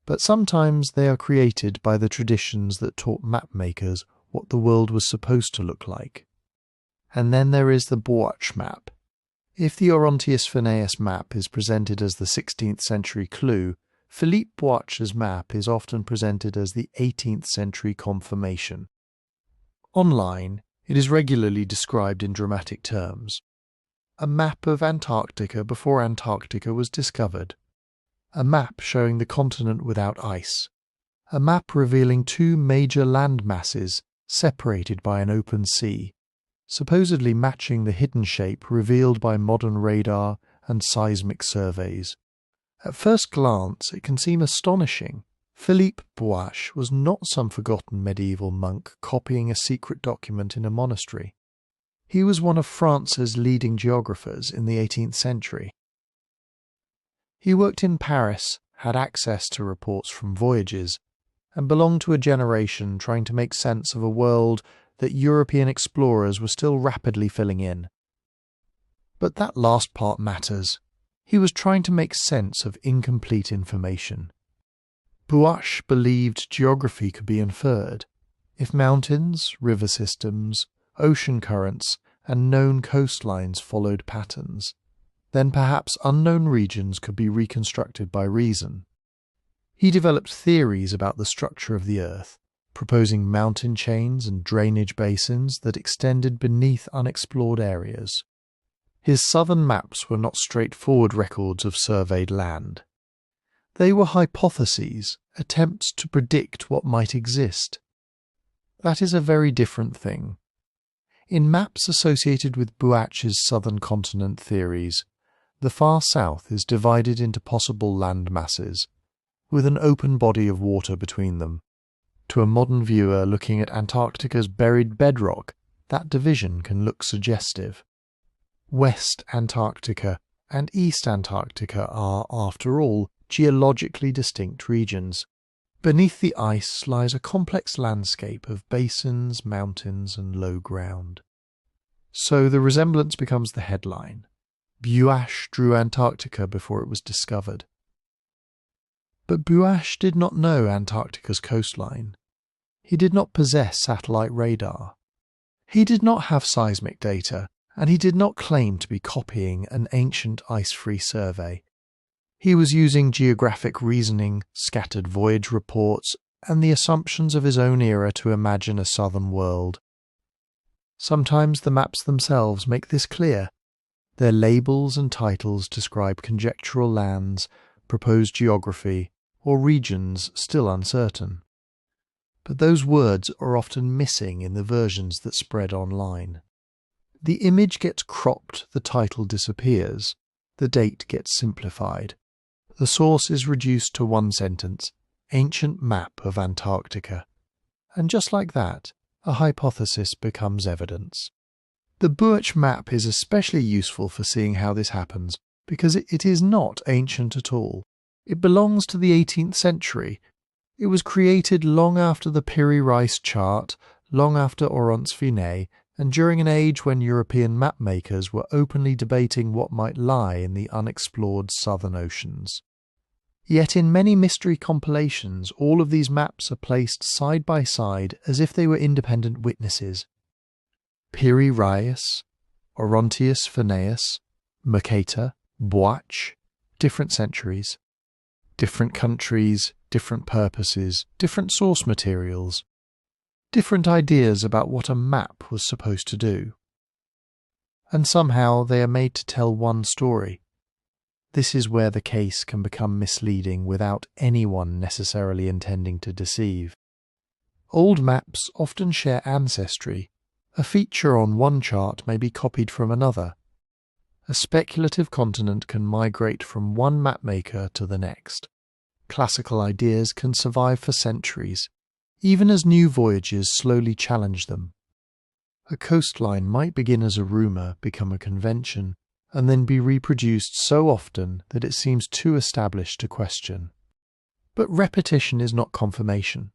but sometimes they are created by the traditions that taught mapmakers what the world was supposed to look like. And then there is the Buach map. If the Oronteus Finaeus map is presented as the 16th century clue, Philippe Buach's map is often presented as the 18th century confirmation. Online, it is regularly described in dramatic terms. A map of Antarctica before Antarctica was discovered. A map showing the continent without ice. A map revealing two major land masses separated by an open sea, supposedly matching the hidden shape revealed by modern radar and seismic surveys. At first glance, it can seem astonishing. Philippe Buach was not some forgotten medieval monk copying a secret document in a monastery. He was one of France's leading geographers in the 18th century. He worked in Paris, had access to reports from voyages, and belonged to a generation trying to make sense of a world that European explorers were still rapidly filling in. But that last part matters. He was trying to make sense of incomplete information. Buach believed geography could be inferred. If mountains, river systems, ocean currents, and known coastlines followed patterns, then perhaps unknown regions could be reconstructed by reason. He developed theories about the structure of the Earth, proposing mountain chains and drainage basins that extended beneath unexplored areas. His southern maps were not straightforward records of surveyed land. They were hypotheses, attempts to predict what might exist. That is a very different thing. In maps associated with Buach's southern continent theories, the far south is divided into possible land masses, with an open body of water between them. To a modern viewer looking at Antarctica's buried bedrock, that division can look suggestive. West Antarctica and East Antarctica are, after all, geologically distinct regions. Beneath the ice lies a complex landscape of basins, mountains, and low ground. So the resemblance becomes the headline. Buach drew Antarctica before it was discovered. But Buach did not know Antarctica's coastline. He did not possess satellite radar. He did not have seismic data, and he did not claim to be copying an ancient ice-free survey. He was using geographic reasoning, scattered voyage reports, and the assumptions of his own era to imagine a southern world. Sometimes the maps themselves make this clear. Their labels and titles describe conjectural lands, proposed geography, or regions still uncertain. But those words are often missing in the versions that spread online. The image gets cropped, the title disappears, the date gets simplified. The source is reduced to one sentence, ancient map of Antarctica. And just like that, a hypothesis becomes evidence. The Buach map is especially useful for seeing how this happens, because it is not ancient at all. It belongs to the 18th century. It was created long after the Piri Reis chart, long after Oronteus Finaeus, and during an age when European mapmakers were openly debating what might lie in the unexplored southern oceans. Yet in many mystery compilations, all of these maps are placed side by side as if they were independent witnesses. Piri Reis, Oronteus Finaeus, Mercator, Buach, different centuries, different countries, different purposes, different source materials, different ideas about what a map was supposed to do. And somehow they are made to tell one story. This is where the case can become misleading without anyone necessarily intending to deceive. Old maps often share ancestry. A feature on one chart may be copied from another. A speculative continent can migrate from one mapmaker to the next. Classical ideas can survive for centuries, even as new voyages slowly challenge them. A coastline might begin as a rumour, become a convention, and then be reproduced so often that it seems too established to question. But repetition is not confirmation.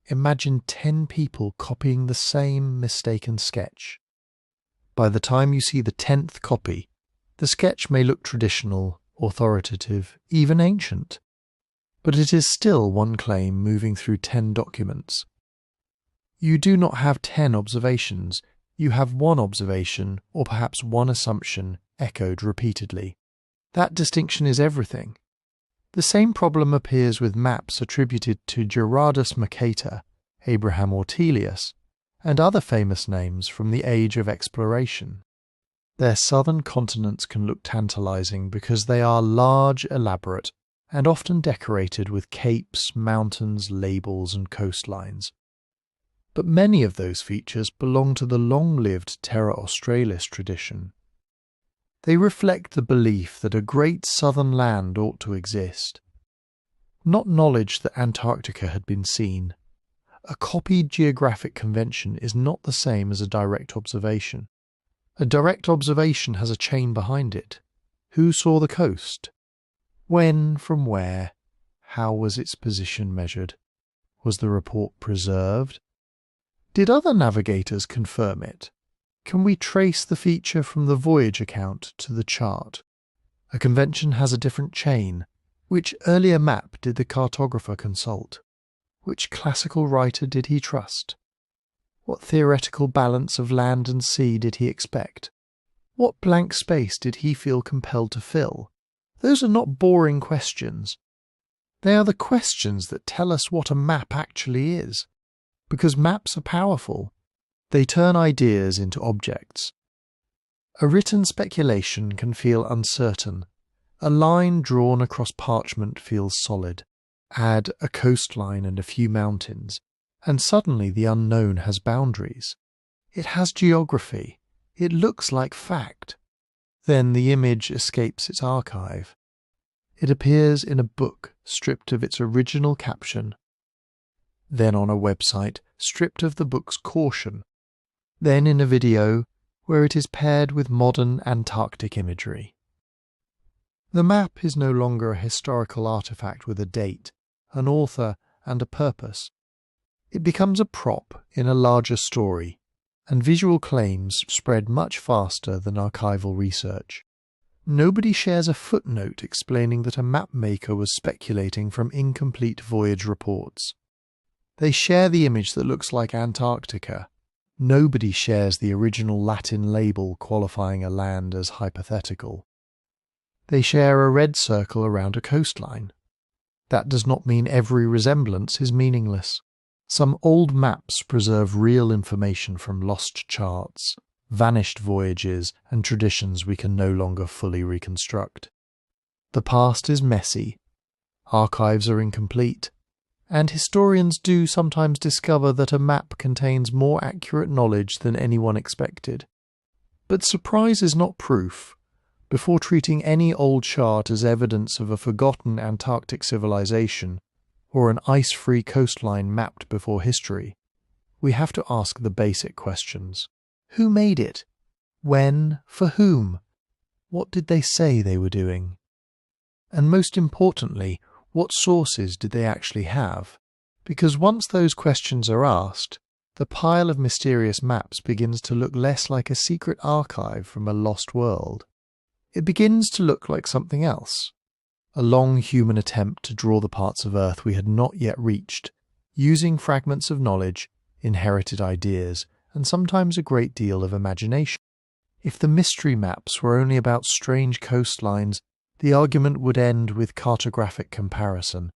Imagine 10 people copying the same mistaken sketch. By the time you see the 10th copy, the sketch may look traditional, authoritative, even ancient. But it is still one claim moving through 10 documents. You do not have 10 observations, you have one observation, or perhaps one assumption, echoed repeatedly. That distinction is everything. The same problem appears with maps attributed to Gerardus Mercator, Abraham Ortelius, and other famous names from the age of exploration. Their southern continents can look tantalizing because they are large, elaborate, and often decorated with capes, mountains, labels, and coastlines. But many of those features belong to the long-lived Terra Australis tradition. They reflect the belief that a great southern land ought to exist. Not knowledge that Antarctica had been seen. A copied geographic convention is not the same as a direct observation. A direct observation has a chain behind it. Who saw the coast? When, from where? How was its position measured? Was the report preserved? Did other navigators confirm it? Can we trace the feature from the voyage account to the chart? A convention has a different chain. Which earlier map did the cartographer consult? Which classical writer did he trust? What theoretical balance of land and sea did he expect? What blank space did he feel compelled to fill? Those are not boring questions. They are the questions that tell us what a map actually is. Because maps are powerful. They turn ideas into objects. A written speculation can feel uncertain, A line drawn across parchment feels solid. Add a coastline and a few mountains, and suddenly the unknown has boundaries. It has geography. It looks like fact. Then the image escapes its archive. It appears in a book stripped of its original caption, then on a website stripped of the book's caution, then in a video where it is paired with modern Antarctic imagery. The map is no longer a historical artifact with a date, an author, and a purpose. It becomes a prop in a larger story, and visual claims spread much faster than archival research. Nobody shares a footnote explaining that a map maker was speculating from incomplete voyage reports. They share the image that looks like Antarctica. Nobody shares the original Latin label qualifying a land as hypothetical. They share a red circle around a coastline. That does not mean every resemblance is meaningless. Some old maps preserve real information from lost charts, vanished voyages, and traditions we can no longer fully reconstruct. The past is messy, archives are incomplete, and historians do sometimes discover that a map contains more accurate knowledge than anyone expected. But surprise is not proof. Before treating any old chart as evidence of a forgotten Antarctic civilization, or an ice-free coastline mapped before history, we have to ask the basic questions. Who made it? When? For whom? What did they say they were doing? And most importantly, what sources did they actually have? Because once those questions are asked, the pile of mysterious maps begins to look less like a secret archive from a lost world. It begins to look like something else. A long human attempt to draw the parts of Earth we had not yet reached, using fragments of knowledge, inherited ideas, and sometimes a great deal of imagination. If the mystery maps were only about strange coastlines, the argument would end with cartographic comparison.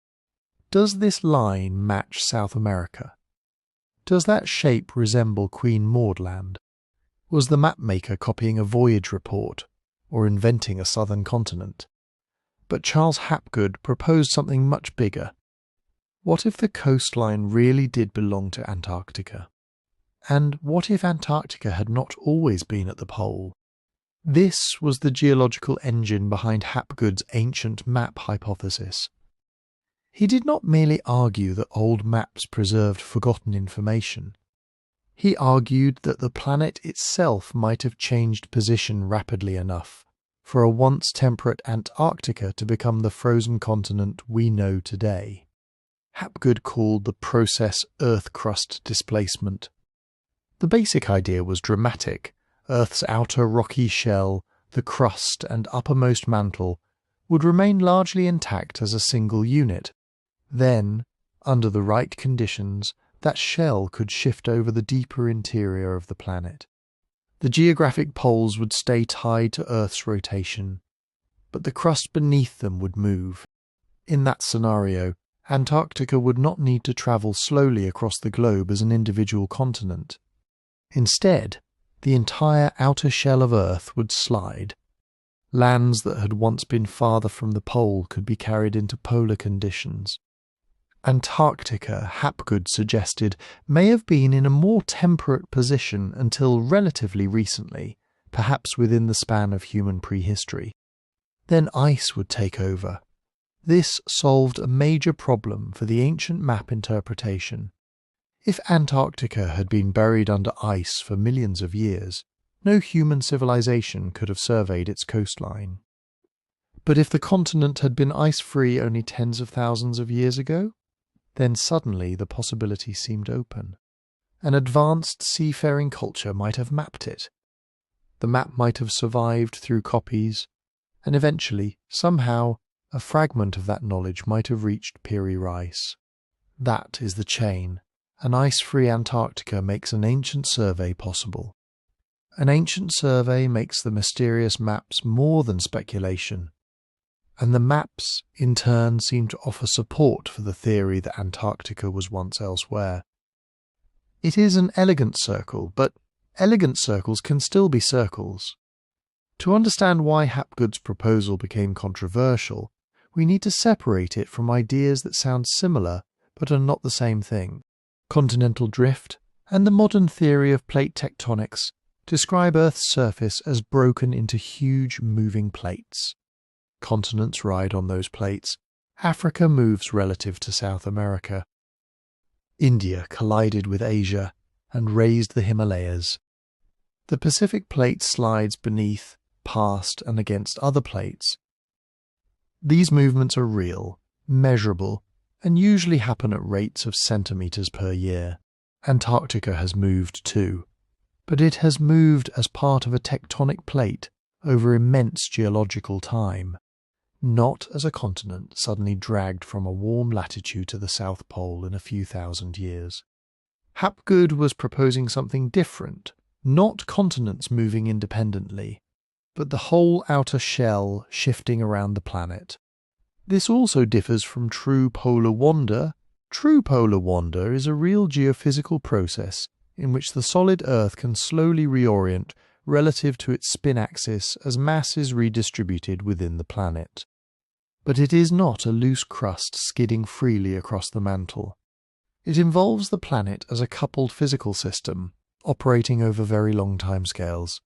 Does this line match South America? Does that shape resemble Queen Maud Land? Was the mapmaker copying a voyage report, or inventing a southern continent? But Charles Hapgood proposed something much bigger. What if the coastline really did belong to Antarctica? And what if Antarctica had not always been at the pole? This was the geological engine behind Hapgood's ancient map hypothesis. He did not merely argue that old maps preserved forgotten information. He argued that the planet itself might have changed position rapidly enough for a once temperate Antarctica to become the frozen continent we know today. Hapgood called the process Earth crust displacement. The basic idea was dramatic. Earth's outer rocky shell, the crust and uppermost mantle, would remain largely intact as a single unit. Then, under the right conditions, that shell could shift over the deeper interior of the planet. The geographic poles would stay tied to Earth's rotation, but the crust beneath them would move. In that scenario, Antarctica would not need to travel slowly across the globe as an individual continent. Instead, the entire outer shell of Earth would slide. Lands that had once been farther from the pole could be carried into polar conditions. Antarctica, Hapgood suggested, may have been in a more temperate position until relatively recently, perhaps within the span of human prehistory. Then ice would take over. This solved a major problem for the ancient map interpretation. If Antarctica had been buried under ice for millions of years, no human civilization could have surveyed its coastline. But if the continent had been ice-free only tens of thousands of years ago, then suddenly the possibility seemed open. An advanced seafaring culture might have mapped it. The map might have survived through copies, and eventually, somehow, a fragment of that knowledge might have reached Piri Reis. That is the chain. An ice-free Antarctica makes an ancient survey possible. An ancient survey makes the mysterious maps more than speculation, and the maps, in turn, seem to offer support for the theory that Antarctica was once elsewhere. It is an elegant circle, but elegant circles can still be circles. To understand why Hapgood's proposal became controversial, we need to separate it from ideas that sound similar but are not the same thing. Continental drift and the modern theory of plate tectonics describe Earth's surface as broken into huge moving plates. Continents ride on those plates. Africa moves relative to South America. India collided with Asia and raised the Himalayas. The Pacific plate slides beneath, past, and against other plates. These movements are real, measurable, and usually happen at rates of centimetres per year. Antarctica has moved too, but it has moved as part of a tectonic plate over immense geological time, not as a continent suddenly dragged from a warm latitude to the South Pole in a few thousand years. Hapgood was proposing something different, not continents moving independently, but the whole outer shell shifting around the planet. This also differs from true polar wander. True polar wander is a real geophysical process in which the solid Earth can slowly reorient relative to its spin axis as mass is redistributed within the planet. But it is not a loose crust skidding freely across the mantle. It involves the planet as a coupled physical system, operating over very long timescales.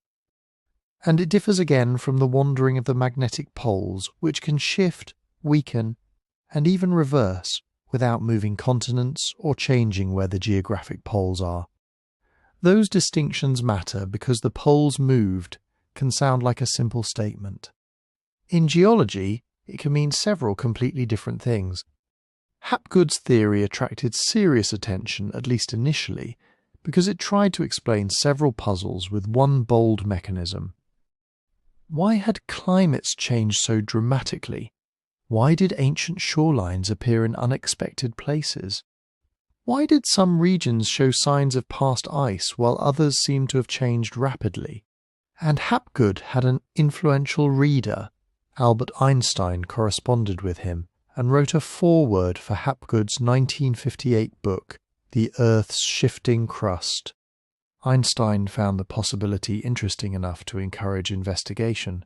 And it differs again from the wandering of the magnetic poles, which can shift, weaken, and even reverse without moving continents or changing where the geographic poles are. Those distinctions matter because the poles moved can sound like a simple statement. In geology, it can mean several completely different things. Hapgood's theory attracted serious attention, at least initially, because it tried to explain several puzzles with one bold mechanism. Why had climates changed so dramatically? Why did ancient shorelines appear in unexpected places? Why did some regions show signs of past ice while others seemed to have changed rapidly? And Hapgood had an influential reader. Albert Einstein corresponded with him and wrote a foreword for Hapgood's 1958 book, The Earth's Shifting Crust. Einstein found the possibility interesting enough to encourage investigation.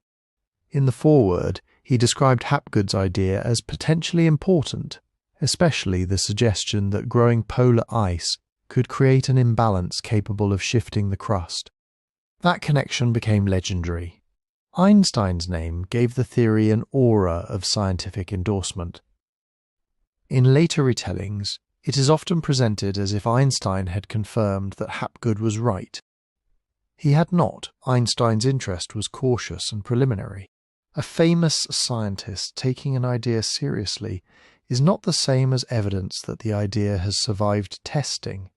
In the foreword, he described Hapgood's idea as potentially important, especially the suggestion that growing polar ice could create an imbalance capable of shifting the crust. That connection became legendary. Einstein's name gave the theory an aura of scientific endorsement. In later retellings, it is often presented as if Einstein had confirmed that Hapgood was right. He had not. Einstein's interest was cautious and preliminary. A famous scientist taking an idea seriously is not the same as evidence that the idea has survived testing.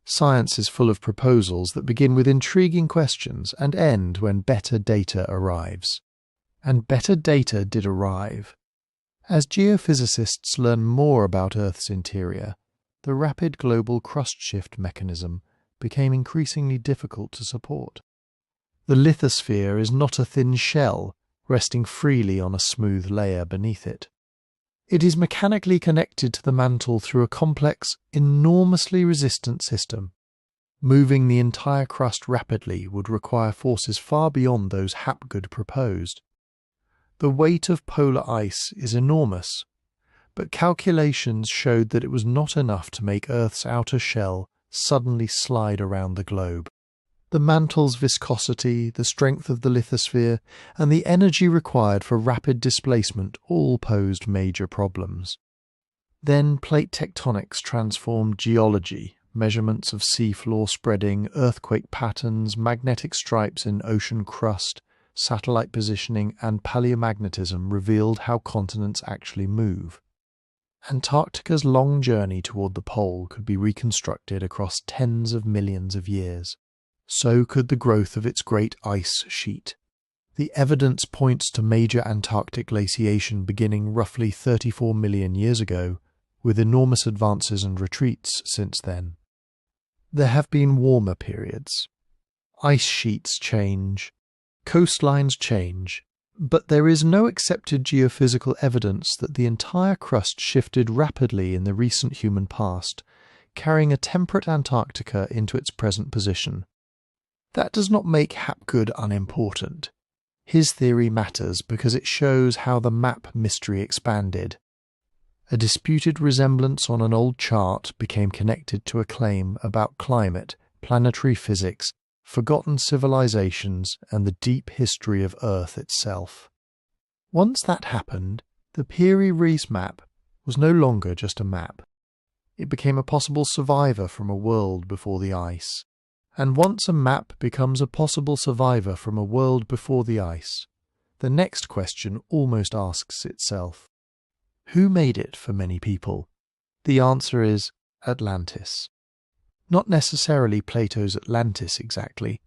Science is full of proposals that begin with intriguing questions and end when better data arrives. And better data did arrive. As geophysicists learn more about Earth's interior, the rapid global crust shift mechanism became increasingly difficult to support. The lithosphere is not a thin shell resting freely on a smooth layer beneath it. It is mechanically connected to the mantle through a complex, enormously resistant system. Moving the entire crust rapidly would require forces far beyond those Hapgood proposed. The weight of polar ice is enormous, but calculations showed that it was not enough to make Earth's outer shell suddenly slide around the globe. The mantle's viscosity, the strength of the lithosphere, and the energy required for rapid displacement all posed major problems. Then plate tectonics transformed geology. Measurements of seafloor spreading, earthquake patterns, magnetic stripes in ocean crust, satellite positioning, and paleomagnetism revealed how continents actually move. Antarctica's long journey toward the pole could be reconstructed across tens of millions of years. So could the growth of its great ice sheet. The evidence points to major Antarctic glaciation beginning roughly 34 million years ago, with enormous advances and retreats since then. There have been warmer periods. Ice sheets change, coastlines change, but there is no accepted geophysical evidence that the entire crust shifted rapidly in the recent human past, carrying a temperate Antarctica into its present position. That does not make Hapgood unimportant. His theory matters because it shows how the map mystery expanded. A disputed resemblance on an old chart became connected to a claim about climate, planetary physics, forgotten civilizations, and the deep history of Earth itself. Once that happened, the Piri Reis map was no longer just a map. It became a possible survivor from a world before the ice. And once a map becomes a possible survivor from a world before the ice, the next question almost asks itself. Who made it for many people? The answer is Atlantis. Not necessarily Plato's Atlantis exactly.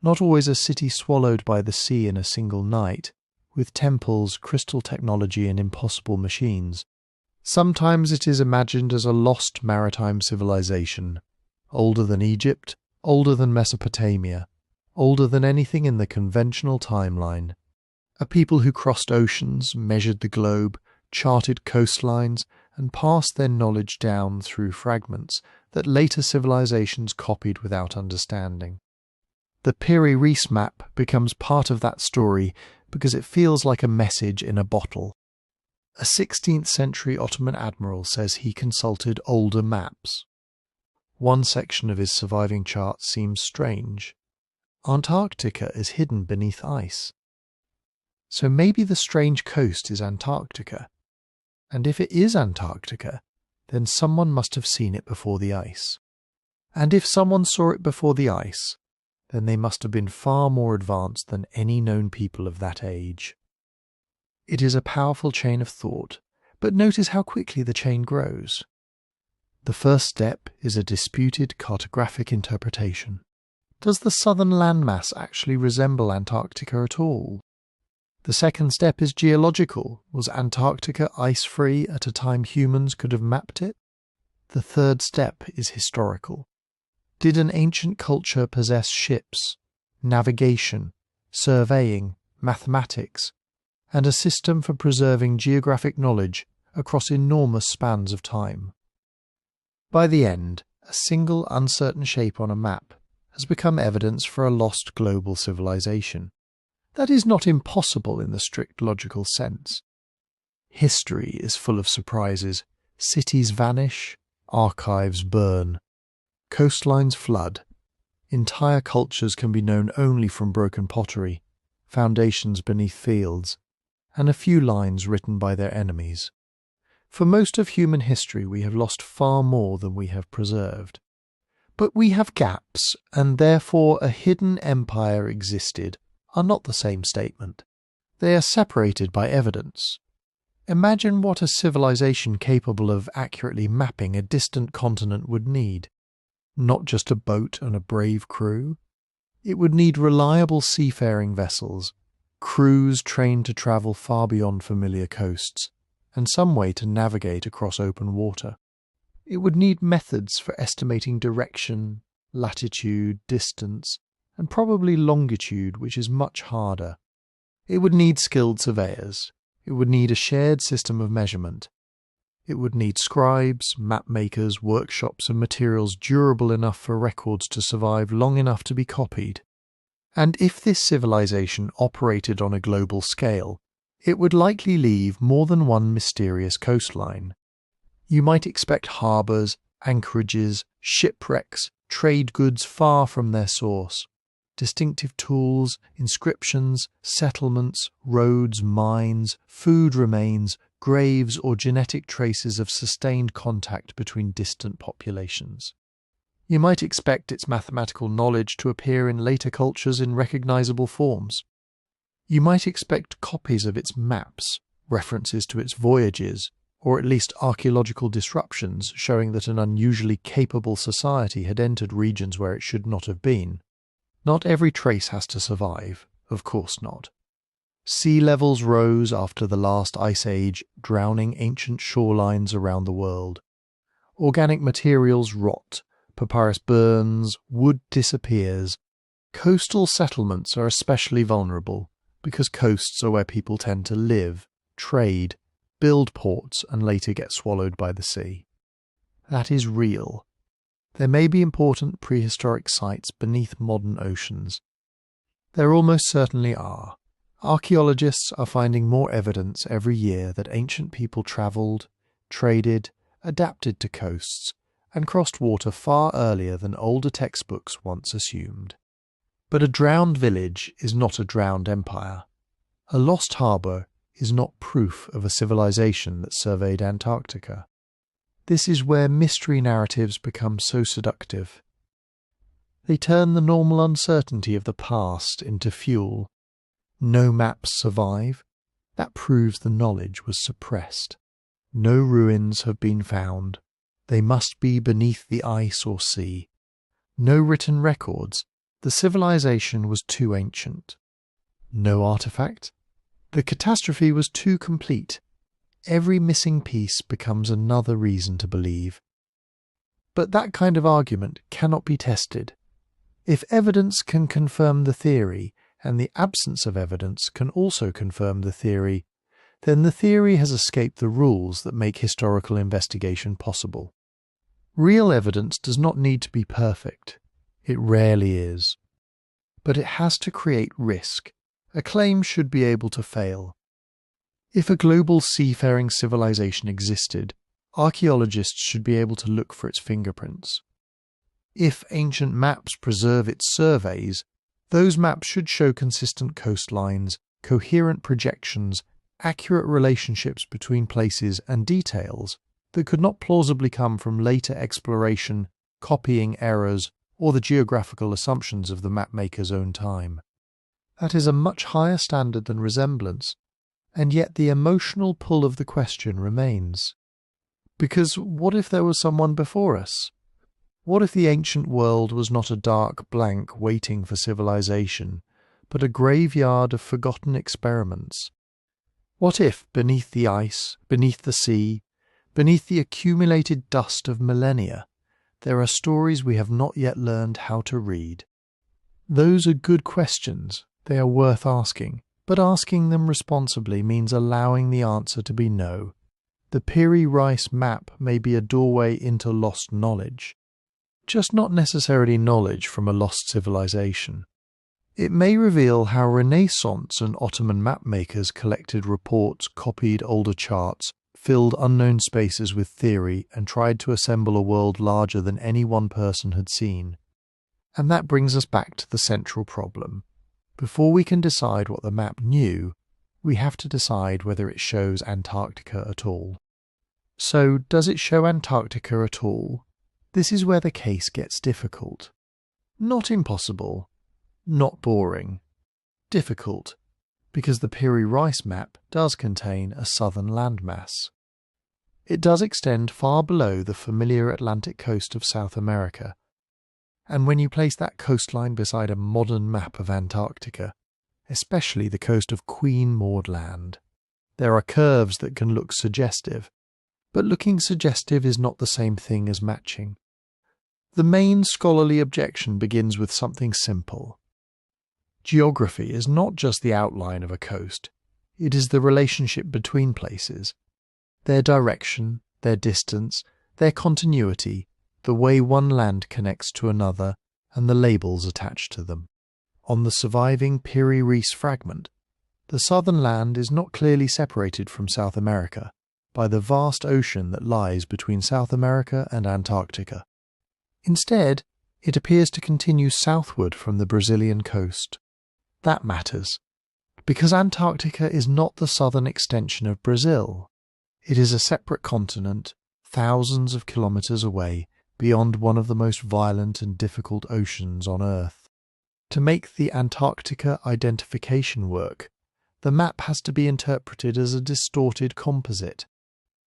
Not always a city swallowed by the sea in a single night, with temples, crystal technology and impossible machines. Sometimes it is imagined as a lost maritime civilization, older than Egypt, older than Mesopotamia, older than anything in the conventional timeline. A people who crossed oceans, measured the globe, charted coastlines, and passed their knowledge down through fragments that later civilizations copied without understanding. The Piri Reis map becomes part of that story because it feels like a message in a bottle. A 16th century Ottoman admiral says he consulted older maps. One section of his surviving chart seems strange. Antarctica is hidden beneath ice. So maybe the strange coast is Antarctica. And if it is Antarctica, then someone must have seen it before the ice. And if someone saw it before the ice, then they must have been far more advanced than any known people of that age. It is a powerful chain of thought, but notice how quickly the chain grows. The first step is a disputed cartographic interpretation. Does the southern landmass actually resemble Antarctica at all? The second step is geological. Was Antarctica ice-free at a time humans could have mapped it? The third step is historical. Did an ancient culture possess ships, navigation, surveying, mathematics, and a system for preserving geographic knowledge across enormous spans of time? By the end, a single uncertain shape on a map has become evidence for a lost global civilization. That is not impossible in the strict logical sense. History is full of surprises. Cities vanish, archives burn, coastlines flood. Entire cultures can be known only from broken pottery, foundations beneath fields, and a few lines written by their enemies. For most of human history we have lost far more than we have preserved. But we have gaps, and therefore a hidden empire existed, are not the same statement. They are separated by evidence. Imagine what a civilization capable of accurately mapping a distant continent would need. Not just a boat and a brave crew. It would need reliable seafaring vessels, crews trained to travel far beyond familiar coasts, and some way to navigate across open water. It would need methods for estimating direction, latitude, distance, and probably longitude, which is much harder. It would need skilled surveyors. It would need a shared system of measurement. It would need scribes, map makers, workshops, and materials durable enough for records to survive long enough to be copied. And if this civilization operated on a global scale, it would likely leave more than one mysterious coastline. You might expect harbours, anchorages, shipwrecks, trade goods far from their source, distinctive tools, inscriptions, settlements, roads, mines, food remains, graves, or genetic traces of sustained contact between distant populations. You might expect its mathematical knowledge to appear in later cultures in recognizable forms. You might expect copies of its maps, references to its voyages, or at least archaeological disruptions showing that an unusually capable society had entered regions where it should not have been. Not every trace has to survive, of course not. Sea levels rose after the last ice age, drowning ancient shorelines around the world. Organic materials rot, papyrus burns, wood disappears. Coastal settlements are especially vulnerable, because coasts are where people tend to live, trade, build ports, and later get swallowed by the sea. That is real. There may be important prehistoric sites beneath modern oceans. There almost certainly are. Archaeologists are finding more evidence every year that ancient people travelled, traded, adapted to coasts, and crossed water far earlier than older textbooks once assumed. But a drowned village is not a drowned empire. A lost harbour is not proof of a civilization that surveyed Antarctica. This is where mystery narratives become so seductive. They turn the normal uncertainty of the past into fuel. No maps survive. That proves the knowledge was suppressed. No ruins have been found. They must be beneath the ice or sea. No written records. The civilization was too ancient. No artifact. The catastrophe was too complete. Every missing piece becomes another reason to believe. But that kind of argument cannot be tested. If evidence can confirm the theory, and the absence of evidence can also confirm the theory, then the theory has escaped the rules that make historical investigation possible. Real evidence does not need to be perfect. It rarely is. But it has to create risk. A claim should be able to fail. If a global seafaring civilization existed, archaeologists should be able to look for its fingerprints. If ancient maps preserve its surveys, those maps should show consistent coastlines, coherent projections, accurate relationships between places and details that could not plausibly come from later exploration, copying errors, or the geographical assumptions of the mapmaker's own time. That is a much higher standard than resemblance, and yet the emotional pull of the question remains. Because what if there was someone before us? What if the ancient world was not a dark blank waiting for civilization, but a graveyard of forgotten experiments? What if, beneath the ice, beneath the sea, beneath the accumulated dust of millennia, there are stories we have not yet learned how to read? Those are good questions. They are worth asking, but asking them responsibly means allowing the answer to be no. The Piri Reis map may be a doorway into lost knowledge, just not necessarily knowledge from a lost civilization. It may reveal how Renaissance and Ottoman mapmakers collected reports, copied older charts, filled unknown spaces with theory, and tried to assemble a world larger than any one person had seen. And that brings us back to the central problem. Before we can decide what the map knew, we have to decide whether it shows Antarctica at all. So, does it show Antarctica at all? This is where the case gets difficult. Not impossible, not boring. Difficult, because the Piri Reis map does contain a southern landmass. It does extend far below the familiar Atlantic coast of South America, and when you place that coastline beside a modern map of Antarctica, especially the coast of Queen Maud Land, there are curves that can look suggestive, but looking suggestive is not the same thing as matching. The main scholarly objection begins with something simple. Geography is not just the outline of a coast, it is the relationship between places, their direction, their distance, their continuity, the way one land connects to another, and the labels attached to them. On the surviving Piri Reis fragment, the southern land is not clearly separated from South America by the vast ocean that lies between South America and Antarctica. Instead, it appears to continue southward from the Brazilian coast. That matters, because Antarctica is not the southern extension of Brazil. It is a separate continent, thousands of kilometres away, beyond one of the most violent and difficult oceans on Earth. To make the Antarctica identification work, the map has to be interpreted as a distorted composite.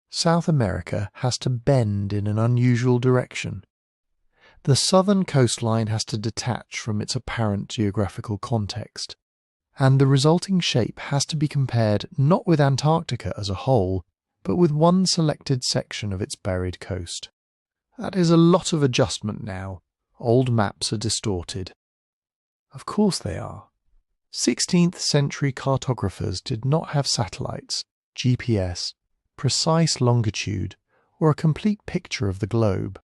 South America has to bend in an unusual direction. The southern coastline has to detach from its apparent geographical context, and the resulting shape has to be compared not with Antarctica as a whole, but with one selected section of its buried coast. That is a lot of adjustment now. Old maps are distorted. Of course they are. 16th century cartographers did not have satellites, GPS, precise longitude, or a complete picture of the globe.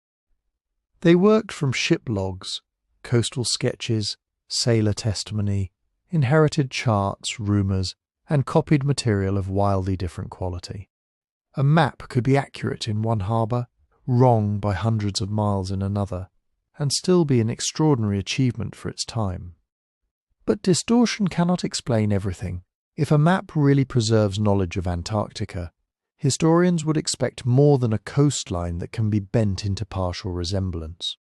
They worked from ship logs, coastal sketches, sailor testimony, inherited charts, rumours, and copied material of wildly different quality. A map could be accurate in one harbour, wrong by hundreds of miles in another, and still be an extraordinary achievement for its time. But distortion cannot explain everything. If a map really preserves knowledge of Antarctica, historians would expect more than a coastline that can be bent into partial resemblance.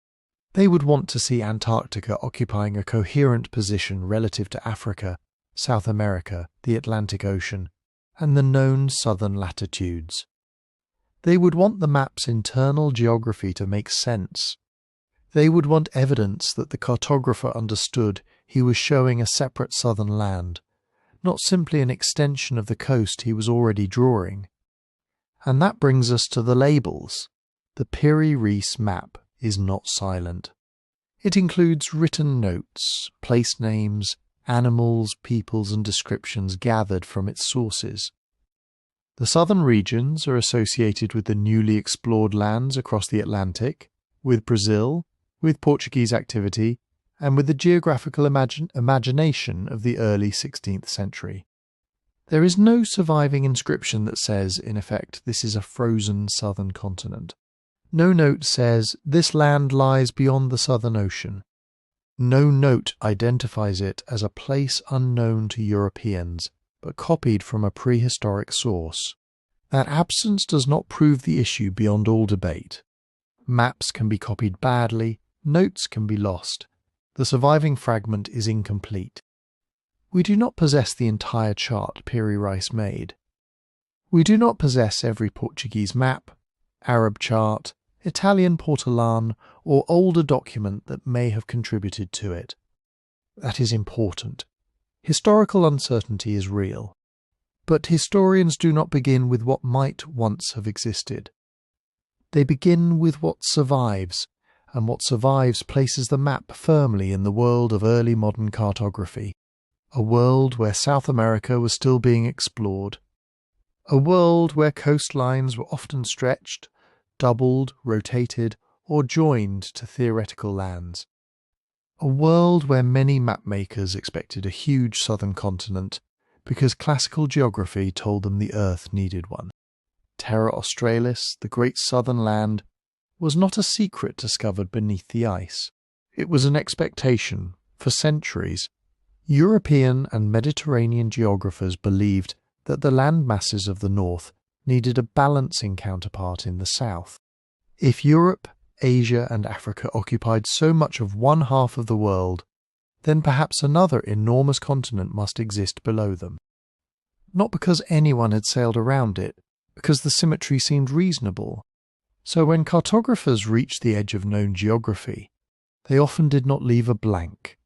They would want to see Antarctica occupying a coherent position relative to Africa, South America, the Atlantic Ocean, and the known southern latitudes. They would want the map's internal geography to make sense. They would want evidence that the cartographer understood he was showing a separate southern land, not simply an extension of the coast he was already drawing. And that brings us to the labels. The Piri Reis map is not silent. It includes written notes, place names, animals, peoples and descriptions gathered from its sources. The southern regions are associated with the newly explored lands across the Atlantic, with Brazil, with Portuguese activity, and with the geographical imagination of the early 16th century. There is no surviving inscription that says, in effect, this is a frozen southern continent. No note says, this land lies beyond the Southern Ocean. No note identifies it as a place unknown to Europeans, but copied from a prehistoric source. That absence does not prove the issue beyond all debate. Maps can be copied badly, notes can be lost. The surviving fragment is incomplete. We do not possess the entire chart Piri Reis made. We do not possess every Portuguese map, Arab chart, Italian portolan, or older document that may have contributed to it. That is important. Historical uncertainty is real. But historians do not begin with what might once have existed. They begin with what survives, and what survives places the map firmly in the world of early modern cartography, a world where South America was still being explored, a world where coastlines were often stretched, doubled, rotated, or joined to theoretical lands, a world where many mapmakers expected a huge southern continent because classical geography told them the Earth needed one. Terra Australis, the great southern land, was not a secret discovered beneath the ice. It was an expectation, for centuries. European and Mediterranean geographers believed that the land masses of the north needed a balancing counterpart in the south. If Europe, Asia and Africa occupied so much of one half of the world, then perhaps another enormous continent must exist below them. Not because anyone had sailed around it, because the symmetry seemed reasonable. So when cartographers reached the edge of known geography, they often did not leave a blank.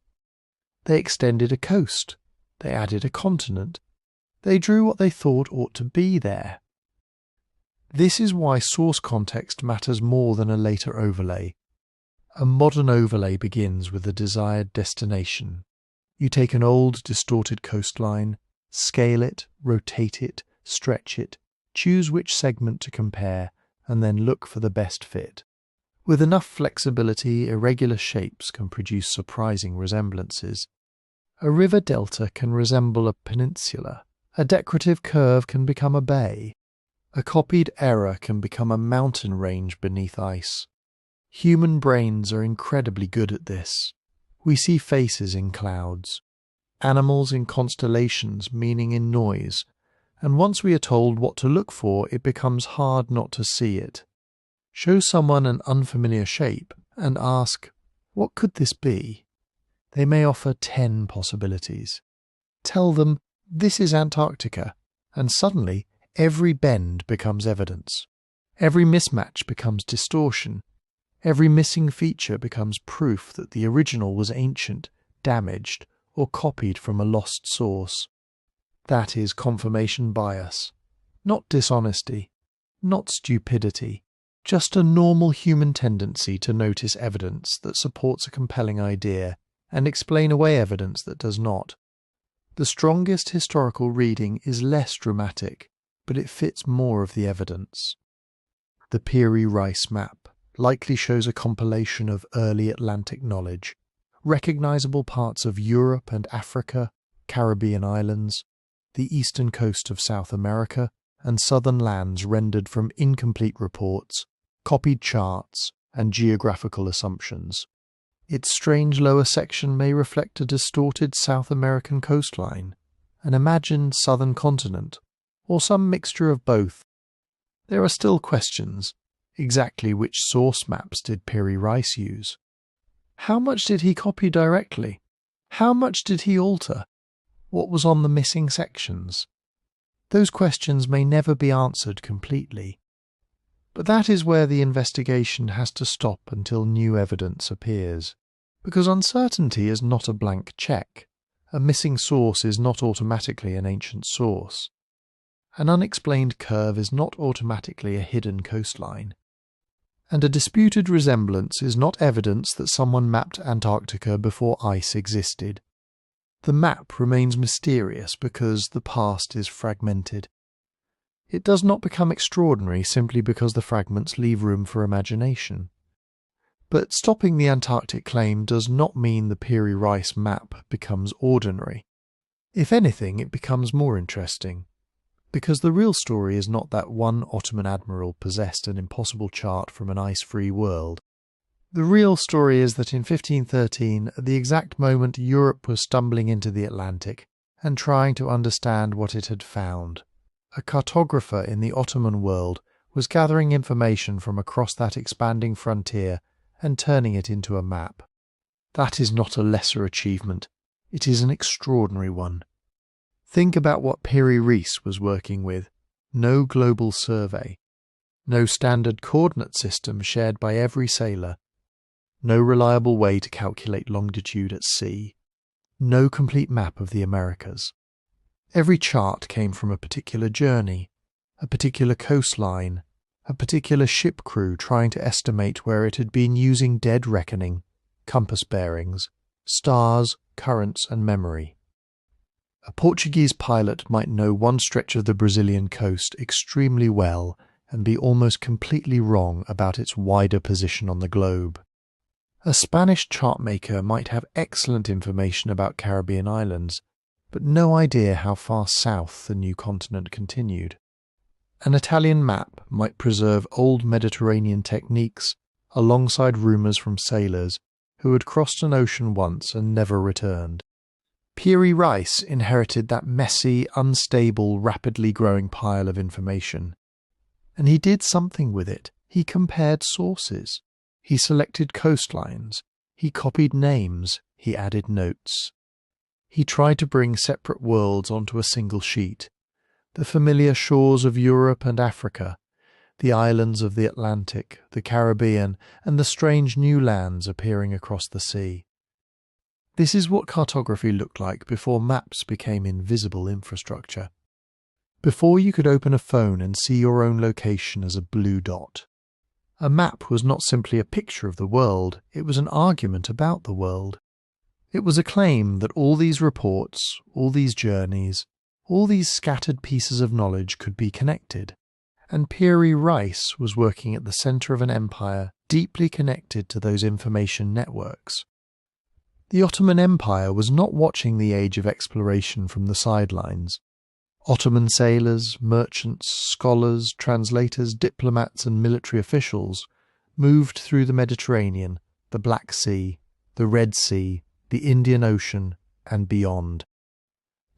They extended a coast, they added a continent, they drew what they thought ought to be there. This is why source context matters more than a later overlay. A modern overlay begins with a desired destination. You take an old, distorted coastline, scale it, rotate it, stretch it, choose which segment to compare, and then look for the best fit. With enough flexibility, irregular shapes can produce surprising resemblances. A river delta can resemble a peninsula. A decorative curve can become a bay. A copied error can become a mountain range beneath ice. Human brains are incredibly good at this. We see faces in clouds, animals in constellations, meaning in noise, and once we are told what to look for, it becomes hard not to see it. Show someone an unfamiliar shape and ask, what could this be? They may offer 10 possibilities. Tell them, this is Antarctica, and suddenly every bend becomes evidence. Every mismatch becomes distortion. Every missing feature becomes proof that the original was ancient, damaged, or copied from a lost source. That is confirmation bias. Not dishonesty, not stupidity, just a normal human tendency to notice evidence that supports a compelling idea and explain away evidence that does not. The strongest historical reading is less dramatic, but it fits more of the evidence. The Piri Reis map. likely shows a compilation of early Atlantic knowledge, recognizable parts of Europe and Africa, Caribbean islands, the eastern coast of South America, and southern lands rendered from incomplete reports, copied charts, and geographical assumptions. Its strange lower section may reflect a distorted South American coastline, an imagined southern continent, or some mixture of both. There are still questions. Exactly which source maps did Piri Reis use? How much did he copy directly? How much did he alter? What was on the missing sections? Those questions may never be answered completely. But that is where the investigation has to stop until new evidence appears. Because uncertainty is not a blank check. A missing source is not automatically an ancient source. An unexplained curve is not automatically a hidden coastline. And a disputed resemblance is not evidence that someone mapped Antarctica before ice existed. The map remains mysterious because the past is fragmented. It does not become extraordinary simply because the fragments leave room for imagination. But stopping the Antarctic claim does not mean the Piri Reis map becomes ordinary. If anything, it becomes more interesting. Because the real story is not that one Ottoman admiral possessed an impossible chart from an ice-free world. The real story is that in 1513, at the exact moment Europe was stumbling into the Atlantic and trying to understand what it had found, a cartographer in the Ottoman world was gathering information from across that expanding frontier and turning it into a map. That is not a lesser achievement. It is an extraordinary one. Think about what Piri Reis was working with. No global survey. No standard coordinate system shared by every sailor. No reliable way to calculate longitude at sea. No complete map of the Americas. Every chart came from a particular journey, a particular coastline, a particular ship crew trying to estimate where it had been using dead reckoning, compass bearings, stars, currents, and memory. A Portuguese pilot might know one stretch of the Brazilian coast extremely well and be almost completely wrong about its wider position on the globe. A Spanish chartmaker might have excellent information about Caribbean islands, but no idea how far south the new continent continued. An Italian map might preserve old Mediterranean techniques alongside rumours from sailors who had crossed an ocean once and never returned. Piri Reis inherited that messy, unstable, rapidly growing pile of information. And he did something with it. He compared sources. He selected coastlines. He copied names. He added notes. He tried to bring separate worlds onto a single sheet. The familiar shores of Europe and Africa, the islands of the Atlantic, the Caribbean, and the strange new lands appearing across the sea. This is what cartography looked like before maps became invisible infrastructure. Before you could open a phone and see your own location as a blue dot. A map was not simply a picture of the world, it was an argument about the world. It was a claim that all these reports, all these journeys, all these scattered pieces of knowledge could be connected. And Piri Reis was working at the centre of an empire deeply connected to those information networks. The Ottoman Empire was not watching the age of exploration from the sidelines. Ottoman sailors, merchants, scholars, translators, diplomats and military officials moved through the Mediterranean, the Black Sea, the Red Sea, the Indian Ocean, and beyond.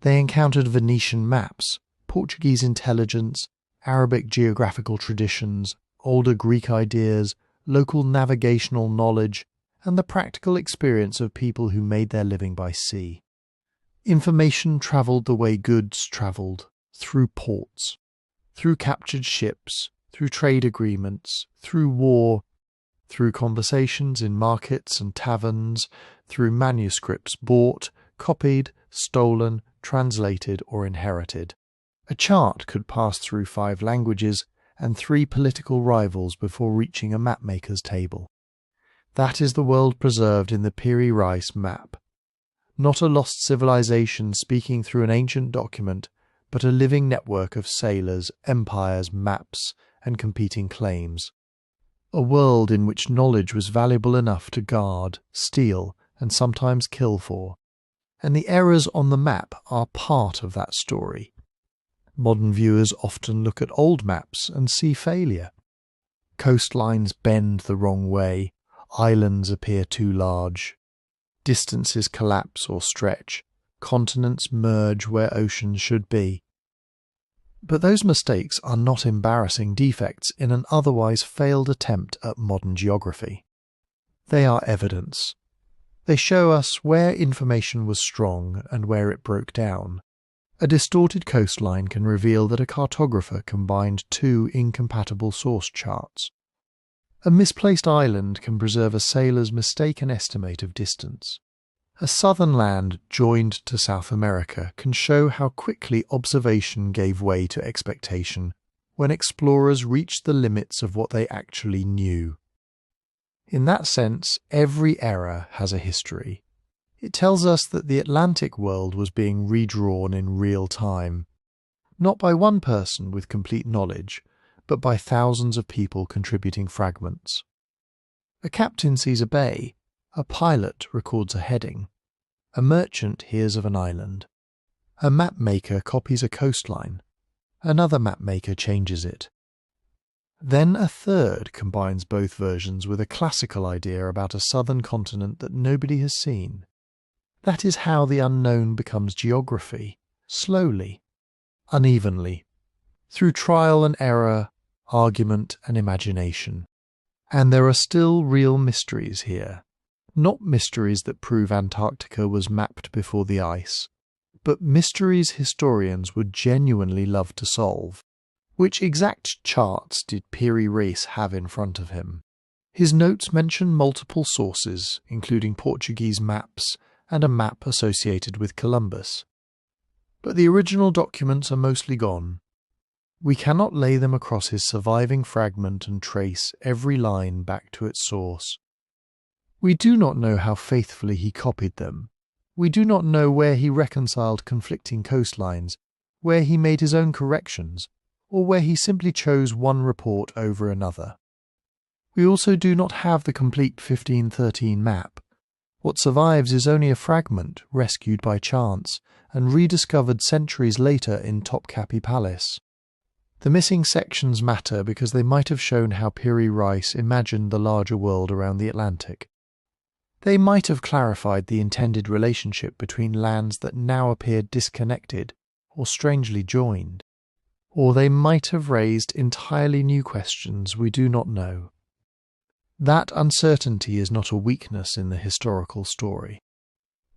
They encountered Venetian maps, Portuguese intelligence, Arabic geographical traditions, older Greek ideas, local navigational knowledge, and the practical experience of people who made their living by sea. Information travelled the way goods travelled, through ports, through captured ships, through trade agreements, through war, through conversations in markets and taverns, through manuscripts bought, copied, stolen, translated or inherited. A chart could pass through 5 languages and 3 political rivals before reaching a mapmaker's table. That is the world preserved in the Piri Reis map. Not a lost civilization speaking through an ancient document, but a living network of sailors, empires, maps, and competing claims. a world in which knowledge was valuable enough to guard, steal, and sometimes kill for. And the errors on the map are part of that story. Modern viewers often look at old maps and see failure. Coastlines bend the wrong way, islands appear too large, distances collapse or stretch, continents merge where oceans should be. But those mistakes are not embarrassing defects in an otherwise failed attempt at modern geography. They are evidence. They show us where information was strong and where it broke down. A distorted coastline can reveal that a cartographer combined two incompatible source charts. A misplaced island can preserve a sailor's mistaken estimate of distance. A southern land joined to South America can show how quickly observation gave way to expectation when explorers reached the limits of what they actually knew. In that sense, every era has a history. It tells us that the Atlantic world was being redrawn in real time, not by one person with complete knowledge, but by thousands of people contributing fragments. A captain sees a bay, a pilot records a heading, a merchant hears of an island, a mapmaker copies a coastline, another mapmaker changes it. Then a third combines both versions with a classical idea about a southern continent that nobody has seen. That is how the unknown becomes geography, slowly, unevenly, through trial and error, argument and imagination. And there are still real mysteries here. Not mysteries that prove Antarctica was mapped before the ice, but mysteries historians would genuinely love to solve. Which exact charts did Piri Reis have in front of him? His notes mention multiple sources, including Portuguese maps and a map associated with Columbus. But the original documents are mostly gone. We cannot lay them across his surviving fragment and trace every line back to its source. We do not know how faithfully he copied them. We do not know where he reconciled conflicting coastlines, where he made his own corrections, or where he simply chose one report over another. We also do not have the complete 1513 map. What survives is only a fragment rescued by chance and rediscovered centuries later in Topkapi Palace. The missing sections matter because they might have shown how Piri Reis imagined the larger world around the Atlantic. They might have clarified the intended relationship between lands that now appeared disconnected or strangely joined. Or they might have raised entirely new questions we do not know. That uncertainty is not a weakness in the historical story.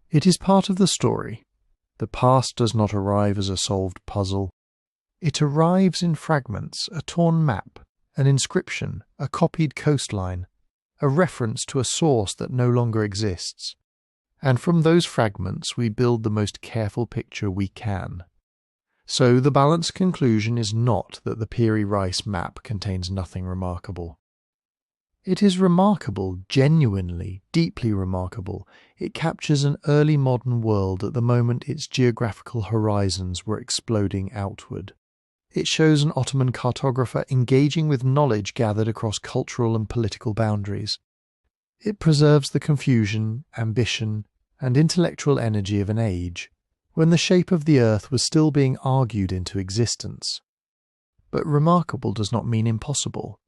It is part of the story. The past does not arrive as a solved puzzle. It arrives in fragments, a torn map, an inscription, a copied coastline, a reference to a source that no longer exists. And from those fragments we build the most careful picture we can. So the balanced conclusion is not that the Piri Reis map contains nothing remarkable. It is remarkable, genuinely, deeply remarkable. It captures an early modern world at the moment its geographical horizons were exploding outward. It shows an Ottoman cartographer engaging with knowledge gathered across cultural and political boundaries. It preserves the confusion, ambition, and intellectual energy of an age when the shape of the earth was still being argued into existence. But remarkable does not mean impossible.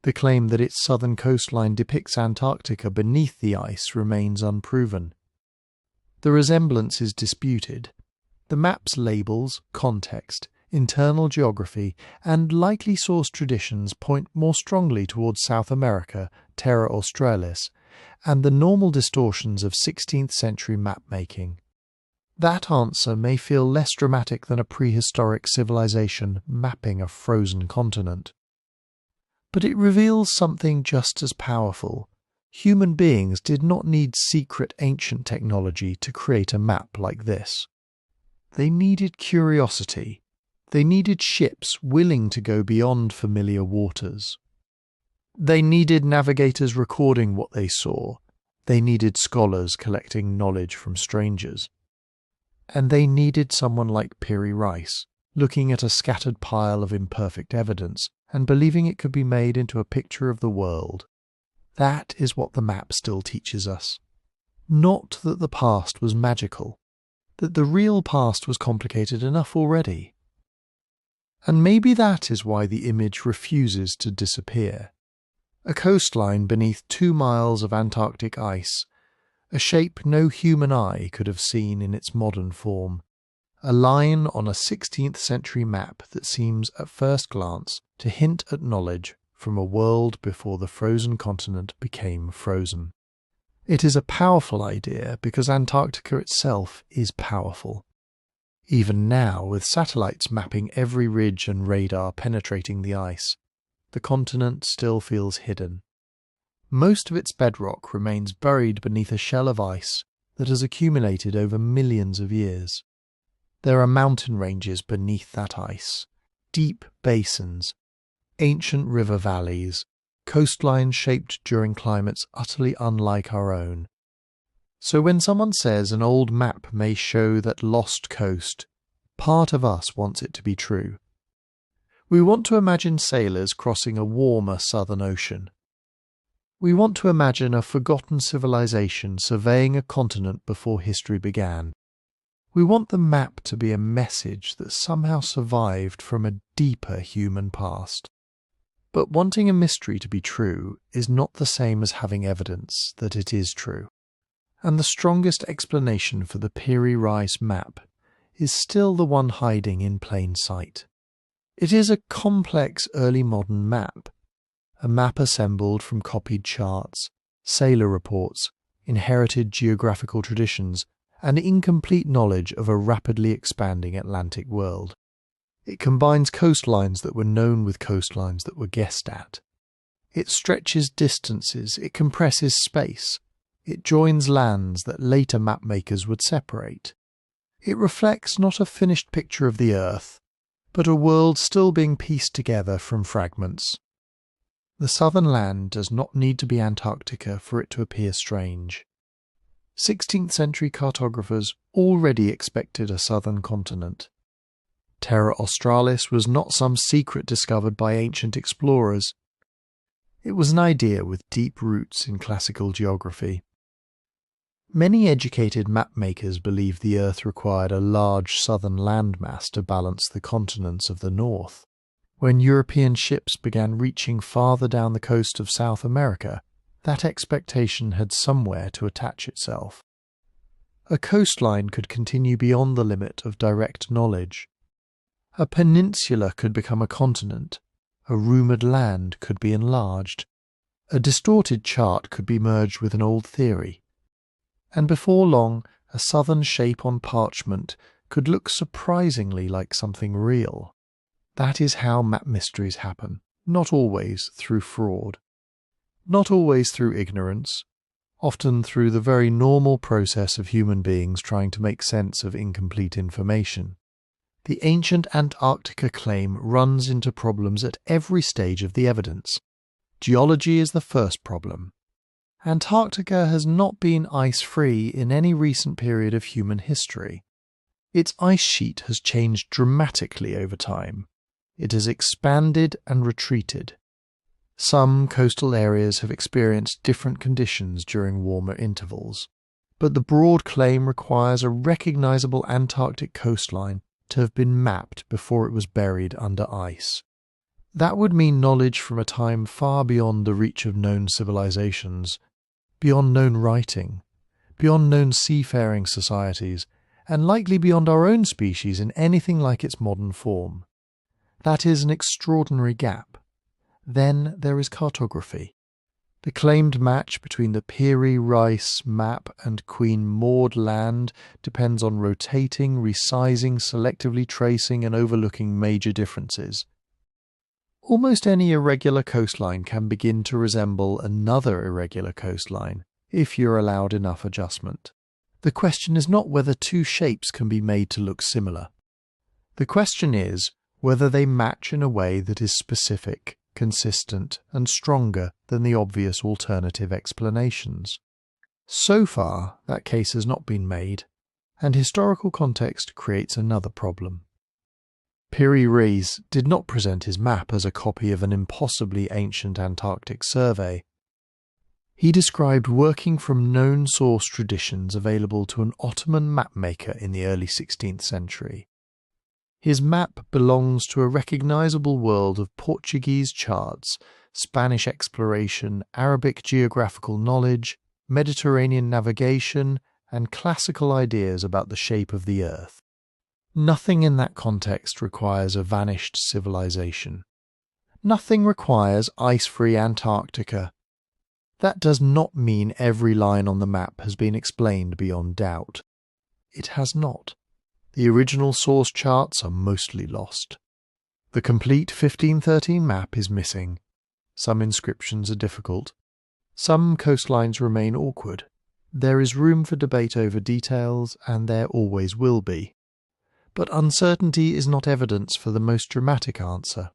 The claim that its southern coastline depicts Antarctica beneath the ice remains unproven. The resemblance is disputed. The map's labels, context, internal geography, and likely source traditions point more strongly towards South America, Terra Australis, and the normal distortions of 16th century map-making. That answer may feel less dramatic than a prehistoric civilization mapping a frozen continent. But it reveals something just as powerful. Human beings did not need secret ancient technology to create a map like this. They needed curiosity. They needed ships willing to go beyond familiar waters. They needed navigators recording what they saw. They needed scholars collecting knowledge from strangers. And they needed someone like Piri Reis, looking at a scattered pile of imperfect evidence and believing it could be made into a picture of the world. That is what the map still teaches us. Not that the past was magical, that the real past was complicated enough already. And maybe that is why the image refuses to disappear. A coastline beneath 2 miles of Antarctic ice, a shape no human eye could have seen in its modern form, a line on a 16th century map that seems at first glance to hint at knowledge from a world before the frozen continent became frozen. It is a powerful idea because Antarctica itself is powerful. Even now, with satellites mapping every ridge and radar penetrating the ice, the continent still feels hidden. Most of its bedrock remains buried beneath a shell of ice that has accumulated over millions of years. There are mountain ranges beneath that ice, deep basins, ancient river valleys, coastlines shaped during climates utterly unlike our own. So when someone says an old map may show that lost coast, part of us wants it to be true. We want to imagine sailors crossing a warmer southern ocean. We want to imagine a forgotten civilization surveying a continent before history began. We want the map to be a message that somehow survived from a deeper human past. But wanting a mystery to be true is not the same as having evidence that it is true. And the strongest explanation for the Piri Reis map is still the one hiding in plain sight. It is a complex early modern map, a map assembled from copied charts, sailor reports, inherited geographical traditions, and incomplete knowledge of a rapidly expanding Atlantic world. It combines coastlines that were known with coastlines that were guessed at. It stretches distances, it compresses space, it joins lands that later mapmakers would separate. It reflects not a finished picture of the Earth, but a world still being pieced together from fragments. The southern land does not need to be Antarctica for it to appear strange. 16th century cartographers already expected a southern continent. Terra Australis was not some secret discovered by ancient explorers. It was an idea with deep roots in classical geography. Many educated mapmakers believed the Earth required a large southern landmass to balance the continents of the north. When European ships began reaching farther down the coast of South America, that expectation had somewhere to attach itself. A coastline could continue beyond the limit of direct knowledge. A peninsula could become a continent. A rumoured land could be enlarged. A distorted chart could be merged with an old theory. And before long, a southern shape on parchment could look surprisingly like something real. That is how map mysteries happen, not always through fraud. Not always through ignorance, often through the very normal process of human beings trying to make sense of incomplete information. The ancient Antarctica claim runs into problems at every stage of the evidence. Geology is the first problem. Antarctica has not been ice-free in any recent period of human history. Its ice sheet has changed dramatically over time. It has expanded and retreated. Some coastal areas have experienced different conditions during warmer intervals, but the broad claim requires a recognizable Antarctic coastline to have been mapped before it was buried under ice. That would mean knowledge from a time far beyond the reach of known civilizations, beyond known writing, beyond known seafaring societies, and likely beyond our own species in anything like its modern form. That is an extraordinary gap. Then there is cartography. The claimed match between the Piri Reis map and Queen Maud land depends on rotating, resizing, selectively tracing and overlooking major differences. Almost any irregular coastline can begin to resemble another irregular coastline, if you're allowed enough adjustment. The question is not whether two shapes can be made to look similar. The question is whether they match in a way that is specific, consistent, and stronger than the obvious alternative explanations. So far, that case has not been made, and historical context creates another problem. Piri Reis did not present his map as a copy of an impossibly ancient Antarctic survey. He described working from known source traditions available to an Ottoman mapmaker in the early 16th century. His map belongs to a recognizable world of Portuguese charts, Spanish exploration, Arabic geographical knowledge, Mediterranean navigation, and classical ideas about the shape of the Earth. Nothing in that context requires a vanished civilization. Nothing requires ice-free Antarctica. That does not mean every line on the map has been explained beyond doubt. It has not. The original source charts are mostly lost. The complete 1513 map is missing. Some inscriptions are difficult. Some coastlines remain awkward. There is room for debate over details, and there always will be. But uncertainty is not evidence for the most dramatic answer.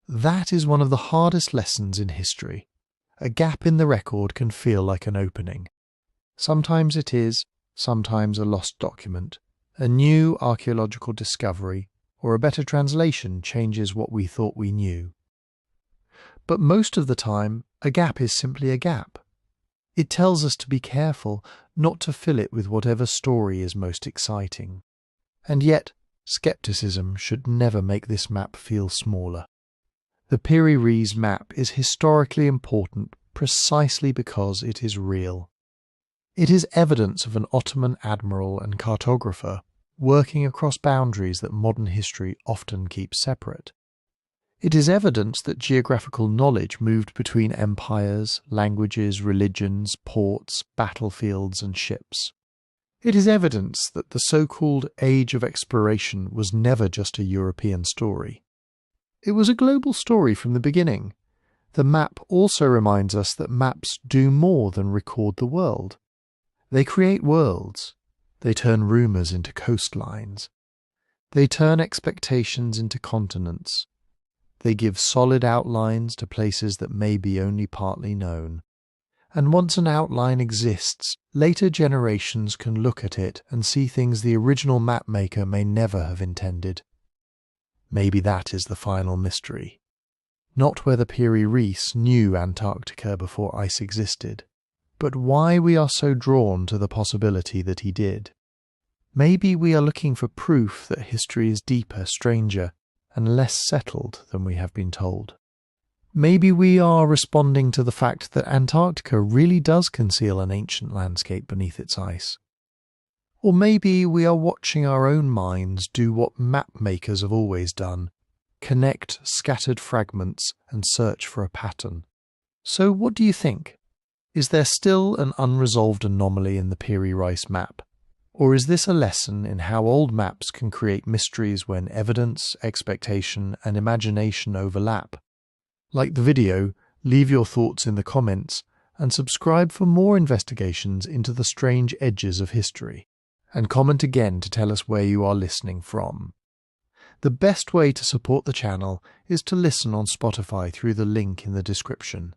That is one of the hardest lessons in history. A gap in the record can feel like an opening. Sometimes it is, sometimes a lost document, a new archaeological discovery, or a better translation changes what we thought we knew. But most of the time, a gap is simply a gap. It tells us to be careful, not to fill it with whatever story is most exciting. And yet, skepticism should never make this map feel smaller. The Piri Reis map is historically important precisely because it is real. It is evidence of an Ottoman admiral and cartographer working across boundaries that modern history often keeps separate. It is evidence that geographical knowledge moved between empires, languages, religions, ports, battlefields, and ships. It is evidence that the so-called Age of Exploration was never just a European story. It was a global story from the beginning. The map also reminds us that maps do more than record the world. They create worlds. They turn rumours into coastlines. They turn expectations into continents. They give solid outlines to places that may be only partly known. And once an outline exists, later generations can look at it and see things the original mapmaker may never have intended. Maybe that is the final mystery. Not whether Piri Reis knew Antarctica before ice existed, but why we are so drawn to the possibility that he did. Maybe we are looking for proof that history is deeper, stranger, and less settled than we have been told. Maybe we are responding to the fact that Antarctica really does conceal an ancient landscape beneath its ice. Or maybe we are watching our own minds do what map makers have always done, connect scattered fragments and search for a pattern. So what do you think? Is there still an unresolved anomaly in the Piri Reis map? Or is this a lesson in how old maps can create mysteries when evidence, expectation, and imagination overlap? Like the video, leave your thoughts in the comments, and subscribe for more investigations into the strange edges of history. And comment again to tell us where you are listening from. The best way to support the channel is to listen on Spotify through the link in the description.